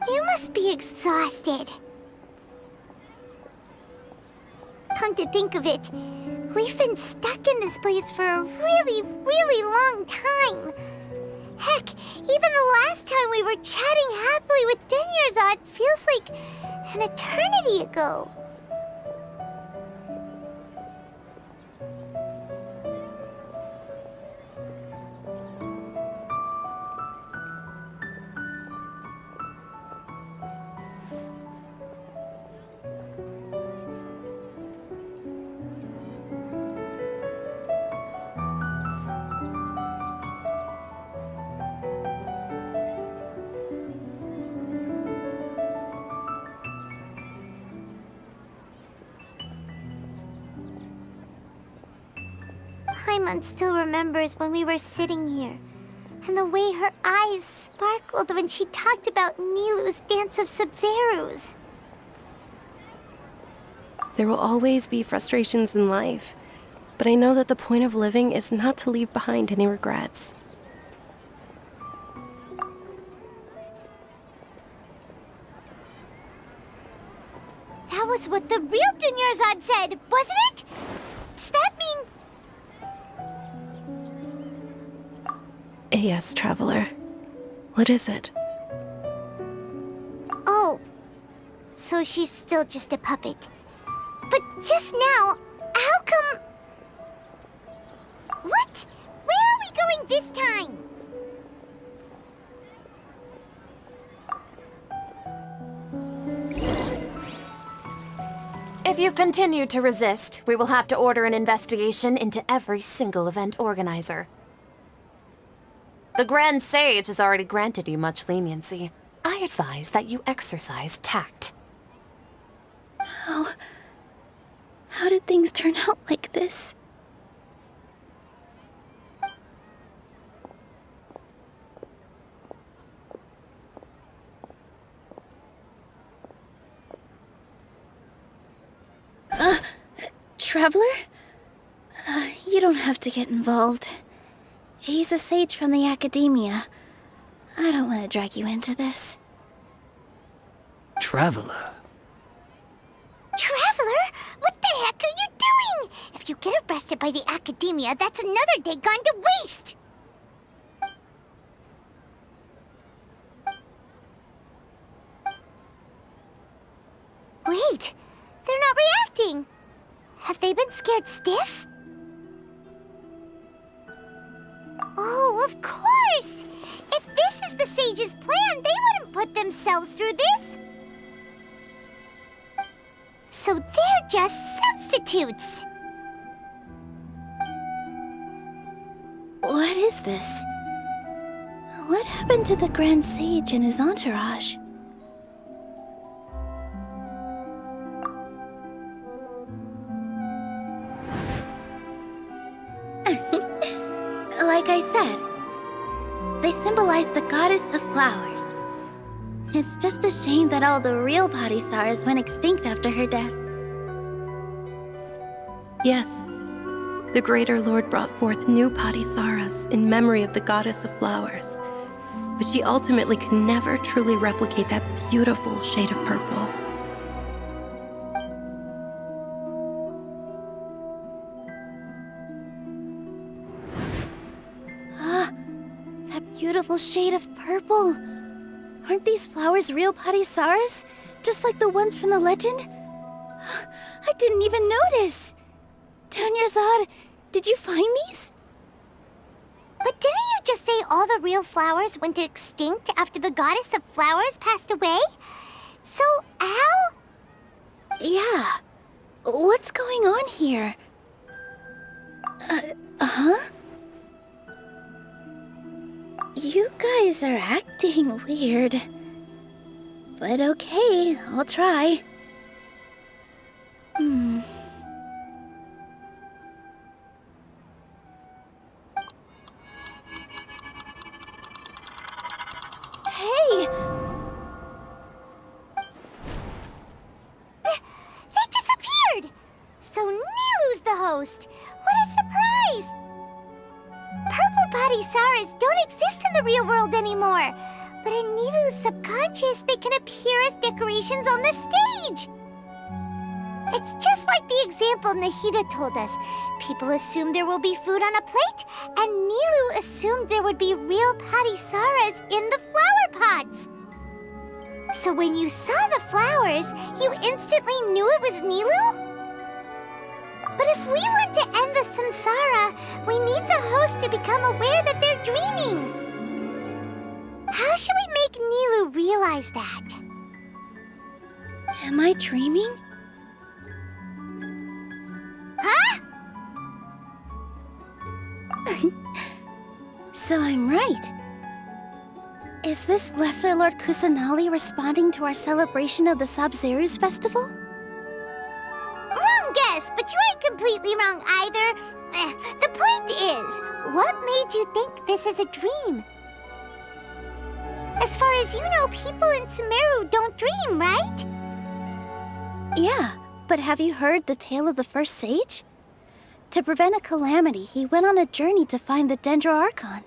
You must be exhausted. Come to think of it, we've been stuck in this place for a really, really long time. Heck, even the last time we were chatting happily with Dunyarzad feels like an eternity ago. Paimon still remembers when we were sitting here, and the way her eyes sparkled when she talked about Nilou's Dance of Sabzeruz. There will always be frustrations in life, but I know that the point of living is not to leave behind any regrets. That was what the real Dunyarzad said, wasn't it? Does that mean... Yes, Traveler. What is it? Oh, so she's still just a puppet. But just now, how come... What? Where are we going this time? If you continue to resist, we will have to order an investigation into every single event organizer. The Grand Sage has already granted you much leniency. I advise that you exercise tact. How did things turn out like this? Traveler? You don't have to get involved. He's a sage from the Academia. I don't want to drag you into this. Traveler? Traveler? What the heck are you doing? If you get arrested by the Academia, that's another day gone to waste! Wait, they're not reacting. Have they been scared stiff? Oh, of course! If this is the Sage's plan, they wouldn't put themselves through this! So they're just substitutes! What is this? What happened to the Grand Sage and his entourage? Like I said, they symbolize the goddess of flowers. It's just a shame that all the real Padisaras went extinct after her death. Yes. The Greater Lord brought forth new Padisaras in memory of the goddess of flowers. But she ultimately could never truly replicate that beautiful shade of purple. Beautiful shade of purple. Aren't these flowers real Padisaras? Just like the ones from the legend? I didn't even notice. Dunyarzad, did you find these? But didn't you just say all the real flowers went extinct after the goddess of flowers passed away? So, Al? Yeah. What's going on here? Huh? You guys are acting weird. But okay, I'll try. Hey! They disappeared! So Nilu's the host! What a surprise! Purple body Saras don't exist in the real world anymore. But in Nilu's subconscious, they can appear as decorations on the stage. It's just like the example Nahida told us. People assume there will be food on a plate, and Nilu assumed there would be real Padisaras in the flower pots. So when you saw the flowers, you instantly knew it was Nilu? But if we want to end the samsara, we need the host to become aware that they're dreaming. How should we make Nilu realize that? Am I dreaming? Huh? So I'm right. Is this Lesser Lord Kusanali responding to our celebration of the Sabzeruz Festival? Wrong guess, but you aren't completely wrong either. The point is, what made you think this is a dream? As far as you know, people in Sumeru don't dream, right? Yeah, but have you heard the tale of the first sage? To prevent a calamity, he went on a journey to find the Dendro Archon.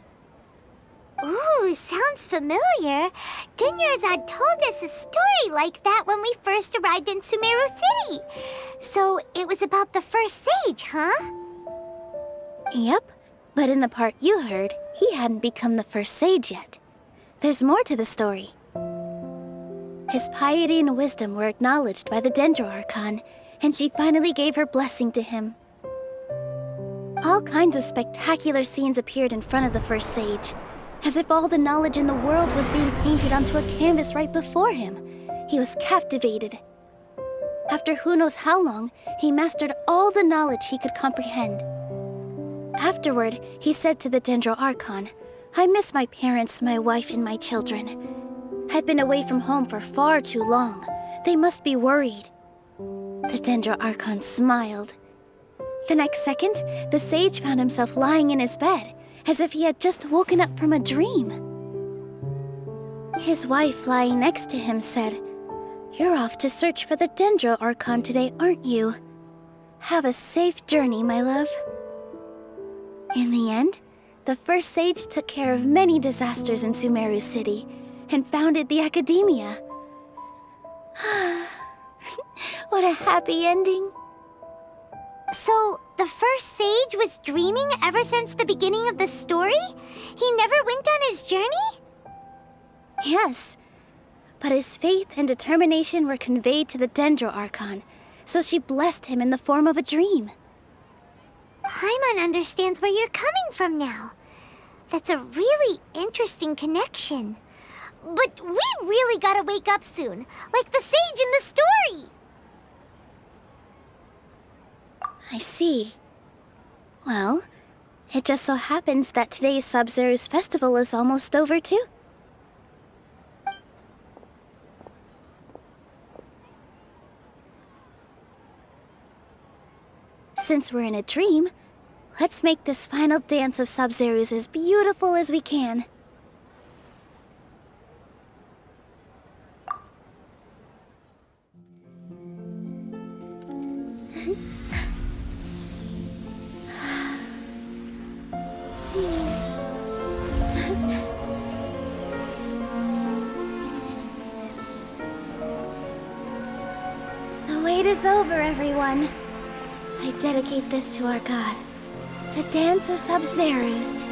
Ooh, sounds familiar. Dunyarzad told us a story like that when we first arrived in Sumeru City. So it was about the first sage, huh? Yep, but in the part you heard, he hadn't become the first sage yet. There's more to the story. His piety and wisdom were acknowledged by the Dendro Archon, and she finally gave her blessing to him. All kinds of spectacular scenes appeared in front of the first sage, as if all the knowledge in the world was being painted onto a canvas right before him. He was captivated. After who knows how long, he mastered all the knowledge he could comprehend. Afterward, he said to the Dendro Archon, "I miss my parents, my wife, and my children. I've been away from home for far too long. They must be worried." The Dendro Archon smiled. The next second, the sage found himself lying in his bed, as if he had just woken up from a dream. His wife, lying next to him, said, "You're off to search for the Dendro Archon today, aren't you? Have a safe journey, my love." In the end, the first sage took care of many disasters in Sumeru City and founded the Academia. What a happy ending. So, the first sage was dreaming ever since the beginning of the story? He never went on his journey? Yes, but his faith and determination were conveyed to the Dendro Archon, so she blessed him in the form of a dream. Paimon understands where you're coming from now. That's a really interesting connection. But we really gotta wake up soon, like the sage in the story. I see. Well, it just so happens that today's Sabzeruz Festival is almost over too. Since we're in a dream, let's make this final dance of Sabzeruz as beautiful as we can. The wait is over, everyone. I dedicate this to our god, the dance of Sabzeruz.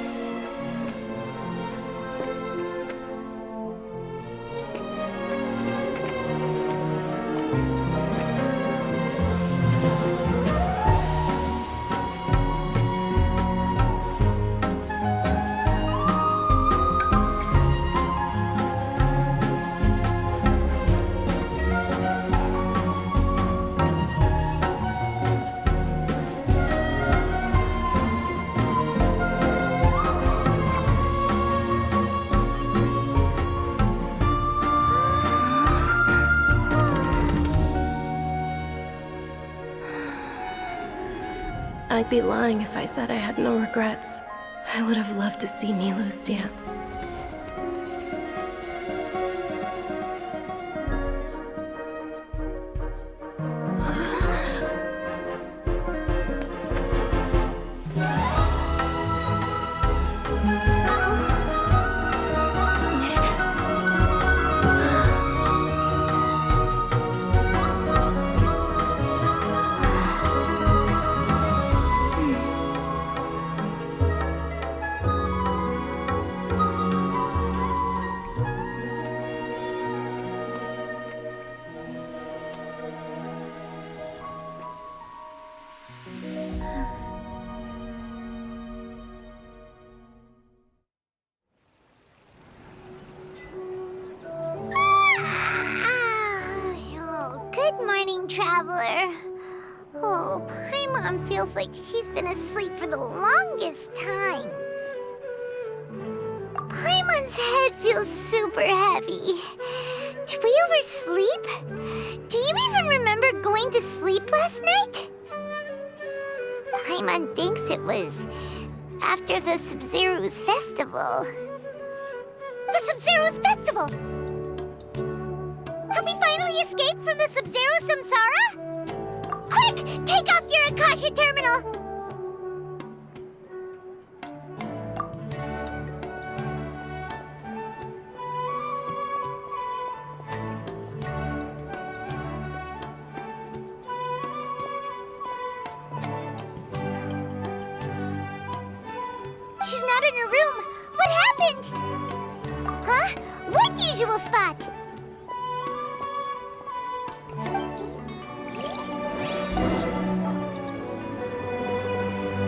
I'd be lying if I said I had no regrets. I would have loved to see Nilou's dance. Traveler. Oh, Paimon feels like she's been asleep for the longest time. Paimon's head feels super heavy. Did we oversleep? Do you even remember going to sleep last night? Paimon thinks it was after the Sabzeruz Festival. The Sabzeruz Festival! Have we finally escaped from the Sabzeruz Samsara? Quick! Take off your Akasha terminal! She's not in her room! What happened? Huh? What usual spot?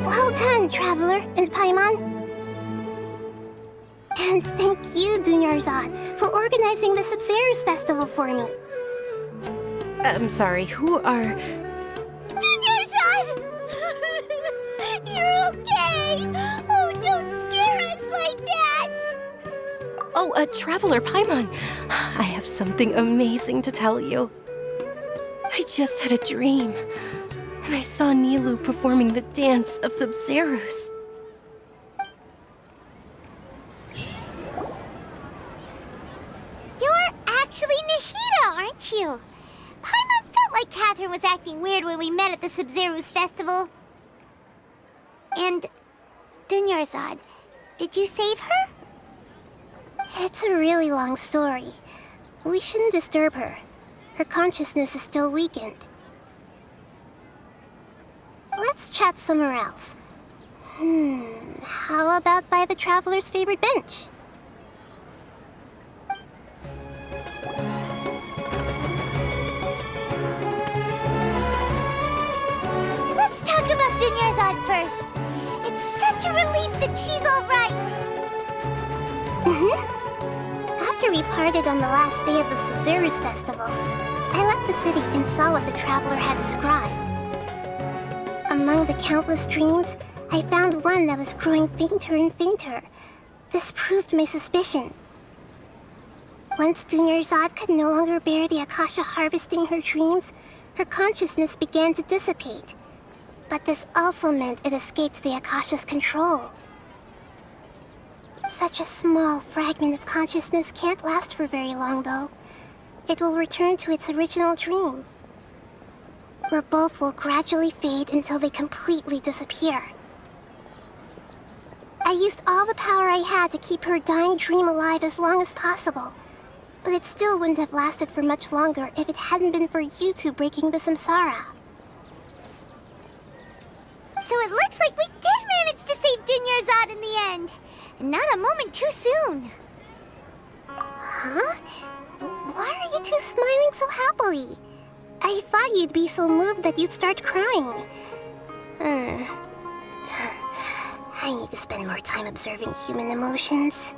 Well done, Traveler and Paimon. And thank you, Dunyarzad, for organizing the Sabzeruz Festival for me. I'm sorry, who are... Dunyarzad! You're okay! Oh, don't scare us like that! Oh, Traveler Paimon. I have something amazing to tell you. I just had a dream, and I saw Nilou performing the dance of Sabzeruz. You're actually Nahida, aren't you? Paimon felt like Catherine was acting weird when we met at the Sabzeruz Festival. And Dunyarzad, did you save her? It's a really long story. We shouldn't disturb her. Her consciousness is still weakened. Let's chat somewhere else. How about by the Traveler's favorite bench? Let's talk about Dunyarzad first. It's such a relief that she's all right. After we parted on the last day of the Sabzeruz Festival, I left the city and saw what the Traveler had described. Among the countless dreams, I found one that was growing fainter and fainter. This proved my suspicion. Once Dunyarzad could no longer bear the Akasha harvesting her dreams, her consciousness began to dissipate. But this also meant it escaped the Akasha's control. Such a small fragment of consciousness can't last for very long, though. It will return to its original dream, where both will gradually fade until they completely disappear. I used all the power I had to keep her dying dream alive as long as possible, but it still wouldn't have lasted for much longer if it hadn't been for you two breaking the samsara. So it looks like we did manage to save Dunyarzad in the end. And not a moment too soon. Huh? Why are you two smiling so happily? I thought you'd be so moved that you'd start crying. I need to spend more time observing human emotions.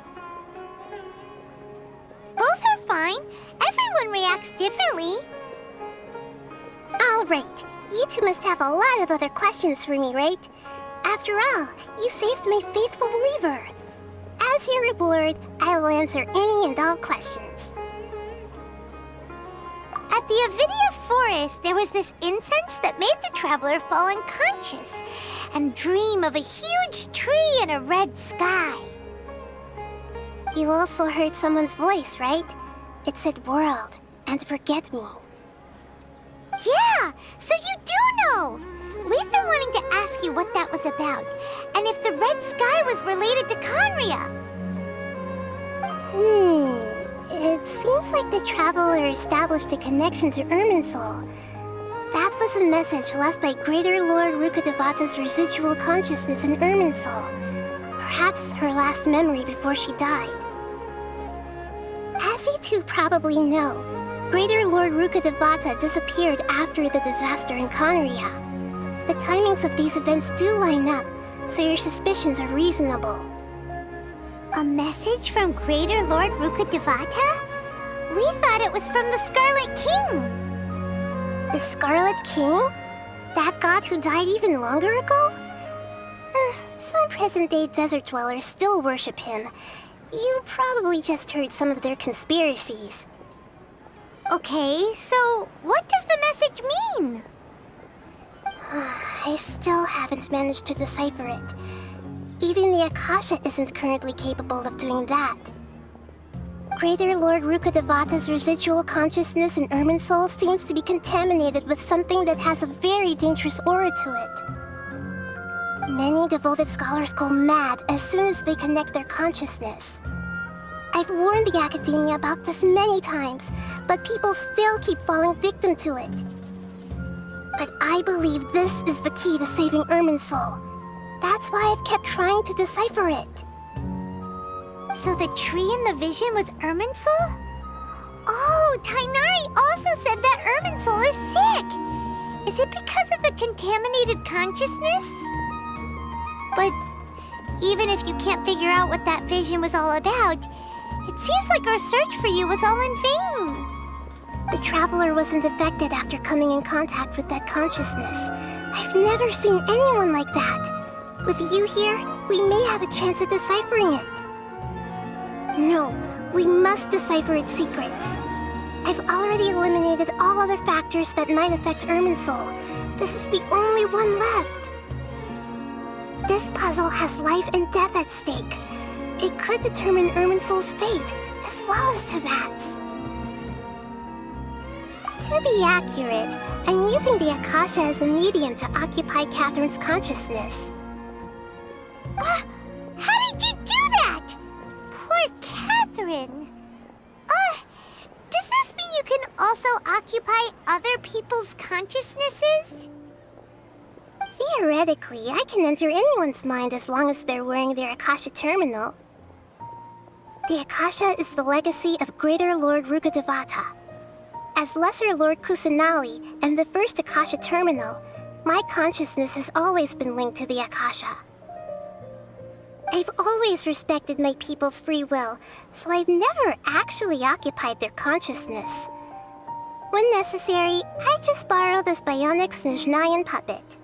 Both are fine. Everyone reacts differently. All right. You two must have a lot of other questions for me, right? After all, you saved my faithful believer. As your reward, I will answer any and all questions. At the Avidia forest, there was this incense that made the traveler fall unconscious and dream of a huge tree and a red sky. You also heard someone's voice, right? It said world and forget me. Yeah, so you do know! We've been wanting to ask you what that was about, and if the red sky was related to Conria. It seems like the traveler established a connection to Irminsul. That was a message left by Greater Lord Rukkhadevata's residual consciousness in Irminsul. Perhaps her last memory before she died. As you two probably know, Greater Lord Rukkhadevata disappeared after the disaster in Conria. The timings of these events do line up, so your suspicions are reasonable. A message from Greater Lord Rukkhadevata? We thought it was from the Scarlet King. The Scarlet King? That god who died even longer ago? Some present-day desert dwellers still worship him. You probably just heard some of their conspiracies. Okay, so what does the message mean? I still haven't managed to decipher it. Even the Akasha isn't currently capable of doing that. Greater Lord Rukkhadevata's residual consciousness in Irminsul seems to be contaminated with something that has a very dangerous aura to it. Many devoted scholars go mad as soon as they connect their consciousness. I've warned the Academia about this many times, but people still keep falling victim to it. But I believe this is the key to saving Irminsul. That's why I've kept trying to decipher it. So the tree in the vision was Irminsul? Oh, Tainari also said that Irminsul is sick. Is it because of the contaminated consciousness? But even if you can't figure out what that vision was all about, it seems like our search for you was all in vain. The traveler wasn't affected after coming in contact with that consciousness. I've never seen anyone like that. With you here, we may have a chance at deciphering it. No, we must decipher its secrets. I've already eliminated all other factors that might affect Irminsul. This is the only one left. This puzzle has life and death at stake. It could determine Irminsul's fate, as well as Tevat's. To be accurate, I'm using the Akasha as a medium to occupy Catherine's consciousness. How did you do that? Poor Catherine. Does this mean you can also occupy other people's consciousnesses? Theoretically, I can enter anyone's mind as long as they're wearing their Akasha terminal. The Akasha is the legacy of Greater Lord Rukkhadevata. As Lesser Lord Kusanali and the first Akasha terminal, my consciousness has always been linked to the Akasha. I've always respected my people's free will, so I've never actually occupied their consciousness. When necessary, I just borrow this bionic Snezhnayan puppet.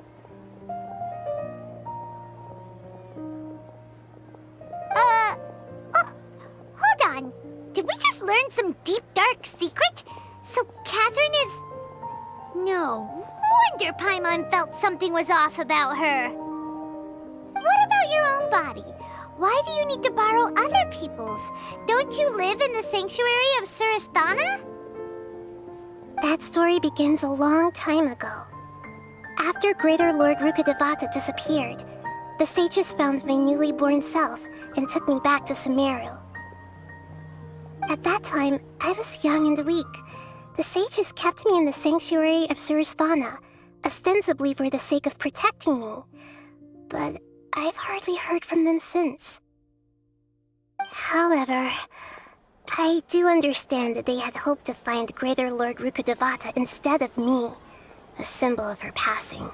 Hold on. Did we just learn some deep, dark secret? So Catherine is... No wonder Paimon felt something was off about her. What about your own body? Why do you need to borrow other people's? Don't you live in the sanctuary of Surasthana? That story begins a long time ago. After Greater Lord Rukkhadevata disappeared, the sages found my newly born self and took me back to Sumeru. At that time, I was young and weak. The sages kept me in the sanctuary of Surasthana, ostensibly for the sake of protecting me. But I've hardly heard from them since. However, I do understand that they had hoped to find Greater Lord Rukkhadevata instead of me, a symbol of her passing.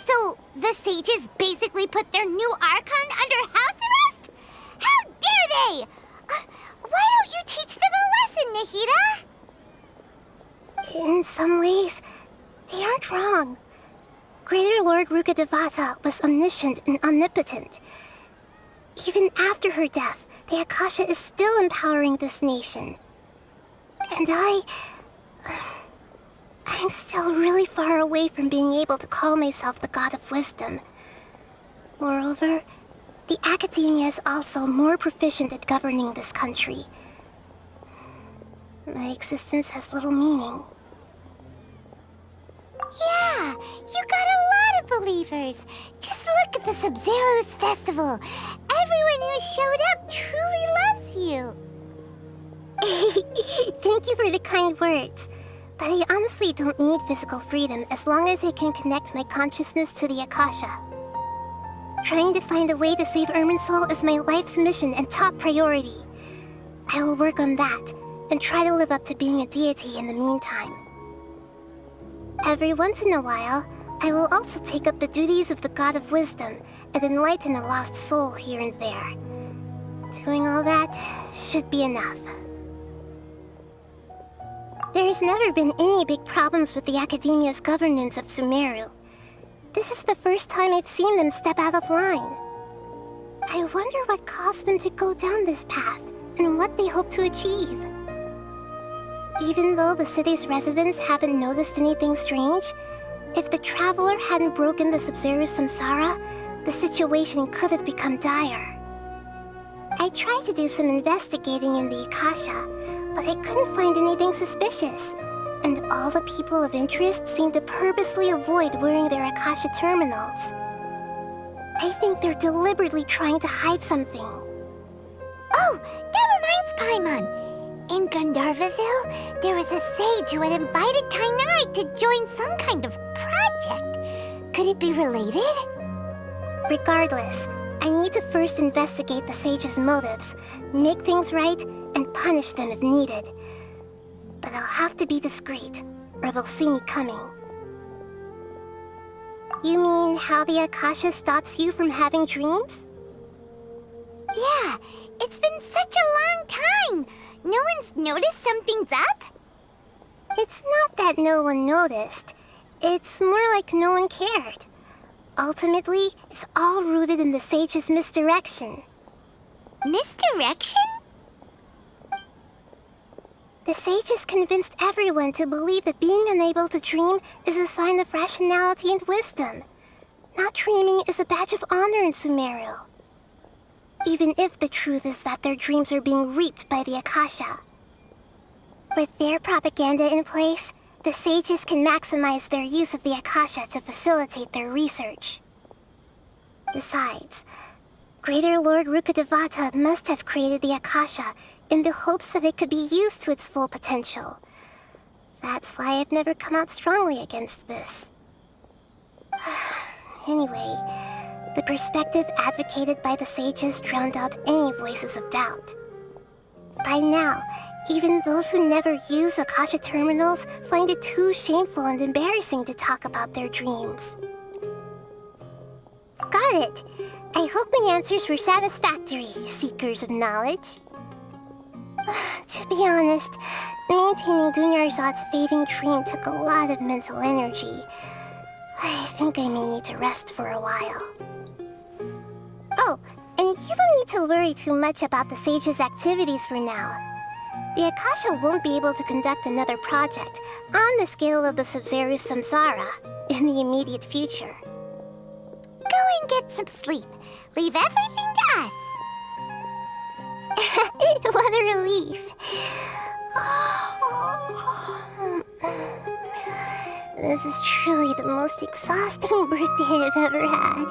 So, the sages basically put their new Archon under house arrest? How dare they! Why don't you teach them a lesson, Nahida? In some ways, they aren't wrong. Greater Lord Rukkhadevata was omniscient and omnipotent. Even after her death, the Akasha is still empowering this nation. And I'm still really far away from being able to call myself the God of Wisdom. Moreover, the Academia is also more proficient at governing this country. My existence has little meaning. Yeah, you got a lot of believers. Just look at the Sabzeruz Festival. Everyone who showed up truly loves you. Thank you for the kind words. But I honestly don't need physical freedom as long as I can connect my consciousness to the Akasha. Trying to find a way to save Irminsul is my life's mission and top priority. I will work on that, and try to live up to being a deity in the meantime. Every once in a while, I will also take up the duties of the God of Wisdom and enlighten a lost soul here and there. Doing all that should be enough. There has never been any big problems with the Academia's governance of Sumeru. This is the first time I've seen them step out of line. I wonder what caused them to go down this path, and what they hope to achieve. Even though the city's residents haven't noticed anything strange, if the Traveler hadn't broken the Sabzeruz Samsara, the situation could have become dire. I tried to do some investigating in the Akasha, but I couldn't find anything suspicious, and all the people of interest seem to purposely avoid wearing their Akasha terminals. I think they're deliberately trying to hide something. Oh, that reminds Paimon. In Gandharvaville, there was a sage who had invited Kainari to join some kind of project. Could it be related? Regardless, I need to first investigate the sage's motives, make things right, and punish them if needed. But I'll have to be discreet, or they'll see me coming. You mean how the Akasha stops you from having dreams? Yeah, it's been such a long time. No one's noticed something's up? It's not that no one noticed. It's more like no one cared. Ultimately, it's all rooted in the sage's misdirection. Misdirection? The sage has convinced everyone to believe that being unable to dream is a sign of rationality and wisdom. Not dreaming is a badge of honor in Sumeru. Even if the truth is that their dreams are being reaped by the Akasha. With their propaganda in place, the sages can maximize their use of the Akasha to facilitate their research. Besides, Greater Lord Rukkhadevata must have created the Akasha in the hopes that it could be used to its full potential. That's why I've never come out strongly against this. Anyway, the perspective advocated by the sages drowned out any voices of doubt. By now, even those who never use Akasha terminals find it too shameful and embarrassing to talk about their dreams. Got it! I hope my answers were satisfactory, seekers of knowledge. To be honest, maintaining Dunyarzad's fading dream took a lot of mental energy. I think I may need to rest for a while. Oh, and you don't need to worry too much about the sage's activities for now. The Akasha won't be able to conduct another project on the scale of the Sabzeruz Samsara in the immediate future. Go and get some sleep. Leave everything to us. What a relief. This is truly the most exhausting birthday I've ever had.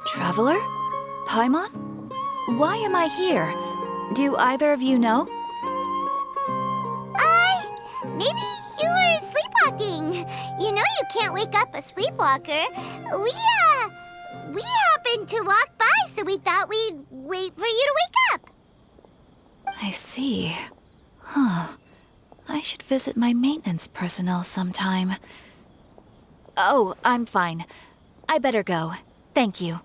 Traveler? Paimon? Why am I here? Do either of you know? Maybe you were sleepwalking. You know you can't wake up a sleepwalker. We happened to walk by, so we thought we'd wait for you to wake up. I see. Huh. I should visit my maintenance personnel sometime. Oh, I'm fine. I better go. Thank you.